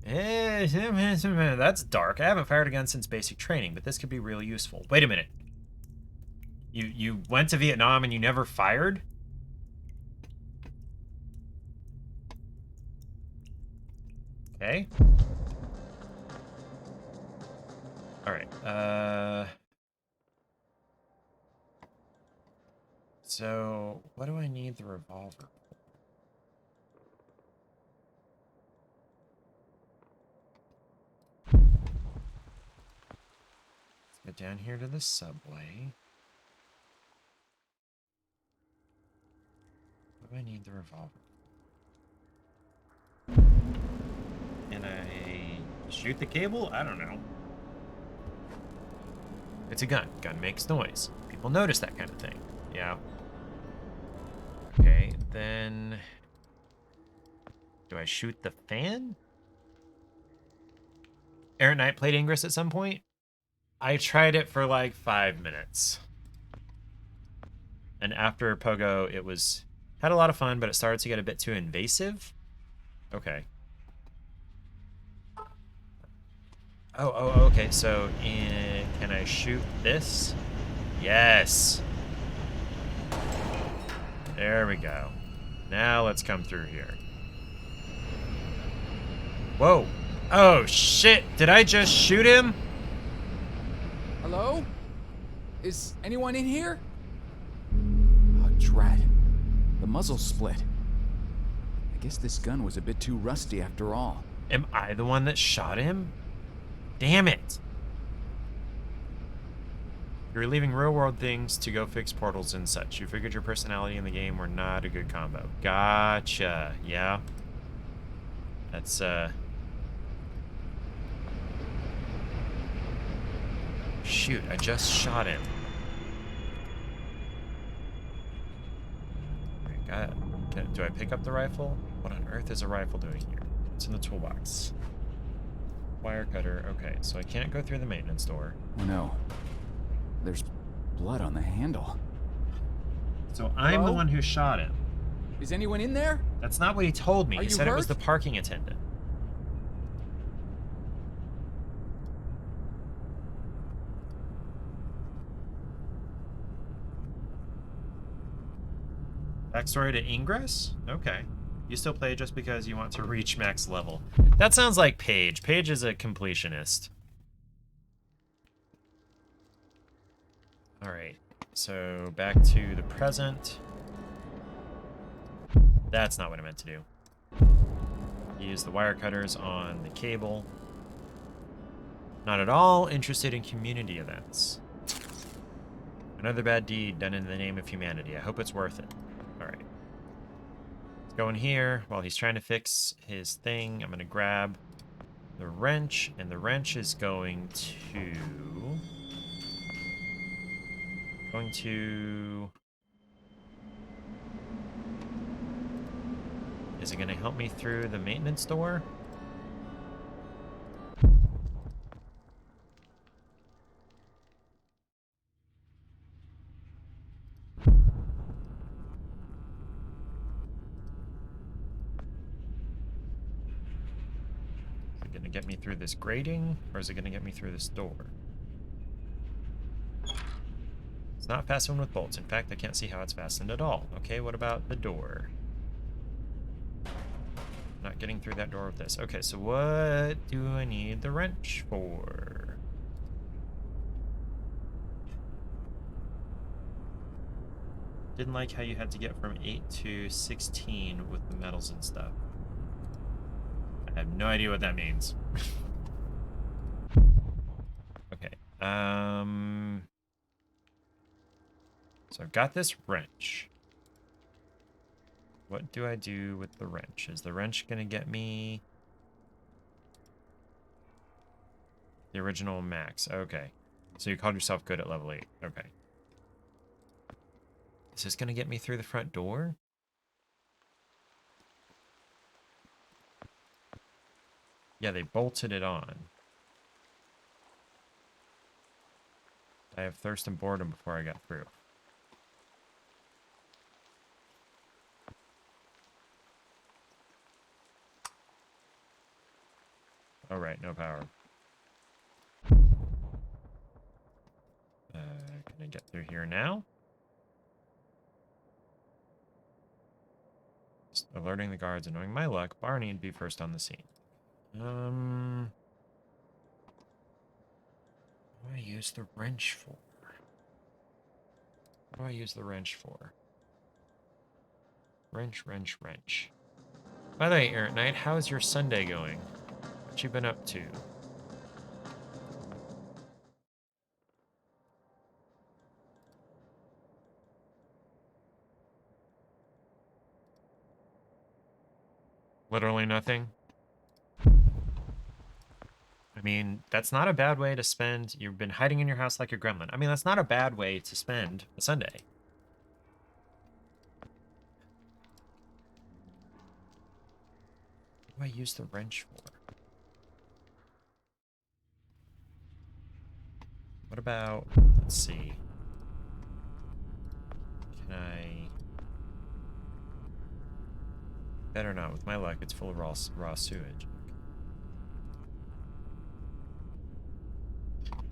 That's dark. I haven't fired a gun since basic training, but this could be really useful. Wait a minute. You went to Vietnam and you never fired? Okay. All right. So what do I need the revolver? Let's get down here to the subway. What do I need the revolver? Can I shoot the cable? I don't know. It's a gun. Gun makes noise. People notice that kind of thing. Yeah. Okay, then... Do I shoot the fan? Aaron Knight played Ingress at some point. I tried it for like 5 minutes. And after Pogo, it was... Had a lot of fun, but it started to get a bit too invasive. Okay. Oh, okay. So, can I shoot this? Yes. There we go. Now let's come through here. Whoa. Oh, shit. Did I just shoot him? Hello? Is anyone in here? Oh, drat. The muzzle split. I guess this gun was a bit too rusty after all. Am I the one that shot him? Damn it. You're leaving real-world things to go fix portals and such. You figured your personality in the game were not a good combo. Gotcha. Yeah. That's, Shoot, I just shot him. Do I pick up the rifle? What on earth is a rifle doing here? It's in the toolbox. Wire cutter. Okay, so I can't go through the maintenance door. Oh no. There's blood on the handle. So I'm the Hello? one who shot him. Is anyone in there? That's not what he told me. Are He you said it was the hurt? parking attendant. Backstory to Ingress? Okay. You still play just because you want to reach max level. That sounds like Paige. Paige is a completionist. Alright. So back to the present. That's not what I meant to do. Use the wire cutters on the cable. Not at all interested in community events. Another bad deed done in the name of humanity. I hope it's worth it. Alright. Let's go in here while he's trying to fix his thing. I'm going to grab the wrench, and the wrench is going to... Is it going to help me through the maintenance door? Is it going to get me through this grating, or is it going to get me through this door? It's not fastened with bolts. In fact, I can't see how it's fastened at all. Okay, what about the door? Not getting through that door with this. Okay, so what do I need the wrench for? Didn't like how you had to get from 8 to 16 with the metals and stuff. I have no idea what that means. Okay. So I've got this wrench. What do I do with the wrench? Is the wrench gonna get me the original max? Okay. So you called yourself good at level 8. Okay. Is this gonna get me through the front door? Yeah, they bolted it on. I have thirst and boredom before I got through. Oh, right, no power. Can I get through here now? Just alerting the guards and knowing my luck, Barney would be first on the scene. What do I use the wrench for? What do I use the wrench for? Wrench, wrench, wrench. By the way, Errant Knight, how is your Sunday going? What you been up to? Literally nothing. I mean, that's not a bad way to spend. You've been hiding in your house like a gremlin. I mean, that's not a bad way to spend a Sunday. What do I use the wrench for? What about, let's see. Can I... Better not. With my luck, it's full of raw sewage.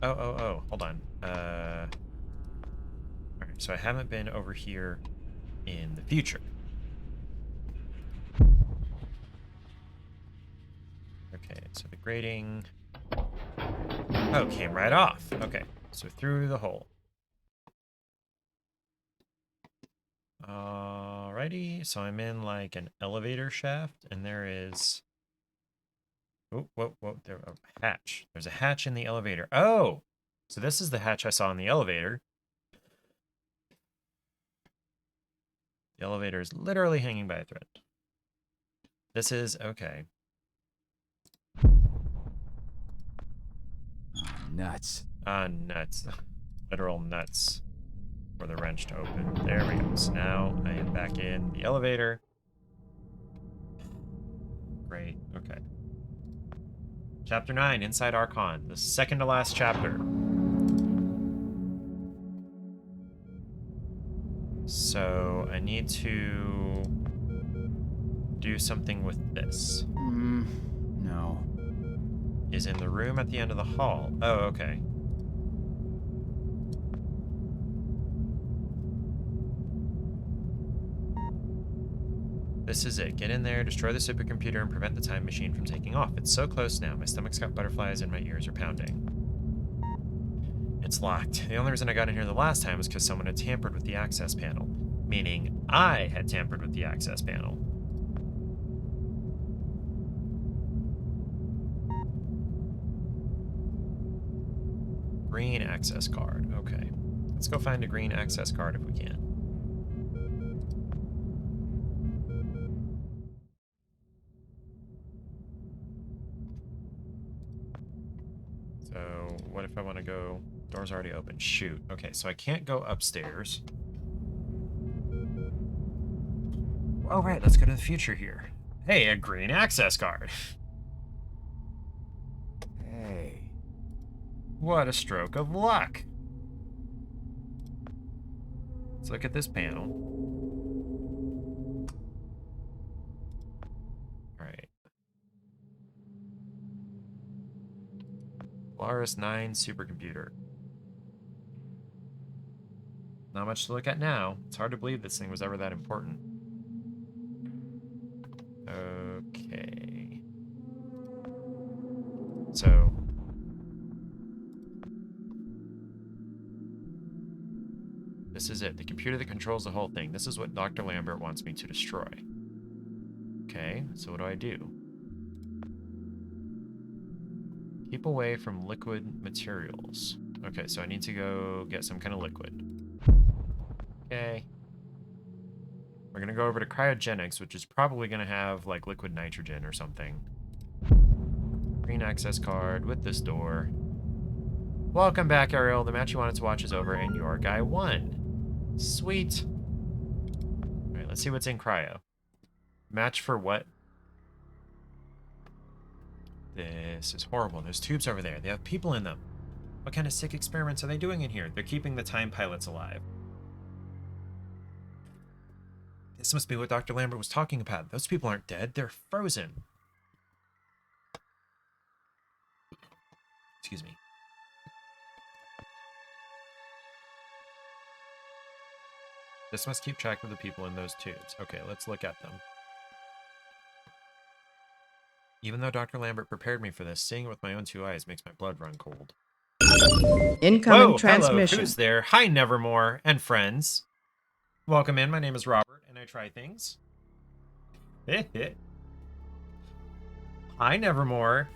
Oh, hold on. Alright, so I haven't been over here in the future. Okay, so the grating... Oh, came right off. Okay, so through the hole. Alrighty, so I'm in like an elevator shaft, and there is... Oh, whoa, there, a hatch. There's a hatch in the elevator. Oh! So this is the hatch I saw in the elevator. The elevator is literally hanging by a thread. This is... okay. Nuts. Nuts. Literal nuts for the wrench to open. There we go. So now I am back in the elevator. Great. Okay. Chapter 9, Inside Archon. The second to last chapter. So I need to do something with this. No. Is in the room at the end of the hall. Oh, okay. This is it. Get in there, destroy the supercomputer, and prevent the time machine from taking off. It's so close now. My stomach's got butterflies and my ears are pounding. It's locked. The only reason I got in here the last time was because someone had tampered with the access panel. Meaning, I had tampered with the access panel. Green access card. Okay. Let's go find a green access card if we can. So, what if I want to go... Door's already open. Shoot. Okay, so I can't go upstairs. Oh, right. Let's go to the future here. Hey, a green access card. Hey. What a stroke of luck. Let's look at this panel. All right. Polaris 9 supercomputer. Not much to look at now. It's hard to believe this thing was ever that important. Okay. So... this is it. The computer that controls the whole thing. This is what Dr. Lambert wants me to destroy. Okay, so what do I do? Keep away from liquid materials. Okay, so I need to go get some kind of liquid. Okay. We're gonna go over to cryogenics, which is probably gonna have like liquid nitrogen or something. Green access card with this door. Welcome back, Ariel. The match you wanted to watch is over and your guy won. Sweet. Alright, let's see what's in cryo. Match for what? This is horrible. There's tubes over there. They have people in them. What kind of sick experiments are they doing in here? They're keeping the time pilots alive. This must be what Dr. Lambert was talking about. Those people aren't dead. They're frozen. Excuse me. This must keep track of the people in those tubes. Okay, let's look at them. Even though Dr. Lambert prepared me for this, seeing it with my own two eyes makes my blood run cold. Incoming Whoa, transmission. hello, who's there? Hi, Nevermore and friends. Welcome in. My name is Robert, and I try things. Hi, Nevermore,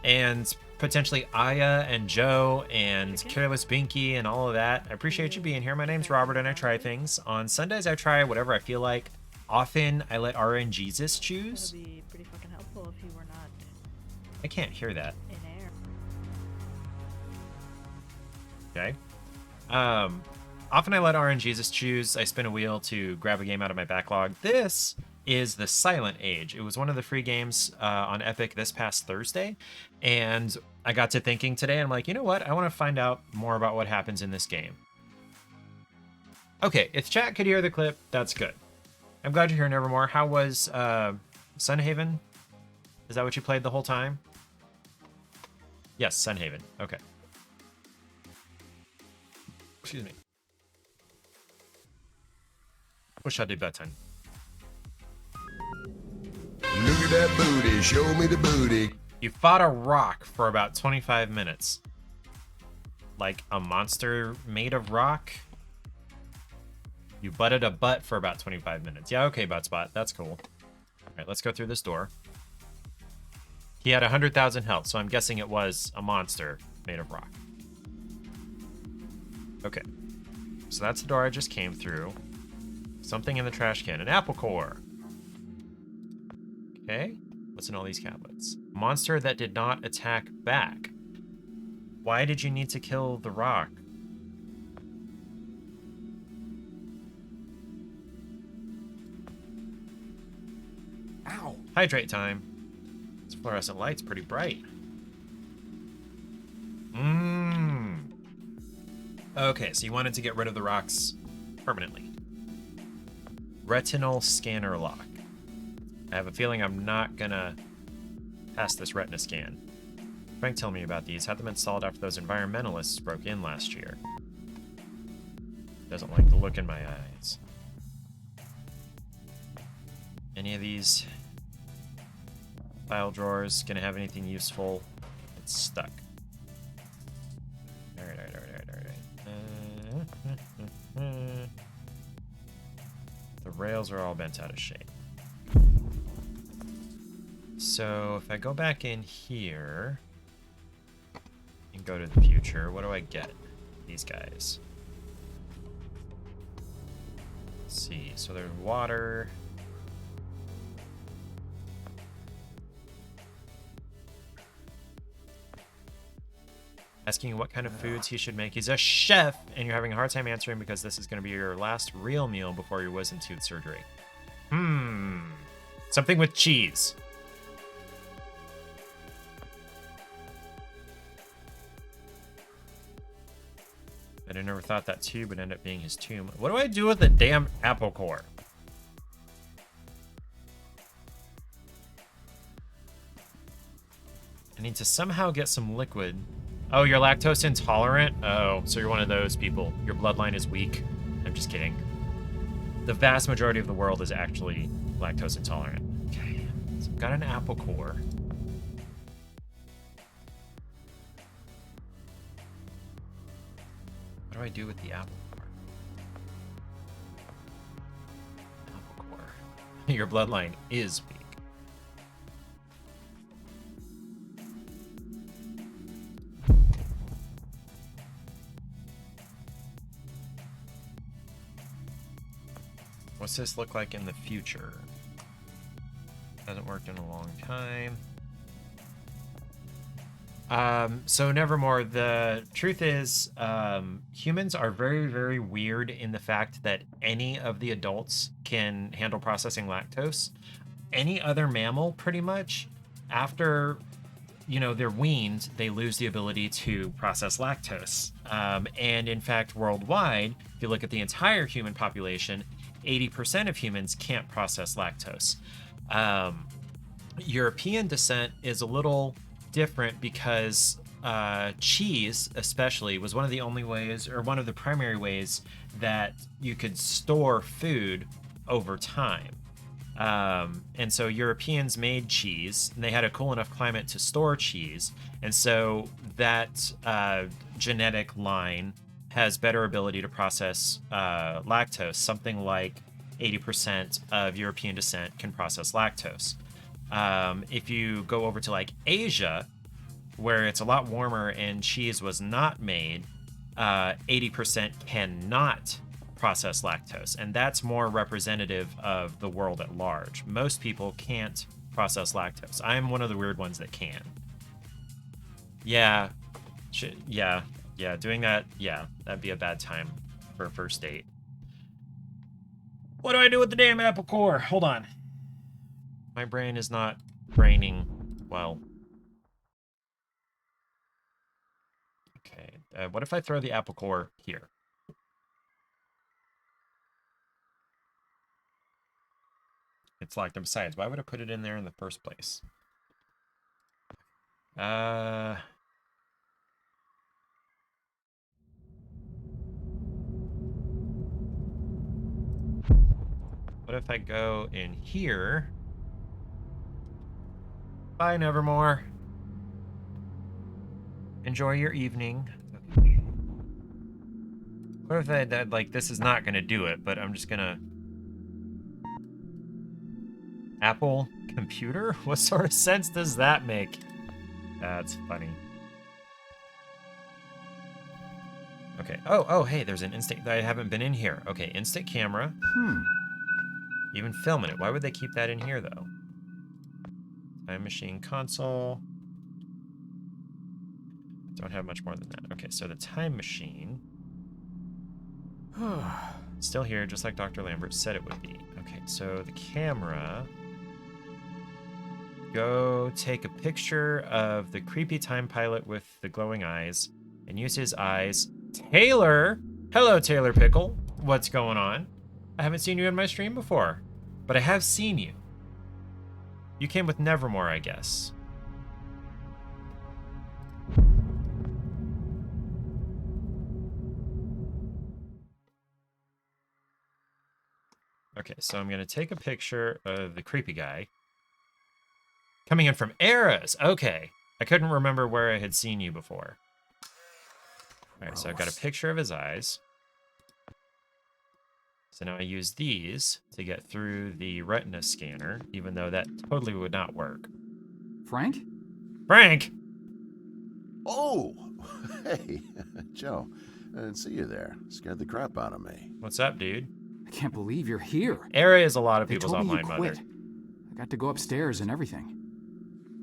and potentially Aya and Joe and Careless Binky and all of that. I appreciate you being here. My name's Robert, and I try things. On Sundays, I try whatever I feel like. Often, I let RN Jesus choose. That'd be pretty fucking helpful if you were not I can't hear that. in air. Okay. Often I let RN Jesus choose. I spin a wheel to grab a game out of my backlog. This is the Silent Age. It was one of the free games on Epic this past Thursday, and I got to thinking today, I'm like, you know what? I want to find out more about what happens in this game. Okay, if chat could hear the clip, that's good. I'm glad you're here, Nevermore. How was Sunhaven? Is that what you played the whole time? Yes, Sunhaven. Okay. Excuse me. Wish I did bedtime. Look at that booty, show me the booty. You fought a rock for about 25 minutes. Like a monster made of rock? You butted a butt for about 25 minutes. Yeah, okay, Buttspot. That's cool. All right, let's go through this door. He had 100,000 health, so I'm guessing it was a monster made of rock. Okay. So that's the door I just came through. Something in the trash can. An apple core. Okay. What's in all these tablets? Monster that did not attack back. Why did you need to kill the rock? Ow! Hydrate time. This fluorescent light's pretty bright. Mmm. Okay, so you wanted to get rid of the rocks permanently. Retinal scanner lock. I have a feeling I'm not gonna pass this retina scan. Frank told me about these. Had them installed after those environmentalists broke in last year. Doesn't like the look in my eyes. Any of these file drawers gonna have anything useful? It's stuck. Alright. The rails are all bent out of shape. So if I go back in here and go to the future, what do I get? These guys. Let's see, so there's water. Asking what kind of foods he should make. He's a chef, and you're having a hard time answering because this is going to be your last real meal before your wisdom tooth surgery. Something with cheese. I never thought that tube would end up being his tomb. What do I do with the damn apple core? I need to somehow get some liquid. Oh, you're lactose intolerant? Oh, so you're one of those people. Your bloodline is weak. I'm just kidding. The vast majority of the world is actually lactose intolerant. Okay, so I've got an apple core. What do I do with the apple core? Apple core. Your bloodline is weak. What's this look like in the future? Hasn't worked in a long time. So Nevermore, the truth is, humans are very, very weird in the fact that any of the adults can handle processing lactose. Any other mammal, pretty much, after, you know, they're weaned, they lose the ability to process lactose. And in fact, worldwide, if you look at the entire human population, 80% of humans can't process lactose. European descent is a little different because cheese, especially, was one of the only ways, or one of the primary ways, that you could store food over time. And so Europeans made cheese, and they had a cool enough climate to store cheese. And so that genetic line has better ability to process lactose. Something like 80% of European descent can process lactose. If you go over to like Asia, where it's a lot warmer and cheese was not made, 80% cannot process lactose, and that's more representative of the world at large. Most people can't process lactose. I'm one of the weird ones that can. Yeah, doing that, that'd be a bad time for a first date. What do I do with the damn apple core? Hold on. My brain is not braining well. Okay, what if I throw the apple core here? It's locked. And besides, why would I put it in there in the first place? What if I go in here? Bye, Nevermore. Enjoy your evening. What if I, like, this is not gonna do it, but I'm just gonna... Apple computer? What sort of sense does that make? That's funny. Okay. Oh, hey, there's an instant... I haven't been in here. Okay, instant camera. Even filming it. Why would they keep that in here, though? Time machine console. Don't have much more than that. Okay, so the time machine... Still here, just like Dr. Lambert said it would be. Okay, so the camera... Go take a picture of the creepy time pilot with the glowing eyes and use his eyes. Taylor! Hello, Taylor Pickle. What's going on? I haven't seen you in my stream before, but I have seen you. You came with Nevermore, I guess. Okay, so I'm going to take a picture of the creepy guy. Coming in from Eras. Okay. I couldn't remember where I had seen you before. All right, so I've got a picture of his eyes. So now I use these to get through the retina scanner, even though that totally would not work. Frank? Frank! Oh! Hey, Joe. I didn't see you there. Scared the crap out of me. What's up, dude? I can't believe you're here. Era is a lot of They people's told me you online mother. quit. I got to go upstairs and everything.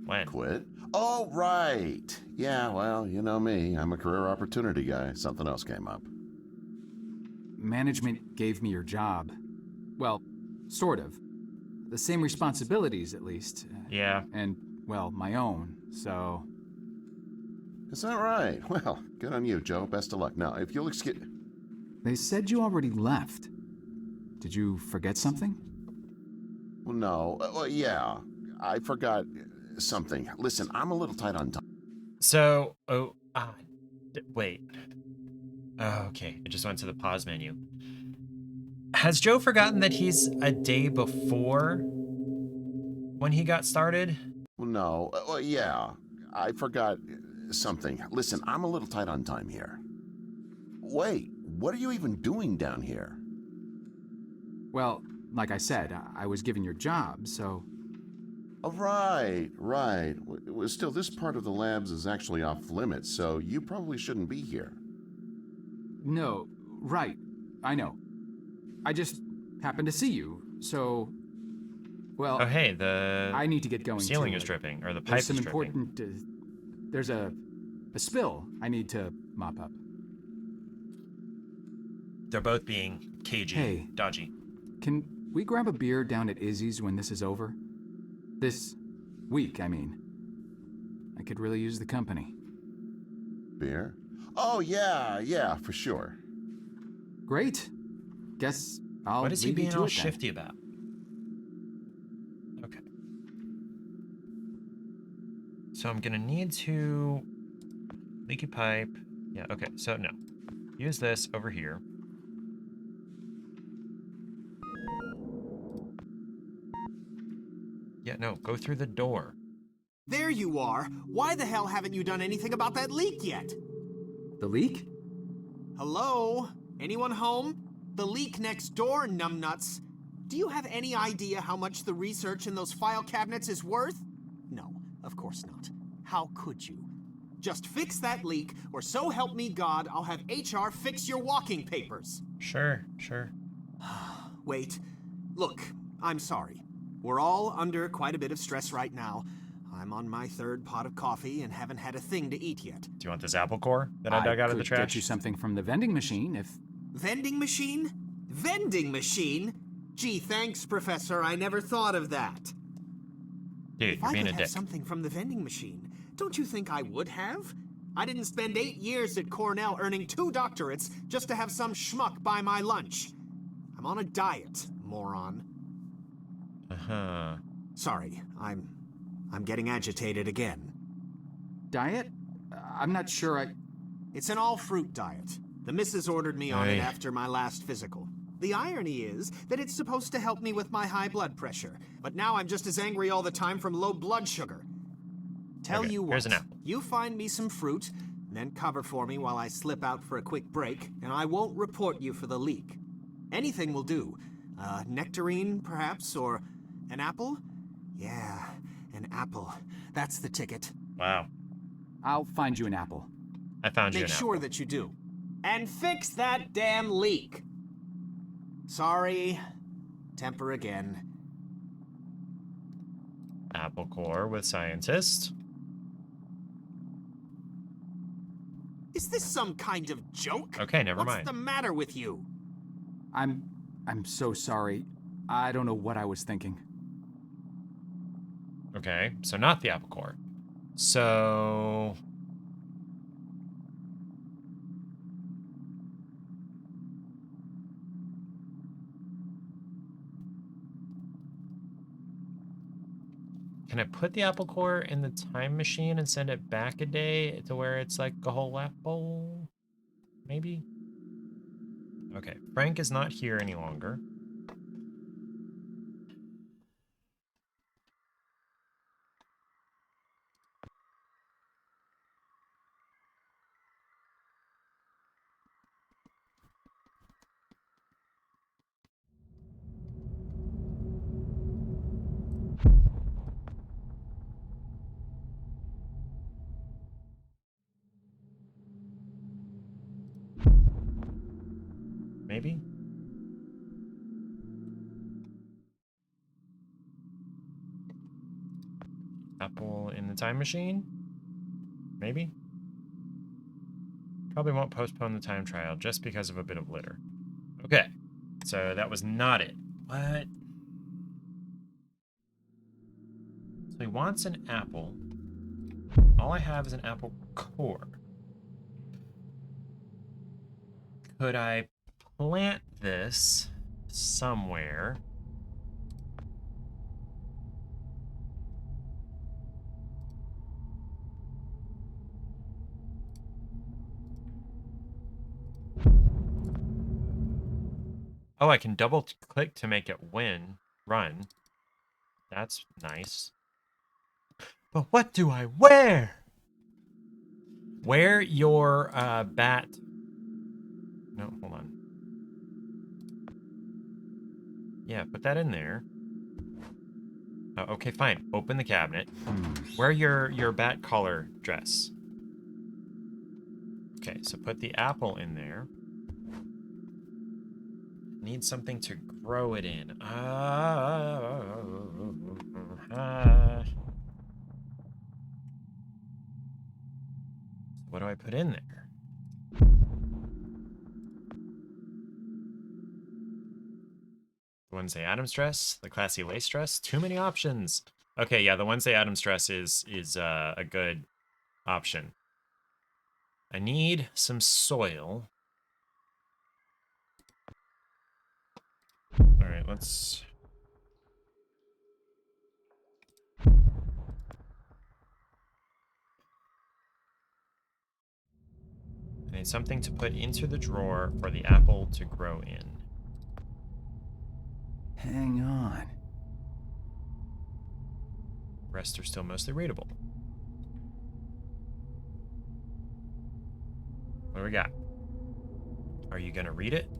When? Quit? Oh, right. Yeah, well, you know me. I'm a career opportunity guy. Something else came up. Management gave me your job. Well, sort of. The same responsibilities, at least. Yeah. And, well, my own, so... Is that right? Well, good on you, Joe. Best of luck. Now, if you'll excuse... They said you already left. Did you forget something? Well, no. Well, yeah. I forgot something. Listen, I'm a little tight on time. So, wait. Oh, okay. I just went to the pause menu. Has Joe forgotten that he's a day before when he got started? Well, no. Well, yeah. I forgot something. Listen, I'm a little tight on time here. Wait, what are you even doing down here? Well, like I said, I was given your job, so... Oh, right. Well, still, this part of the labs is actually off limits, so you probably shouldn't be here. No, right. I know. I just happened to see you, so... Well... Oh, hey, the... I need to get going, ceiling too. is dripping, or the pipe There's some is dripping. important... there's a spill I need to mop up. They're both being cagey, Hey. dodgy. Can we grab a beer down at Izzy's when this is over? This week, I mean. I could really use the company. Beer? Oh, yeah, for sure. Great. Guess I'll What is he leave you being to all it then. shifty about? Okay. So I'm gonna need to... Leaky pipe. Yeah, okay, so no. Use this over here. Yeah, no, go through the door. There you are. Why the hell haven't you done anything about that leak yet? The leak? Hello? Anyone home? The leak next door, numbnuts. Do you have any idea how much the research in those file cabinets is worth? No, of course not. How could you? Just fix that leak, or so help me God, I'll have HR fix your walking papers. Sure, sure. Wait. Look, I'm sorry. We're all under quite a bit of stress right now. I'm on my third pot of coffee and haven't had a thing to eat yet. Do you want this apple core that I dug out of the could trash? get you something from the vending machine if... Vending machine? Vending machine? Gee, thanks, Professor. I never thought of that. Dude, If you're I being could a have dick. something from the vending machine, don't you think I would have? I didn't spend 8 years at Cornell earning 2 doctorates just to have some schmuck buy my lunch. I'm on a diet, moron. Uh-huh. Sorry, I'm getting agitated again. Diet? I'm not sure It's an all-fruit diet. The missus ordered me on it Aye. after my last physical. The irony is that it's supposed to help me with my high blood pressure, but now I'm just as angry all the time from low blood sugar. Tell Okay, you what, here's an apple. you find me some fruit, then cover for me while I slip out for a quick break, and I won't report you for the leak. Anything will do. Nectarine, perhaps, or an apple? Yeah, an apple. That's the ticket. Wow. I'll find you an apple. I found you Make an sure apple. that you do. And fix that damn leak. Sorry. Temper again. Apple core with scientist. Is this some kind of joke? Okay, never What's mind. the matter with you? I'm so sorry. I don't know what I was thinking. Okay, so not the apple core. So... Can I put the apple core in the time machine and send it back a day to where it's like a whole apple? Maybe? Okay, Frank is not here any longer. Maybe? Apple in the time machine? Maybe? Probably won't postpone the time trial just because of a bit of litter. Okay, so that was not it. What? So he wants an apple. All I have is an apple core. Could I plant this somewhere? Oh, I can double click to make it run. That's nice. But what do I wear? Wear your bat. No, hold on. Yeah, put that in there. Oh, okay, fine. Open the cabinet. Wear your bat collar dress. Okay, so put the apple in there. Need something to grow it in. What do I put in there? The Wednesday Addams dress, the classy lace dress. Too many options. Okay, yeah, the Wednesday Addams dress is a good option. I need some soil. All right, let's. I need something to put into the drawer for the apple to grow in. Hang on. Rest are still mostly readable. What do we got? Are you going to read it?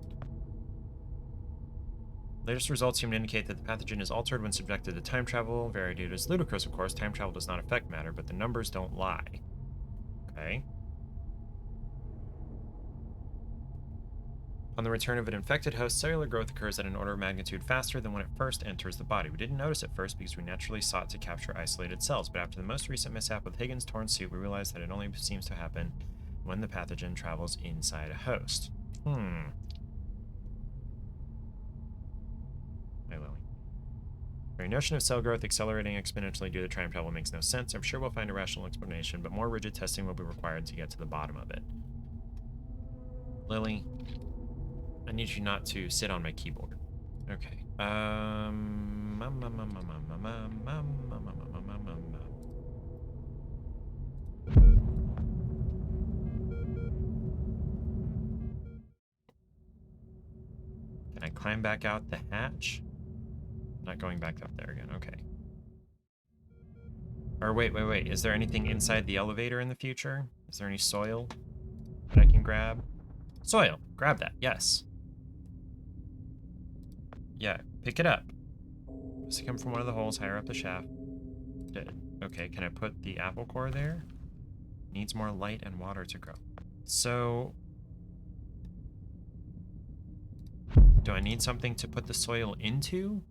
Latest results seem to indicate that the pathogen is altered when subjected to time travel. Variety is ludicrous, of course. Time travel does not affect matter, but the numbers don't lie. Okay. On the return of an infected host, cellular growth occurs at an order of magnitude faster than when it first enters the body. We didn't notice at first because we naturally sought to capture isolated cells, but after the most recent mishap with Higgins' torn suit, we realized that it only seems to happen when the pathogen travels inside a host. Hey, Lily. The very notion of cell growth accelerating exponentially due to time travel makes no sense. I'm sure we'll find a rational explanation, but more rigid testing will be required to get to the bottom of it. Lily, I need you not to sit on my keyboard. Okay. Can I climb back out the hatch? Not going back up there again. Okay. Or wait. Is there anything inside the elevator in the future? Is there any soil that I can grab? Soil. Grab that. Yes. Yeah, pick it up. Does it come from one of the holes higher up the shaft? Okay, can I put the apple core there? Needs more light and water to grow. So... do I need something to put the soil into?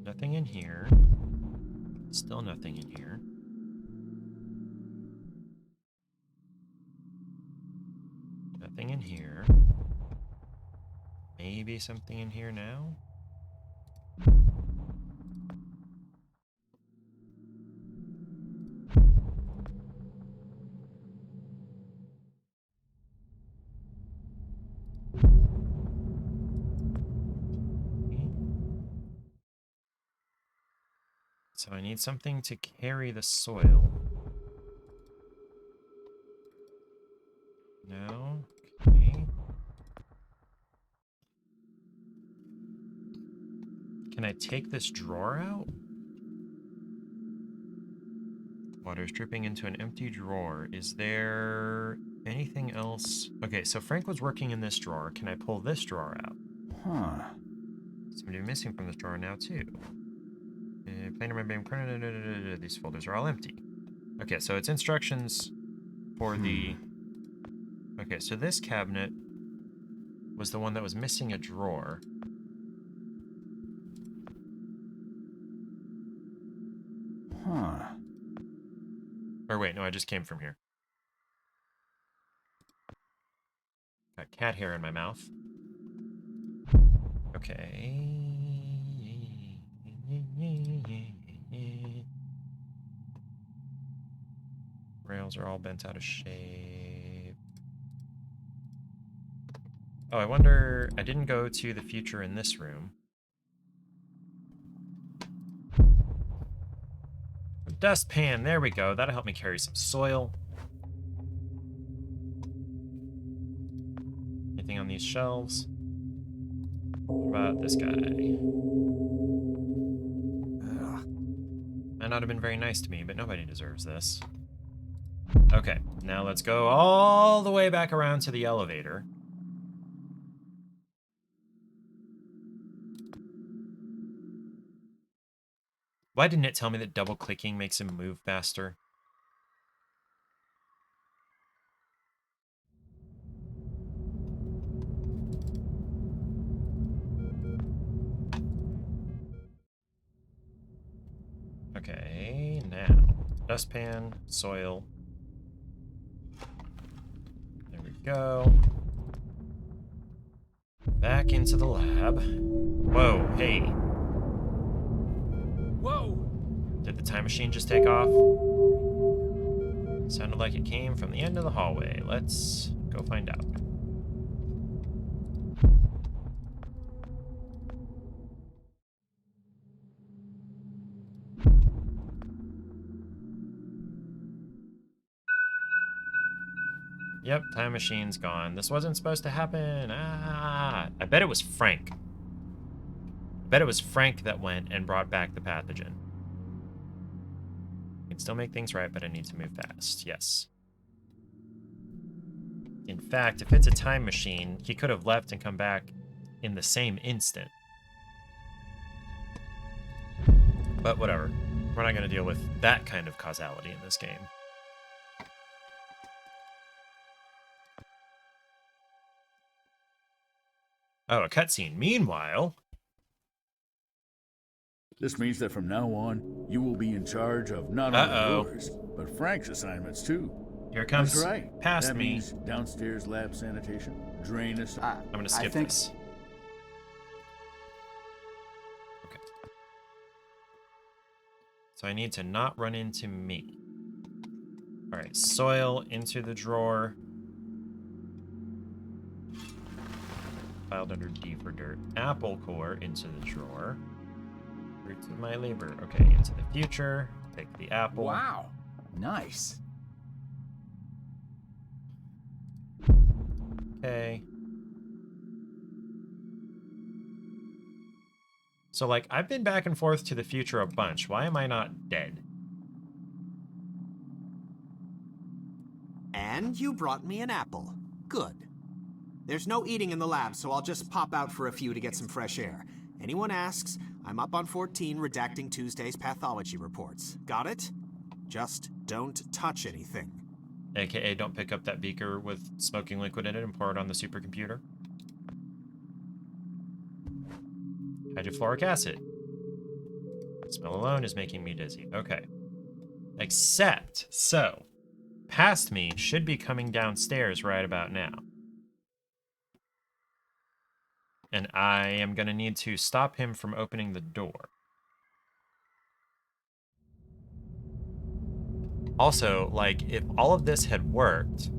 Nothing in here. Still nothing in here. Nothing in here. Maybe something in here now? So I need something to carry the soil. No? Okay. Can I take this drawer out? Water's dripping into an empty drawer. Is there anything else? Okay, so Frank was working in this drawer. Can I pull this drawer out? Huh. Seem to be missing from this drawer now, too. Planar membrane. These folders are all empty. Okay, so it's instructions for the... Okay, so this cabinet was the one that was missing a drawer. Huh. Or wait, no, I just came from here. Got cat hair in my mouth. Okay. Rails are all bent out of shape. Oh, I wonder... I didn't go to the future in this room. A dustpan, there we go. That'll help me carry some soil. Anything on these shelves? What about this guy? Might not have been very nice to me, but nobody deserves this. Okay, now let's go all the way back around to the elevator. Why didn't it tell me that double-clicking makes him move faster? Okay, now, dustpan, soil. There we go. Back into the lab. Whoa, hey. Whoa! Did the time machine just take off? Sounded like it came from the end of the hallway. Let's go find out. Yep, time machine's gone. This wasn't supposed to happen. Ah, I bet it was Frank. I bet it was Frank that went and brought back the pathogen. I can still make things right, but I need to move fast. Yes. In fact, if it's a time machine, he could have left and come back in the same instant. But whatever. We're not going to deal with that kind of causality in this game. Oh, a cutscene. Meanwhile... This means that from now on, you will be in charge of not only yours, but Frank's assignments too. Here it comes. That's right. Past that me. Means downstairs lab sanitation, drain us. I'm going to skip this. Okay. So I need to not run into me. All right, soil into the drawer. Filed under D for dirt. Apple core into the drawer. Fruits of my labor. Okay, into the future. Take the apple. Wow. Nice. Okay. So, like, I've been back and forth to the future a bunch. Why am I not dead? And you brought me an apple. Good. There's no eating in the lab, so I'll just pop out for a few to get some fresh air. Anyone asks, I'm up on 14 redacting Tuesday's pathology reports. Got it? Just don't touch anything. AKA don't pick up that beaker with smoking liquid in it and pour it on the supercomputer. Hydrofluoric acid. Smell alone is making me dizzy. Okay. Except, so, past me should be coming downstairs right about now. And I am going to need to stop him from opening the door. Also, like, if all of this had worked...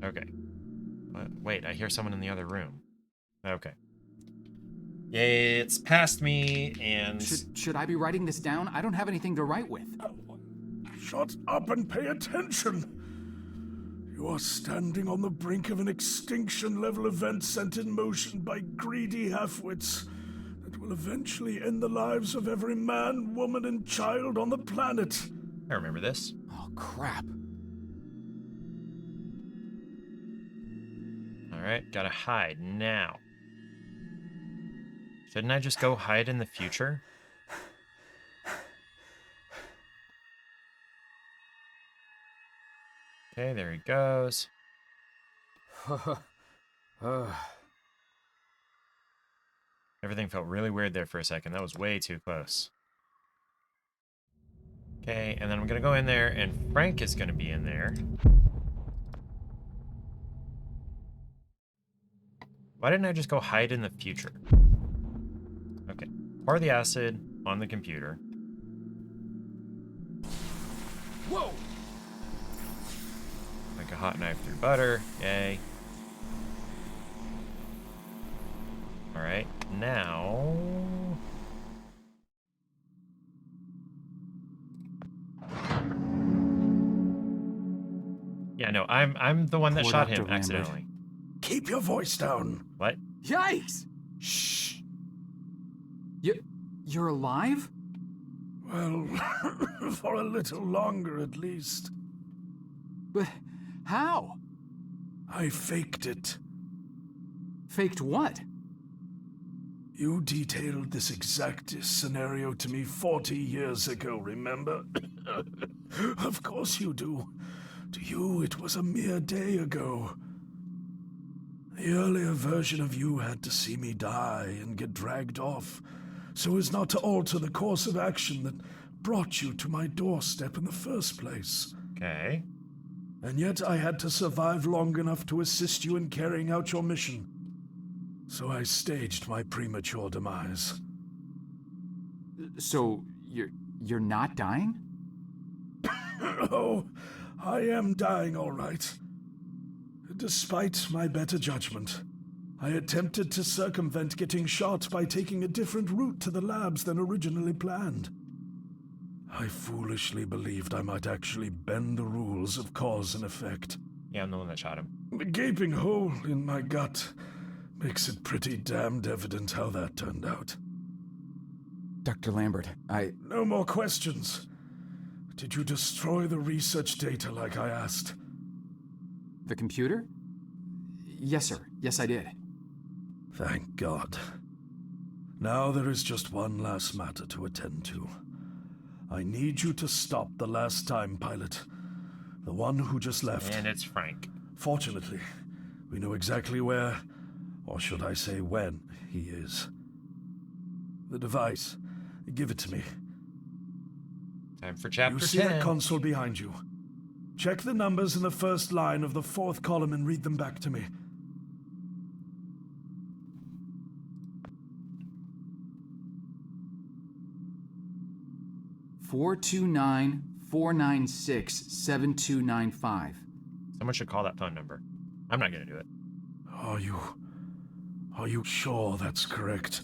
Okay. Wait, I hear someone in the other room. Okay. It's past me, and... Should I be writing this down? I don't have anything to write with. Shut up and pay attention! You are standing on the brink of an extinction-level event sent in motion by greedy half-wits that will eventually end the lives of every man, woman, and child on the planet. I remember this. Oh, crap. Alright, gotta hide now. Shouldn't I just go hide in the future? Okay, there he goes. Everything felt really weird there for a second. That was way too close. Okay, and then I'm gonna go in there, and Frank is gonna be in there. Why didn't I just go hide in the future? Okay, pour the acid on the computer. Whoa! Like a hot knife through butter. Yay. Alright, now... Yeah, no, I'm the one that Poor shot Dr. him Lambert. accidentally. Keep your voice down. What? Yikes! Shh! You're alive? Well, for a little longer at least. But how? I faked it. Faked what? You detailed this exact scenario to me 40 years ago, remember? Of course you do. To you, it was a mere day ago. The earlier version of you had to see me die and get dragged off, so as not to alter the course of action that brought you to my doorstep in the first place. Okay. And yet I had to survive long enough to assist you in carrying out your mission. So I staged my premature demise. So, you're not dying? Oh, I am dying all right. Despite my better judgment, I attempted to circumvent getting shot by taking a different route to the labs than originally planned. I foolishly believed I might actually bend the rules of cause and effect. Yeah, I'm the one that shot him. The gaping hole in my gut makes it pretty damned evident how that turned out. Dr. Lambert, No more questions. Did you destroy the research data like I asked? The computer? Yes, sir. Yes, I did. Thank God. Now there is just one last matter to attend to. I need you to stop the last time pilot. The one who just left. And it's Frank. Fortunately, we know exactly where, or should I say when, he is. The device. Give it to me. Time for chapter 10. You see that console behind you? Check the numbers in the first line of the fourth column and read them back to me. $429-496-7295. Someone should call that phone number. I'm not gonna do it. Are you sure that's correct?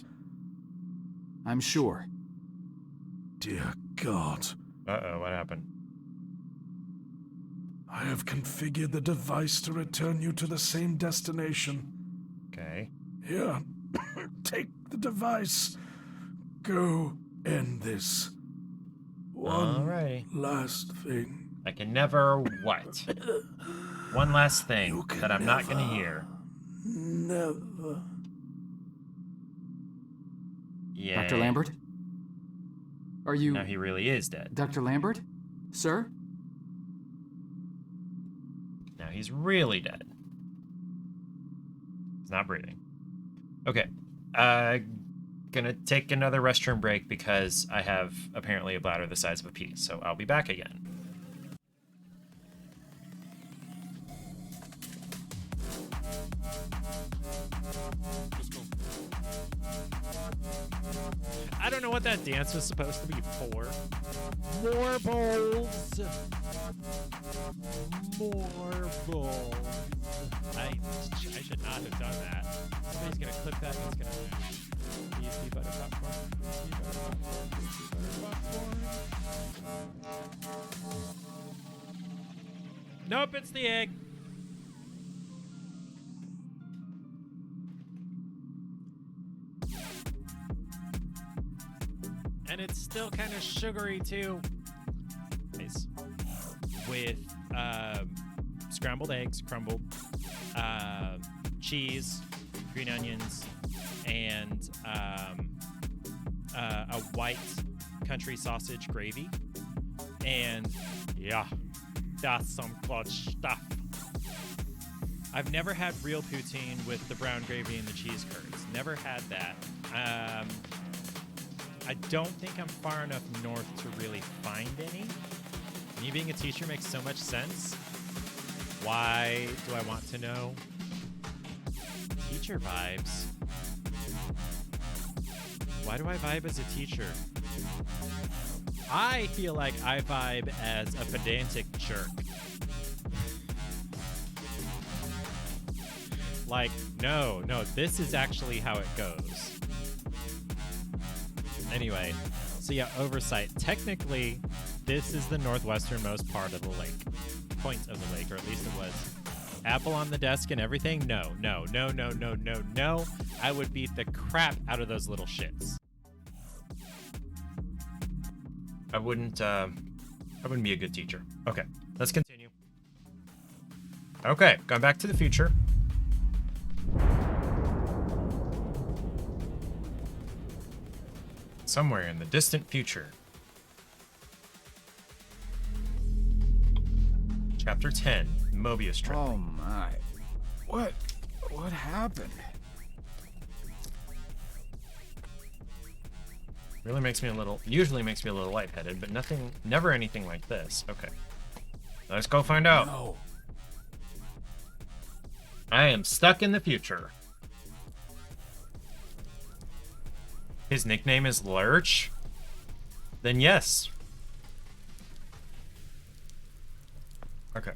I'm sure. Dear God. Uh-oh, what happened? I have configured the device to return you to the same destination. Okay. Here, take the device. Go end this. One last thing. I can never what? One last thing that I'm not gonna hear. Never. Yeah. Dr. Lambert? Are you... Now he really is dead. Dr. Lambert? Sir? Now he's really dead. He's not breathing. Okay. Gonna take another restroom break because I have apparently a bladder the size of a pea, so I'll be back again. I don't know what that dance was supposed to be for. More bowls. More bowls. I should not have done that. Somebody's gonna clip that and it's gonna be butter popcorn. Be butter popcorn. Nope, it's the egg. And it's still kind of sugary too. Nice. With scrambled eggs, crumbled, cheese, green onions, and a white country sausage gravy. And yeah, that's some good stuff. I've never had real poutine with the brown gravy and the cheese curds. Never had that. I don't think I'm far enough north to really find any. Me being a teacher makes so much sense. Why do I want to know? Teacher vibes. Why do I vibe as a teacher? I feel like I vibe as a pedantic jerk. Like, no, this is actually how it goes. Anyway, so yeah, oversight. Technically, this is the northwesternmost part of the lake. Point of the lake, or at least it was. Apple on the desk and everything? No. I would beat the crap out of those little shits. I wouldn't be a good teacher. Okay, let's continue. Okay, going back to the future. Somewhere in the distant future. Chapter 10, Mobius Strip. Oh my. What happened? Usually makes me a little lightheaded, but never anything like this. Okay. Let's go find out. No. I am stuck in the future. His nickname is Lurch? Then yes. Okay.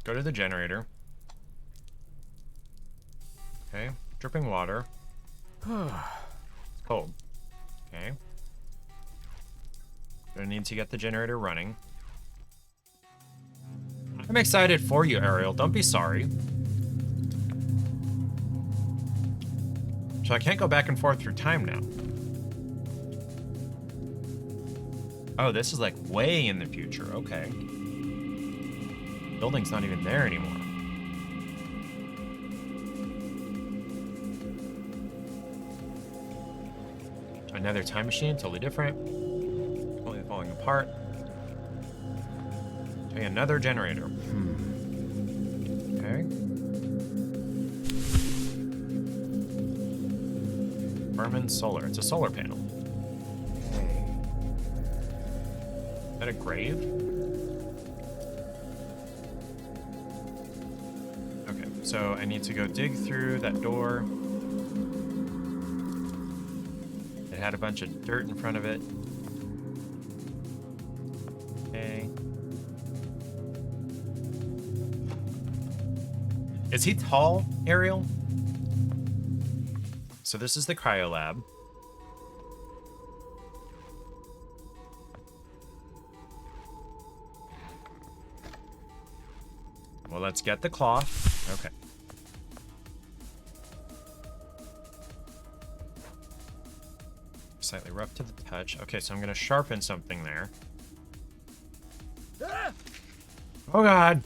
Go to the generator. Okay. Dripping water. It's cold. Okay. Gonna need to get the generator running. I'm excited for you, Ariel. Don't be sorry. So I can't go back and forth through time now. Oh, this is like way in the future. Okay. Building's not even there anymore. Another time machine, totally different. Totally falling apart. Okay, another generator. Okay. Berman Solar. It's a solar panel. Is that a grave? Okay, so I need to go dig through that door. It had a bunch of dirt in front of it. Okay. Is he tall, Ariel? So this is the cryo lab. Well, let's get the cloth. Okay. Slightly rough to the touch. Okay, so I'm gonna sharpen something there. Oh God.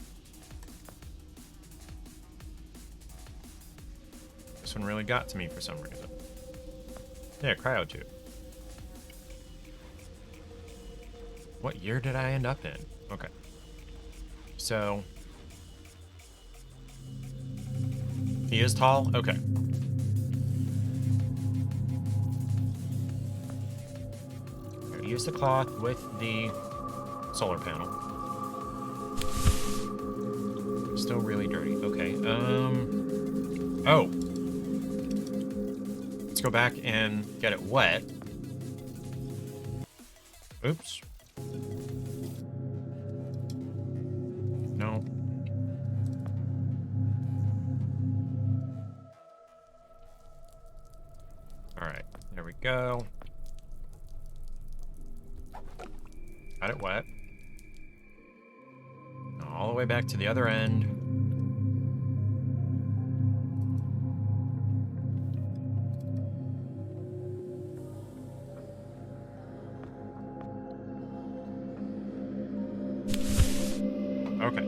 This one really got to me for some reason. Yeah, cryo tube. What year did I end up in? Okay. So... he is tall? Okay. Use the cloth with the solar panel. Still really dirty. Okay, oh. Let's go back and get it wet. Oops. No. Alright, there we go. Got it wet. All the way back to the other end. Okay.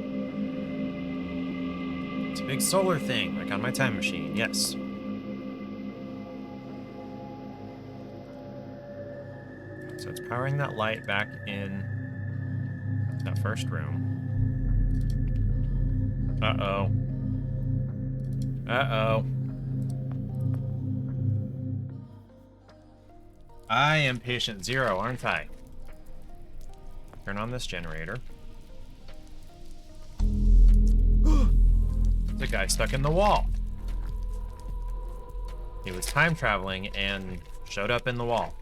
It's a big solar thing, like on my time machine, yes. So it's powering that light back in that first room. Uh-oh. Uh-oh. I am patient zero, aren't I? Turn on this generator. The guy stuck in the wall. He was time traveling and showed up in the wall,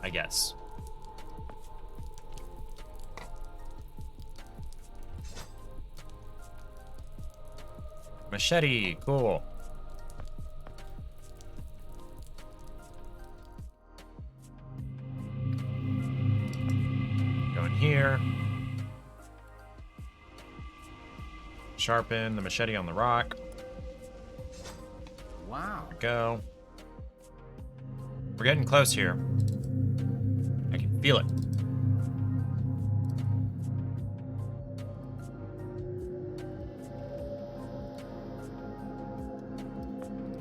I guess. Machete, cool. Go in here. Sharpen the machete on the rock. Wow. There we go. We're getting close here. I can feel it.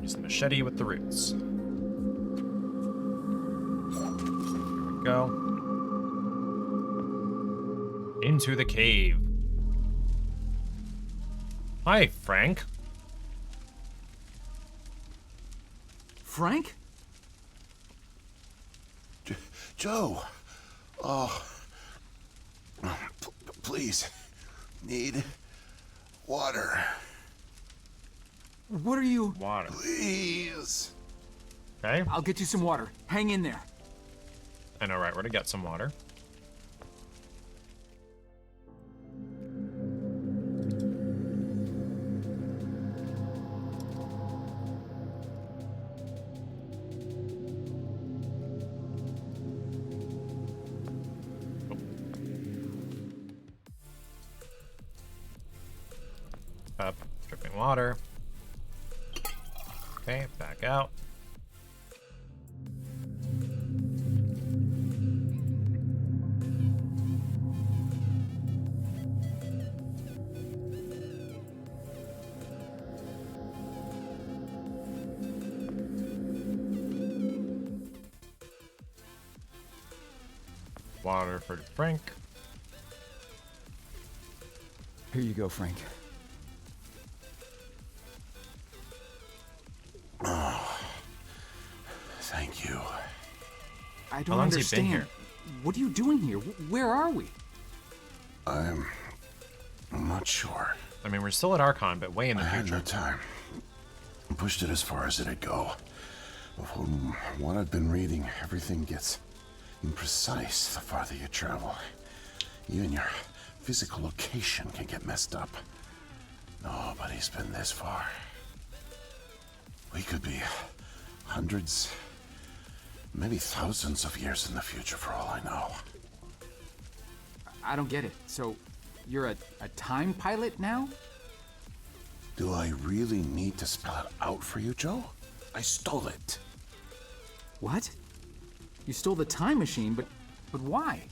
Use the machete with the roots. There we go. Into the cave. Hi, Frank. Frank? Joe. Oh. Please. Need water. What are you... Water. Please. Okay. I'll get you some water. Hang in there. I know right where to get some water. up, dripping water. Okay, back out. Water for Frank. Here you go, Frank. Oh, thank you. I don't How long's he understand. been here? What are you doing here? Where are we? I'm not sure. I mean, we're still at Archon, but way in the I had future. no time. Pushed it as far as it'd go. From what I've been reading, everything gets imprecise the farther you travel. Even your physical location can get messed up. Nobody's been this far. We could be hundreds, maybe thousands of years in the future for all I know. I don't get it. So, you're a time pilot now? Do I really need to spell it out for you, Joe? I stole it. What? You stole the time machine, but why?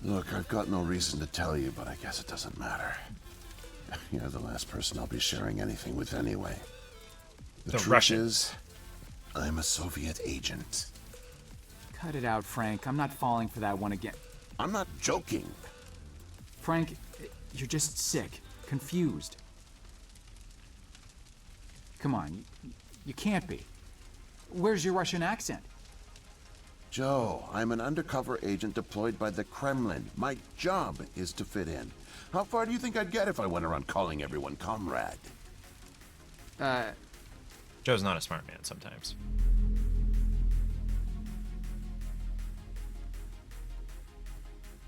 Look, I've got no reason to tell you, but I guess it doesn't matter. You're the last person I'll be sharing anything with anyway. The truth Russian. is, I'm a Soviet agent. Cut it out, Frank. I'm not falling for that one again. I'm not joking. Frank, you're just sick, confused. Come on, you can't be. Where's your Russian accent? Joe, I'm an undercover agent deployed by the Kremlin. My job is to fit in. How far do you think I'd get if I went around calling everyone comrade? Joe's not a smart man sometimes.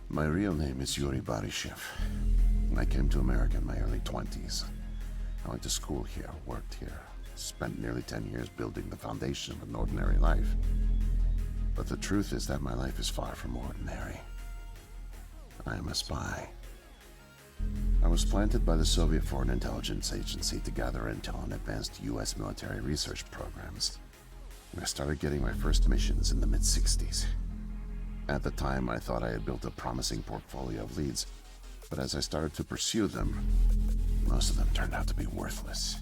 My real name is Yuri Barishev. I came to America in my early 20s. I went to school here, worked here, spent nearly 10 years building the foundation of an ordinary life. But the truth is that my life is far from ordinary. I am a spy. I was planted by the Soviet Foreign Intelligence Agency to gather intel on advanced U.S. military research programs. I started getting my first missions in the mid-60s. At the time, I thought I had built a promising portfolio of leads, but as I started to pursue them, most of them turned out to be worthless.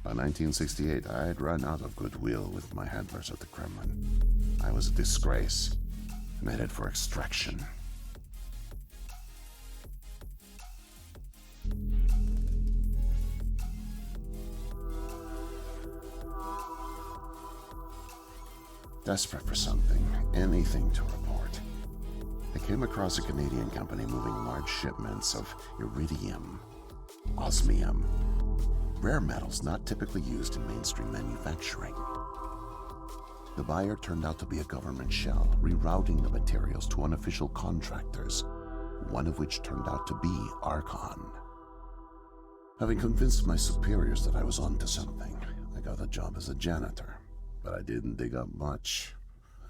By 1968, I had run out of goodwill with my handlers at the Kremlin. I was a disgrace, and headed for extraction. Desperate for something, anything to report. I came across a Canadian company moving large shipments of iridium, osmium, rare metals not typically used in mainstream manufacturing. The buyer turned out to be a government shell, rerouting the materials to unofficial contractors, one of which turned out to be Archon. Having convinced my superiors that I was onto something, I got a job as a janitor. But I didn't dig up much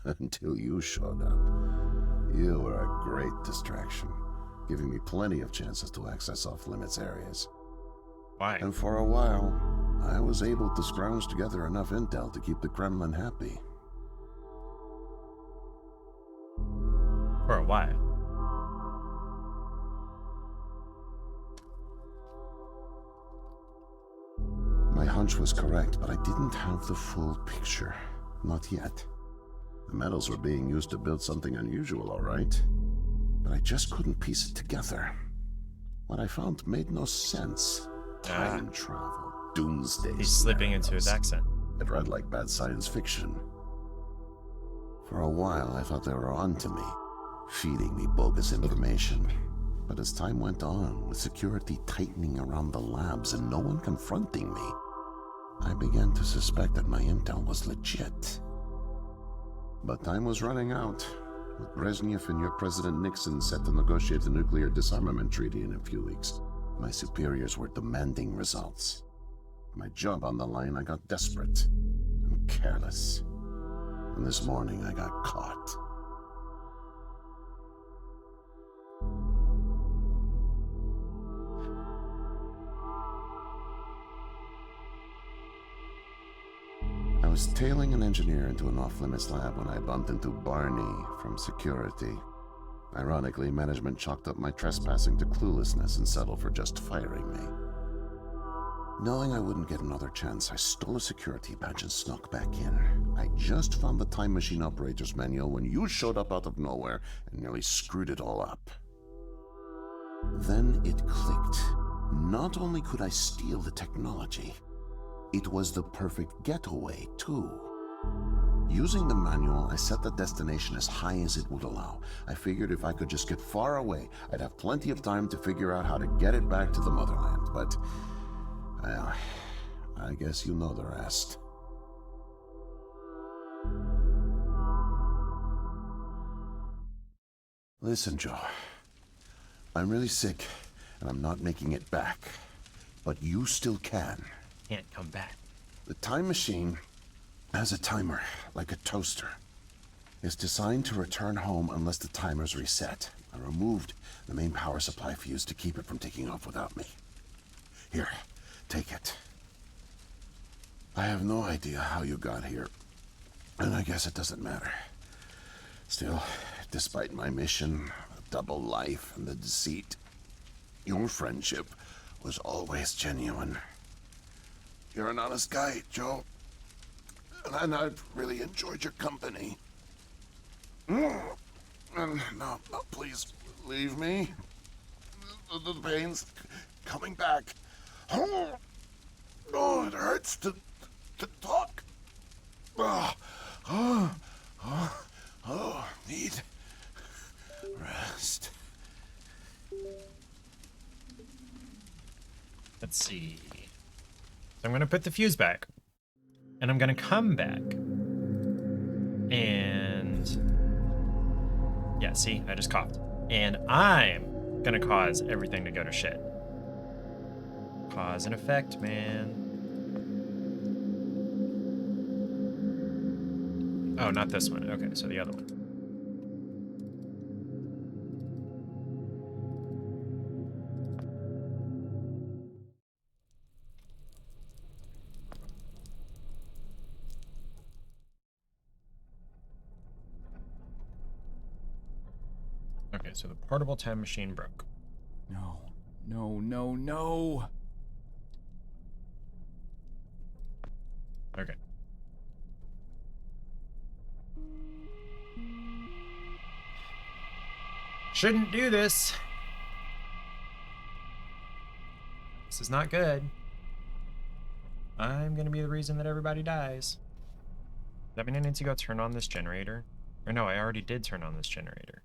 until you showed up. You were a great distraction, giving me plenty of chances to access off-limits areas. Why? And for a while, I was able to scrounge together enough intel to keep the Kremlin happy. For a while. My hunch was correct, but I didn't have the full picture. Not yet. The metals were being used to build something unusual, all right. But I just couldn't piece it together. What I found made no sense. Time travel, doomsday. He's slipping into his accent. It read like bad science fiction. For a while, I thought they were onto me, feeding me bogus information. But as time went on, with security tightening around the labs and no one confronting me, I began to suspect that my intel was legit. But time was running out, with Brezhnev and your President Nixon set to negotiate the nuclear disarmament treaty in a few weeks. My superiors were demanding results. My job on the line, I got desperate and careless. And this morning, I got caught. tailing an engineer into an off-limits lab when I bumped into Barney from security. Ironically, management chalked up my trespassing to cluelessness and settled for just firing me. Knowing I wouldn't get another chance, I stole a security badge and snuck back in. I just found the time machine operator's manual when you showed up out of nowhere and nearly screwed it all up. Then it clicked. Not only could I steal the technology, it was the perfect getaway, too. Using the manual, I set the destination as high as it would allow. I figured if I could just get far away, I'd have plenty of time to figure out how to get it back to the motherland, but... well, I guess you know the rest. Listen, Joe. I'm really sick, and I'm not making it back. But you still can. Can't come back. The time machine has a timer, like a toaster. It's designed to return home unless the timer's reset. I removed the main power supply fuse to keep it from taking off without me. Here, take it. I have no idea how you got here, and I guess it doesn't matter. Still, despite my mission, the double life, and the deceit, your friendship was always genuine. You're an honest guy, Joe. And I've really enjoyed your company. And now, please, leave me. The pain's coming back. Oh, it hurts to talk. Need rest. Let's see. So I'm going to put the fuse back. And I'm going to come back. And... yeah, see? I just coughed. And I'm going to cause everything to go to shit. Cause and effect, man. Oh, not this one. Okay, so the other one. Okay, so the portable time machine broke. No, no, no, no. Okay. Shouldn't do this. This is not good. I'm gonna be the reason that everybody dies. Does that mean I need to go turn on this generator? Or no, I already did turn on this generator.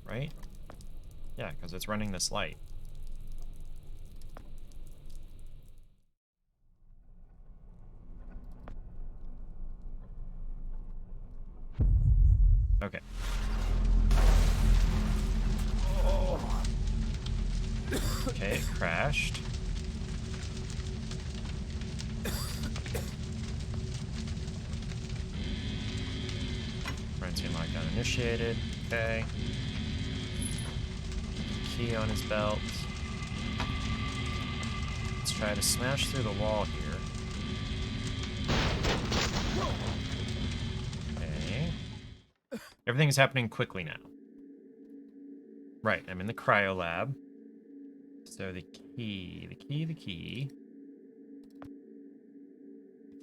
Right? Yeah, because it's running this light. Okay. Oh. Okay, it crashed. Quarantine lockdown initiated. Okay. Key on his belt. Let's try to smash through the wall here. Okay. Everything's happening quickly now. Right, I'm in the cryo lab. So the key.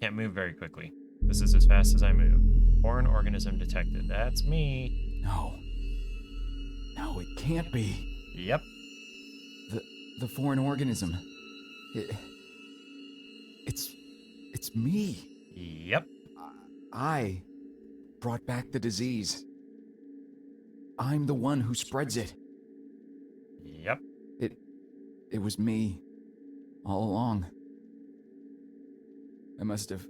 Can't move very quickly. This is as fast as I move. Foreign organism detected. That's me. No. No, it can't be. Yep. The foreign organism. It's me. Yep. I brought back the disease. I'm the one who spreads it. Yep. It was me all along. I must have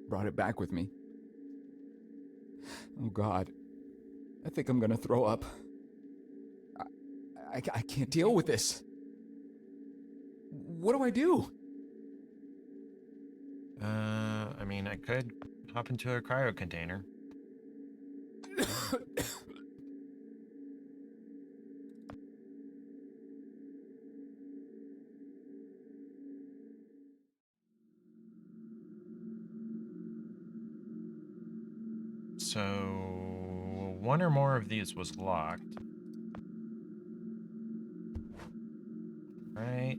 brought it back with me. Oh God. I think I'm gonna throw up. I can't deal with this. What do I do? I mean, I could hop into a cryo container. So one or more of these was locked. Right.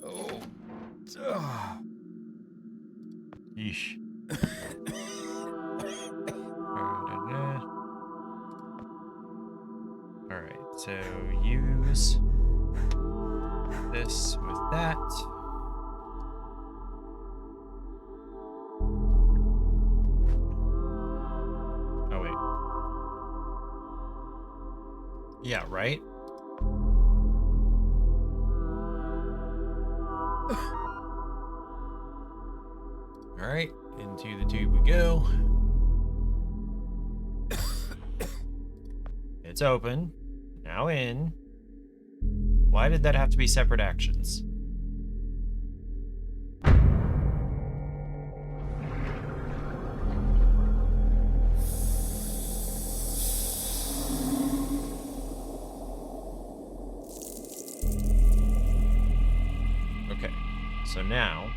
Oh. Yeesh. Alright, so use this with that. Oh, wait. Yeah, right? Alright, into the tube we go. It's open. Now in. Why did that have to be separate actions? Okay, so now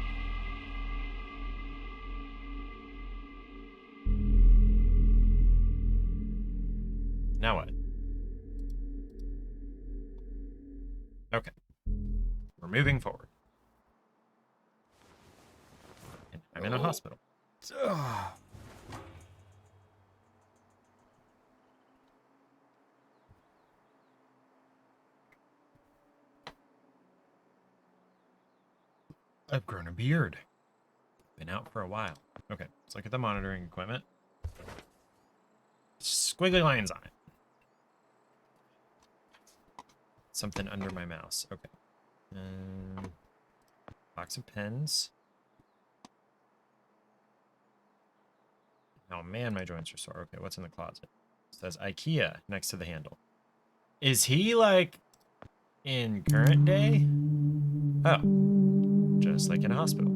what? Okay. We're moving forward. And I'm in a hospital. I've grown a beard. Been out for a while. Okay, let's look at the monitoring equipment. Squiggly lines on it. Something under my mouse. Okay. Box of pens. Oh man, my joints are sore. Okay, what's in the closet? It says IKEA next to the handle. Is he like in current day? Oh, just like in a hospital.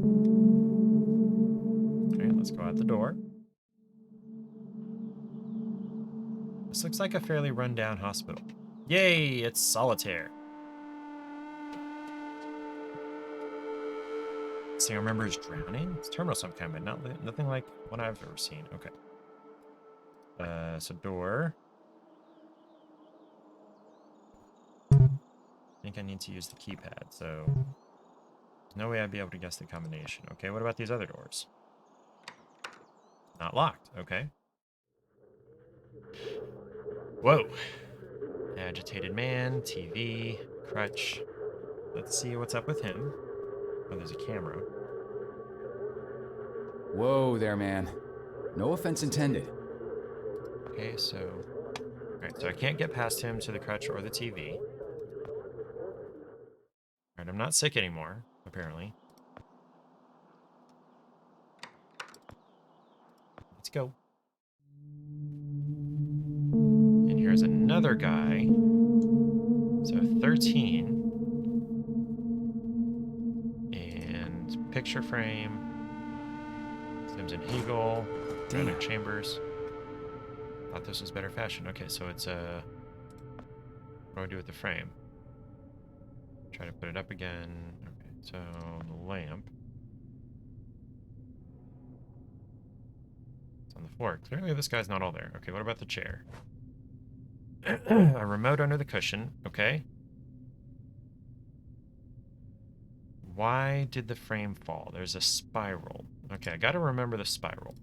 Okay, let's go out the door. This looks like a fairly rundown hospital. Yay, it's solitaire. This thing I remember is drowning. It's terminal some kind, but nothing like what I've ever seen. Okay. So door. I think I need to use the keypad, so there's no way I'd be able to guess the combination. Okay, what about these other doors? Not locked. Okay. Whoa. Agitated man, TV, crutch. Let's see what's up with him. Oh, there's a camera. Whoa there, man. No offense intended. Okay, so... Alright, so I can't get past him to the crutch or the TV. Alright, I'm not sick anymore, apparently. Let's go. And here's another guy. So 13. And picture frame. Sims and Hegel. Random chambers. Thought this was better fashion. Okay, so it's a... What do I do with the frame? Try to put it up again. Okay, so the lamp. It's on the floor. Clearly this guy's not all there. Okay, what about the chair? A remote under the cushion. Okay. Why did the frame fall? There's a spiral. Okay, I gotta remember the spiral.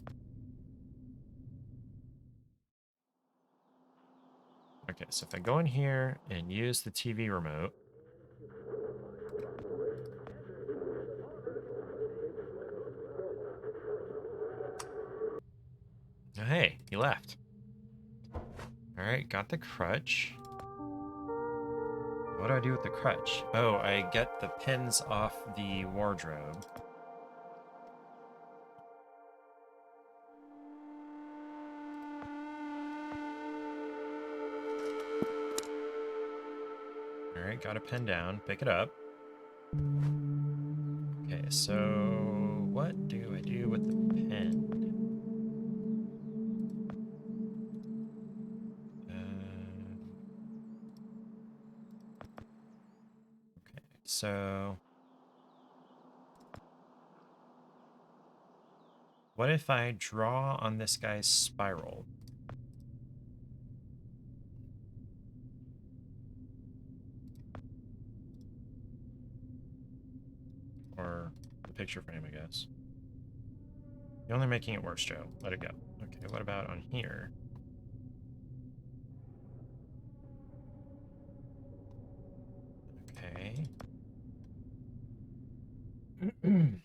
Okay, so if I go in here and use the TV remote. Oh, hey, he left. Alright, got the crutch. What do I do with the crutch? Oh, I get the pins off the wardrobe. Alright, got a pin down. Pick it up. Okay, so what do I do with the pen? Okay, so What if I draw on this guy's spiral? Or the picture frame, I guess. You're only making it worse, Joe. Let it go. Okay, what about on here? Okay. Okay.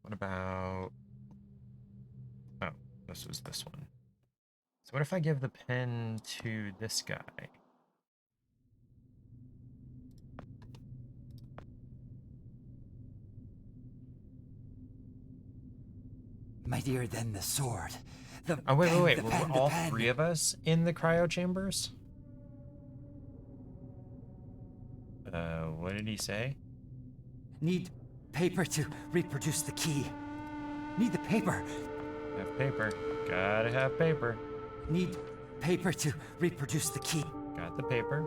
What about... Oh, this was this one. So what if I give the pen to this guy? Mightier than the sword. The Oh, wait, pen, wait, the wait. pen, Were the all pen. three of us in the cryo chambers? What did he say? Need paper to reproduce the key. Need the paper. Have paper. Gotta have paper. Need paper to reproduce the key. Got the paper.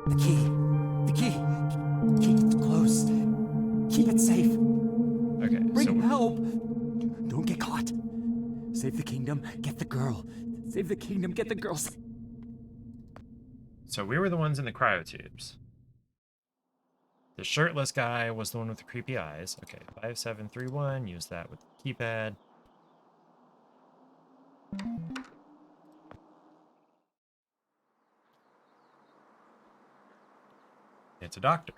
The key. The key. Keep it close. Keep it safe. Okay, Bring help. Don't get caught. Save the kingdom. Get the girl. Save the kingdom. Get the girl. So we were the ones in the cryotubes. The shirtless guy was the one with the creepy eyes. Okay, 5731. Use that with the keypad. It's a doctor.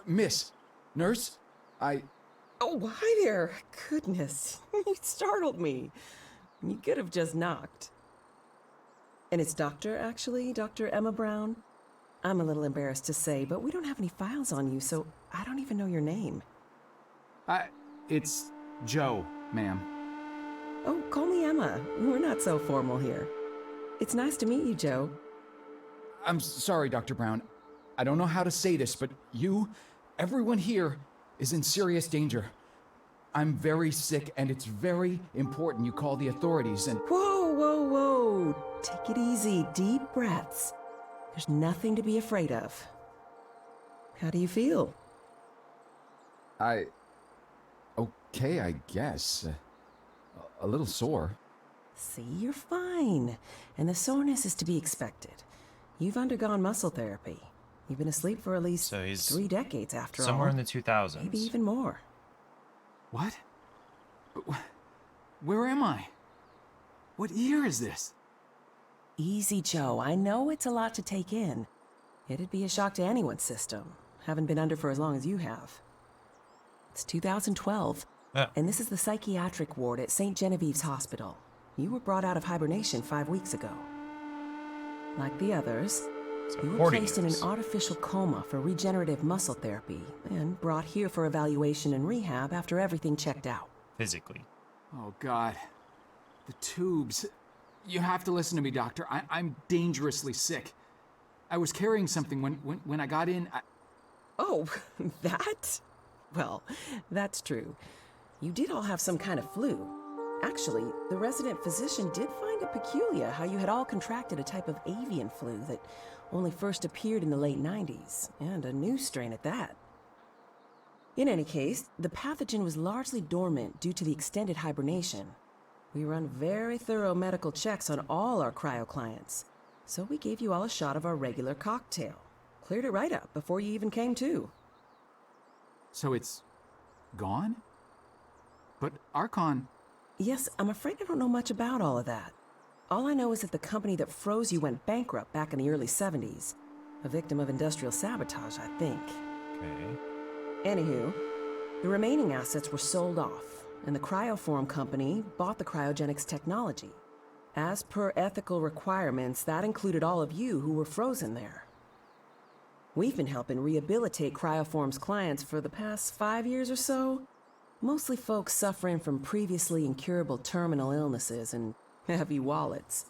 Miss, nurse, Oh, hi there. Goodness, you startled me. You could have just knocked. And it's Doctor, actually, Dr. Emma Brown. I'm a little embarrassed to say, but we don't have any files on you, so I don't even know your name. It's Joe, ma'am. Oh, call me Emma. We're not so formal here. It's nice to meet you, Joe. I'm sorry, Dr. Brown. I don't know how to say this, but everyone here is in serious danger. I'm very sick, and it's very important you call the authorities and... Whoa, whoa, whoa. Take it easy. Deep breaths. There's nothing to be afraid of. How do you feel? Okay, I guess. A little sore. See, you're fine. And the soreness is to be expected. You've undergone muscle therapy. You've been asleep for at least So he's 3 decades after all. somewhere in the 2000s. Maybe even more. What? Where am I? What year is this? Easy, Joe. I know it's a lot to take in. It'd be a shock to anyone's system. Haven't been under for as long as you have. It's 2012, and this is the psychiatric ward at St. Genevieve's Hospital. You were brought out of hibernation 5 weeks ago. Like the others, you were placed in an artificial coma for regenerative muscle therapy and brought here for evaluation and rehab after everything checked out. Physically. Oh, God. The tubes. You have to listen to me, Doctor. I'm dangerously sick. I was carrying something when I got in. Oh, that? Well, that's true. You did all have some kind of flu. Actually, the resident physician did find it peculiar how you had all contracted a type of avian flu that only first appeared in the late 90s, and a new strain at that. In any case, the pathogen was largely dormant due to the extended hibernation. We run very thorough medical checks on all our cryo clients, so we gave you all a shot of our regular cocktail. Cleared it right up before you even came to. So it's gone? But Archon... Yes, I'm afraid I don't know much about all of that. All I know is that the company that froze you went bankrupt back in the early 70s. A victim of industrial sabotage, I think. Okay. Anywho, The remaining assets were sold off, and the Cryoform Company bought the cryogenics technology. As per ethical requirements, that included all of you who were frozen there. We've been helping rehabilitate Cryoform's clients for the past 5 years or so. Mostly folks suffering from previously incurable terminal illnesses and heavy wallets.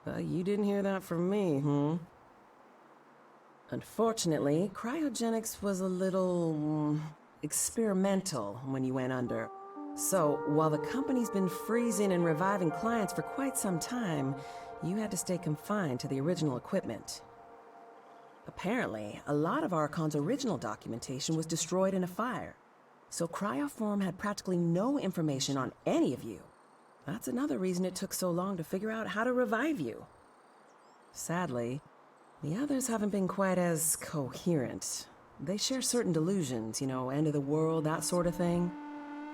You didn't hear that from me, Unfortunately, cryogenics was a little experimental when you went under. So, while the company's been freezing and reviving clients for quite some time, you had to stay confined to the original equipment. Apparently, a lot of Archon's original documentation was destroyed in a fire, so Cryoform had practically no information on any of you. That's another reason it took so long to figure out how to revive you. Sadly, the others haven't been quite as coherent. They share certain delusions, end of the world, that sort of thing.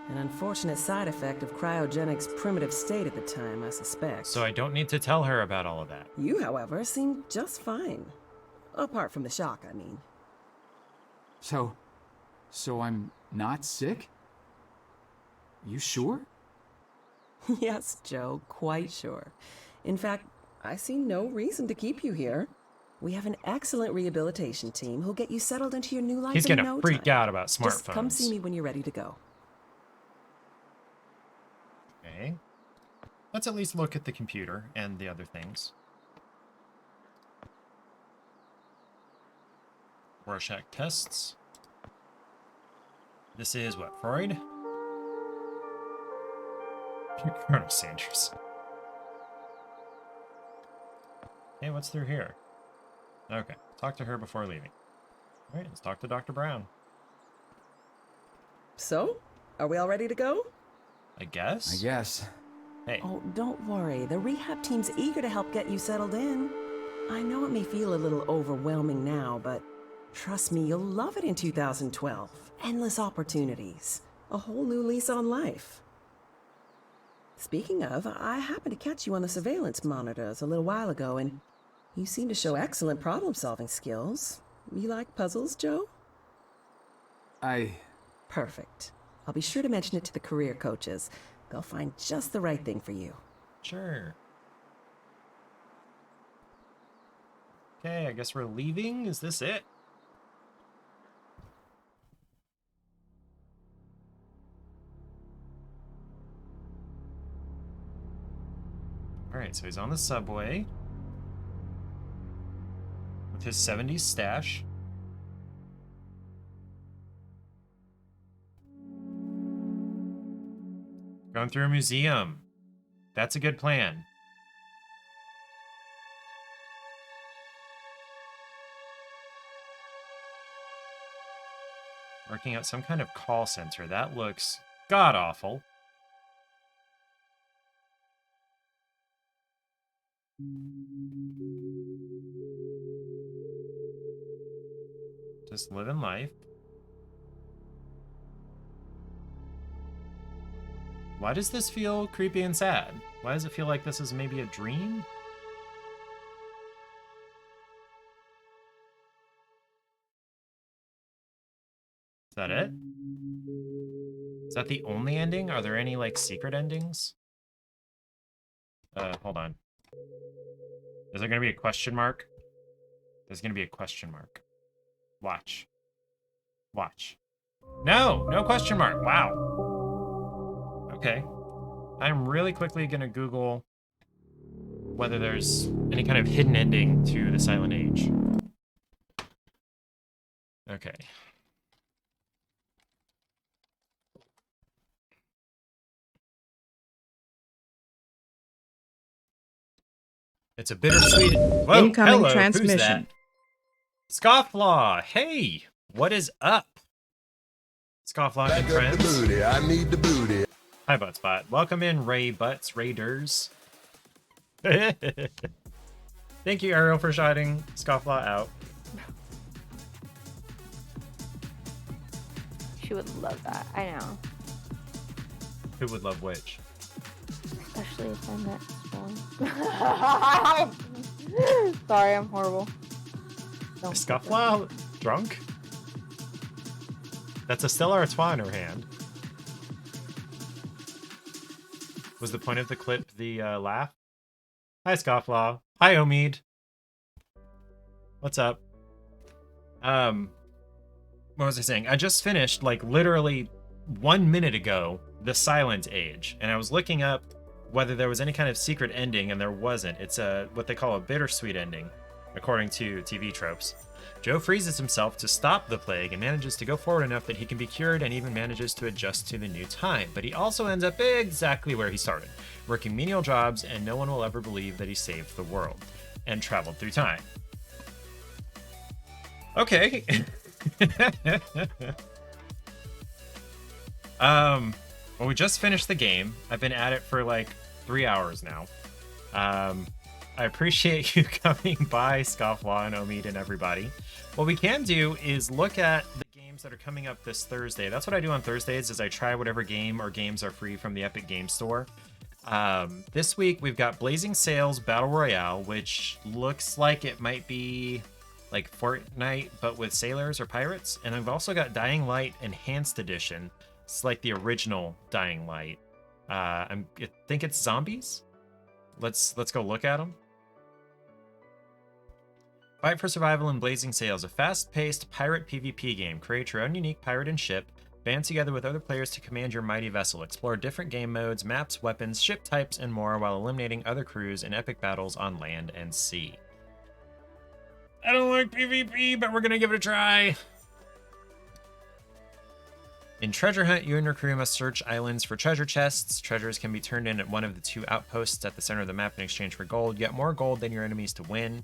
An unfortunate side effect of cryogenics' primitive state at the time, I suspect. So I don't need to tell her about all of that. You, however, seem just fine. Apart from the shock, I mean. So I'm not sick? You sure? Yes, Joe, quite sure. In fact, I see no reason to keep you here. We have an excellent rehabilitation team who'll get you settled into your new life He's in gonna no freak time. out about smartphones. Just come see me when you're ready to go. Okay. Let's at least look at the computer and the other things. Rorschach tests. This is what, Freud? Colonel Sanders. Okay, what's through here? Okay, talk to her before leaving. All right, let's talk to Dr. Brown. So, are we all ready to go? I guess. Hey. Oh, don't worry. The rehab team's eager to help get you settled in. I know it may feel a little overwhelming now, but trust me, you'll love it in 2012. Endless opportunities. A whole new lease on life. Speaking of, I happened to catch you on the surveillance monitors a little while ago, and you seem to show excellent problem-solving skills. You like puzzles, Joe? Perfect. I'll be sure to mention it to the career coaches. They'll find just the right thing for you. Sure. Okay, I guess we're leaving. Is this it? Alright, so he's on the subway with his 70s stash. Going through a museum. That's a good plan. Working out some kind of call center. That looks god-awful. Just living life. Why does this feel creepy and sad? Why does it feel like this is maybe a dream? Is that it? Is that the only ending? Are there any, like, secret endings? Hold on. Is there gonna be a question mark? There's gonna be a question mark. Watch. Watch. No! No question mark! Wow. Okay. I'm really quickly gonna Google whether there's any kind of hidden ending to the Silent Age. Okay. It's a bittersweet. Whoa, Incoming hello, transmission. Who's that? Scofflaw, hey, what is up? Scofflaw and friends. The booty. I need the booty. Hi, Buttspot. Welcome in, Ray Butts Raiders. Thank you, Ariel, for shouting Scofflaw out. She would love that. I know. Who would love which? Especially if I'm that strong. Sorry, I'm horrible. Scofflaw drunk? That's a Stella Artois in her hand. Was the point of the clip the laugh? Hi, Scofflaw. Hi, Omid. What's up? What was I saying? I just finished, like, literally 1 minute ago, The Silent Age, and I was looking up whether there was any kind of secret ending, and there wasn't. It's what they call a bittersweet ending, according to TV tropes. Joe freezes himself to stop the plague and manages to go forward enough that he can be cured and even manages to adjust to the new time. But he also ends up exactly where he started, working menial jobs, and no one will ever believe that he saved the world and traveled through time. Okay. Well, we just finished the game. I've been at it for like 3 hours now. I appreciate you coming by, Scofflaw and Omid and everybody. What we can do is look at the games that are coming up this Thursday. That's what I do on Thursdays, is I try whatever game or games are free from the Epic Game Store. This week we've got Blazing Sails Battle Royale, which looks like it might be like Fortnite, but with sailors or pirates. And I've also got Dying Light Enhanced Edition. It's like the original Dying Light. I think it's zombies. Let's go look at them. Fight for Survival in Blazing Sails, a fast-paced pirate PvP game. Create your own unique pirate and ship. Band together with other players to command your mighty vessel. Explore different game modes, maps, weapons, ship types, and more while eliminating other crews in epic battles on land and sea. I don't like PvP, but we're gonna give it a try. In Treasure Hunt, you and your crew must search islands for treasure chests. Treasures can be turned in at one of the 2 outposts at the center of the map in exchange for gold. Get more gold than your enemies to win.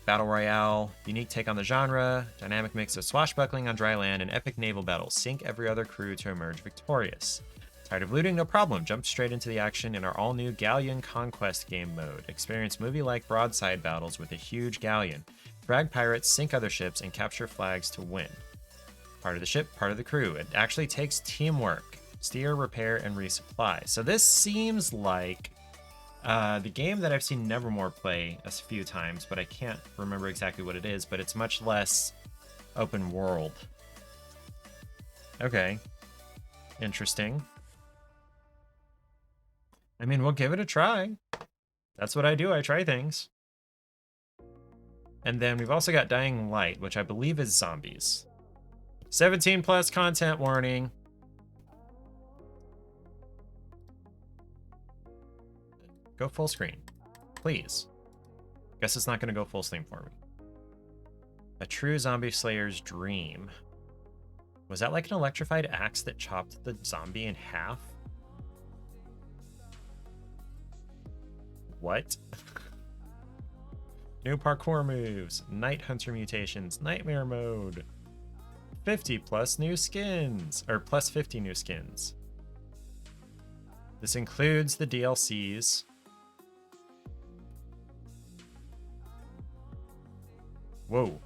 Battle Royale, unique take on the genre, dynamic mix of swashbuckling on dry land and epic naval battles. Sink every other crew to emerge victorious. Tired of looting? No problem. Jump straight into the action in our all-new Galleon Conquest game mode. Experience movie-like broadside battles with a huge galleon. Frag pirates, sink other ships, and capture flags to win. Part of the ship, part of the crew. It actually takes teamwork. Steer, repair, and resupply. So this seems like the game that I've seen Nevermore play a few times, but I can't remember exactly what it is, but it's much less open world. Okay. Interesting. I mean, we'll give it a try. That's what I do. I try things. And then we've also got Dying Light, which I believe is zombies. 17 plus content warning. Go full screen, please. Guess it's not going to go full screen for me. A true zombie slayer's dream. Was that like an electrified axe that chopped the zombie in half? What? New parkour moves, night hunter mutations, nightmare mode. 50 plus new skins, or plus 50 new skins. This includes the DLCs. Whoa.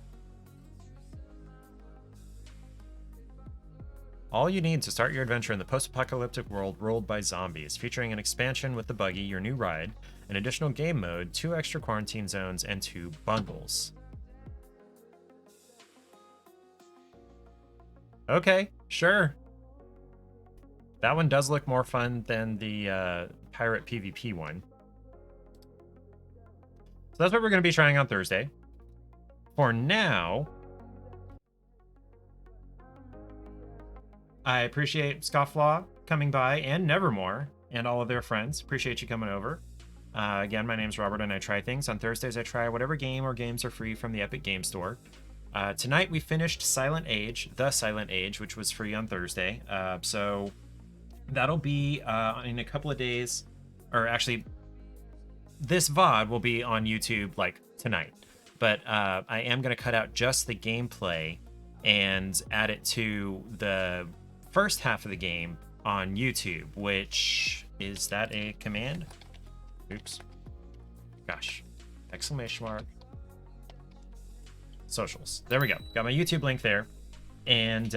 All you need to start your adventure in the post-apocalyptic world ruled by zombies, featuring an expansion with the buggy, your new ride, an additional game mode, 2 extra quarantine zones, and 2 bundles. Okay, sure. That one does look more fun than the pirate PvP one. So that's what we're going to be trying on Thursday. For now, I appreciate Scofflaw coming by and Nevermore and all of their friends. Appreciate you coming over. Again, my name's Robert and I try things. On Thursdays, I try whatever game or games are free from the Epic Game Store. Tonight, we finished Silent Age, The Silent Age, which was free on Thursday. So that'll be in a couple of days, or actually, this VOD will be on YouTube like tonight. But I am going to cut out just the gameplay and add it to the first half of the game on YouTube, which is that a command? Oops. Gosh. Exclamation mark. Socials. There we go. Got my YouTube link there. And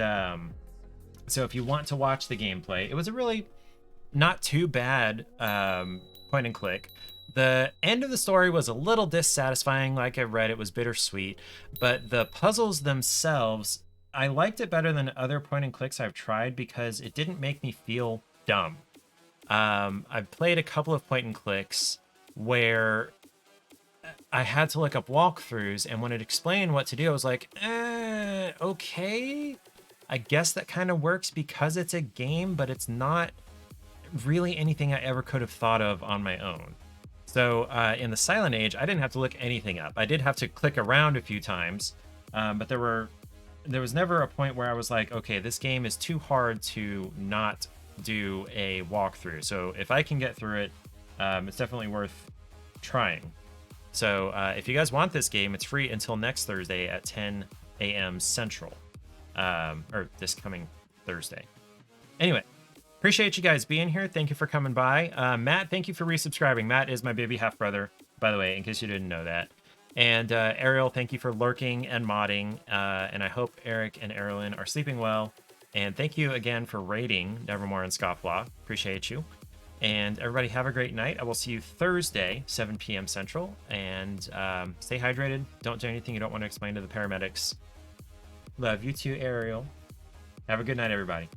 so if you want to watch the gameplay, it was a really not too bad point and click. The end of the story was a little dissatisfying. Like I read, it was bittersweet, but the puzzles themselves I liked it better than other point and clicks I've tried because it didn't make me feel dumb. I've played a couple of point and clicks where I had to look up walkthroughs, and when it explained what to do, I was like, okay. I guess that kind of works because it's a game, but it's not really anything I ever could have thought of on my own. So in the Silent Age, I didn't have to look anything up. I did have to click around a few times, but there was never a point where I was like, okay, this game is too hard to not do a walkthrough. So if I can get through it, it's definitely worth trying. So if you guys want this game, it's free until next Thursday at 10 a.m. Central, or this coming Thursday. Anyway, appreciate you guys being here. Thank you for coming by. Matt, thank you for resubscribing. Matt is my baby half brother, by the way, in case you didn't know that. And Ariel, thank you for lurking and modding. And I hope Eric and Erilyn are sleeping well. And thank you again for raiding Nevermore and Scofflaw. Appreciate you. And everybody have a great night. I will see you Thursday, 7 p.m. Central. And stay hydrated. Don't do anything you don't want to explain to the paramedics. Love you too, Ariel. Have a good night, everybody.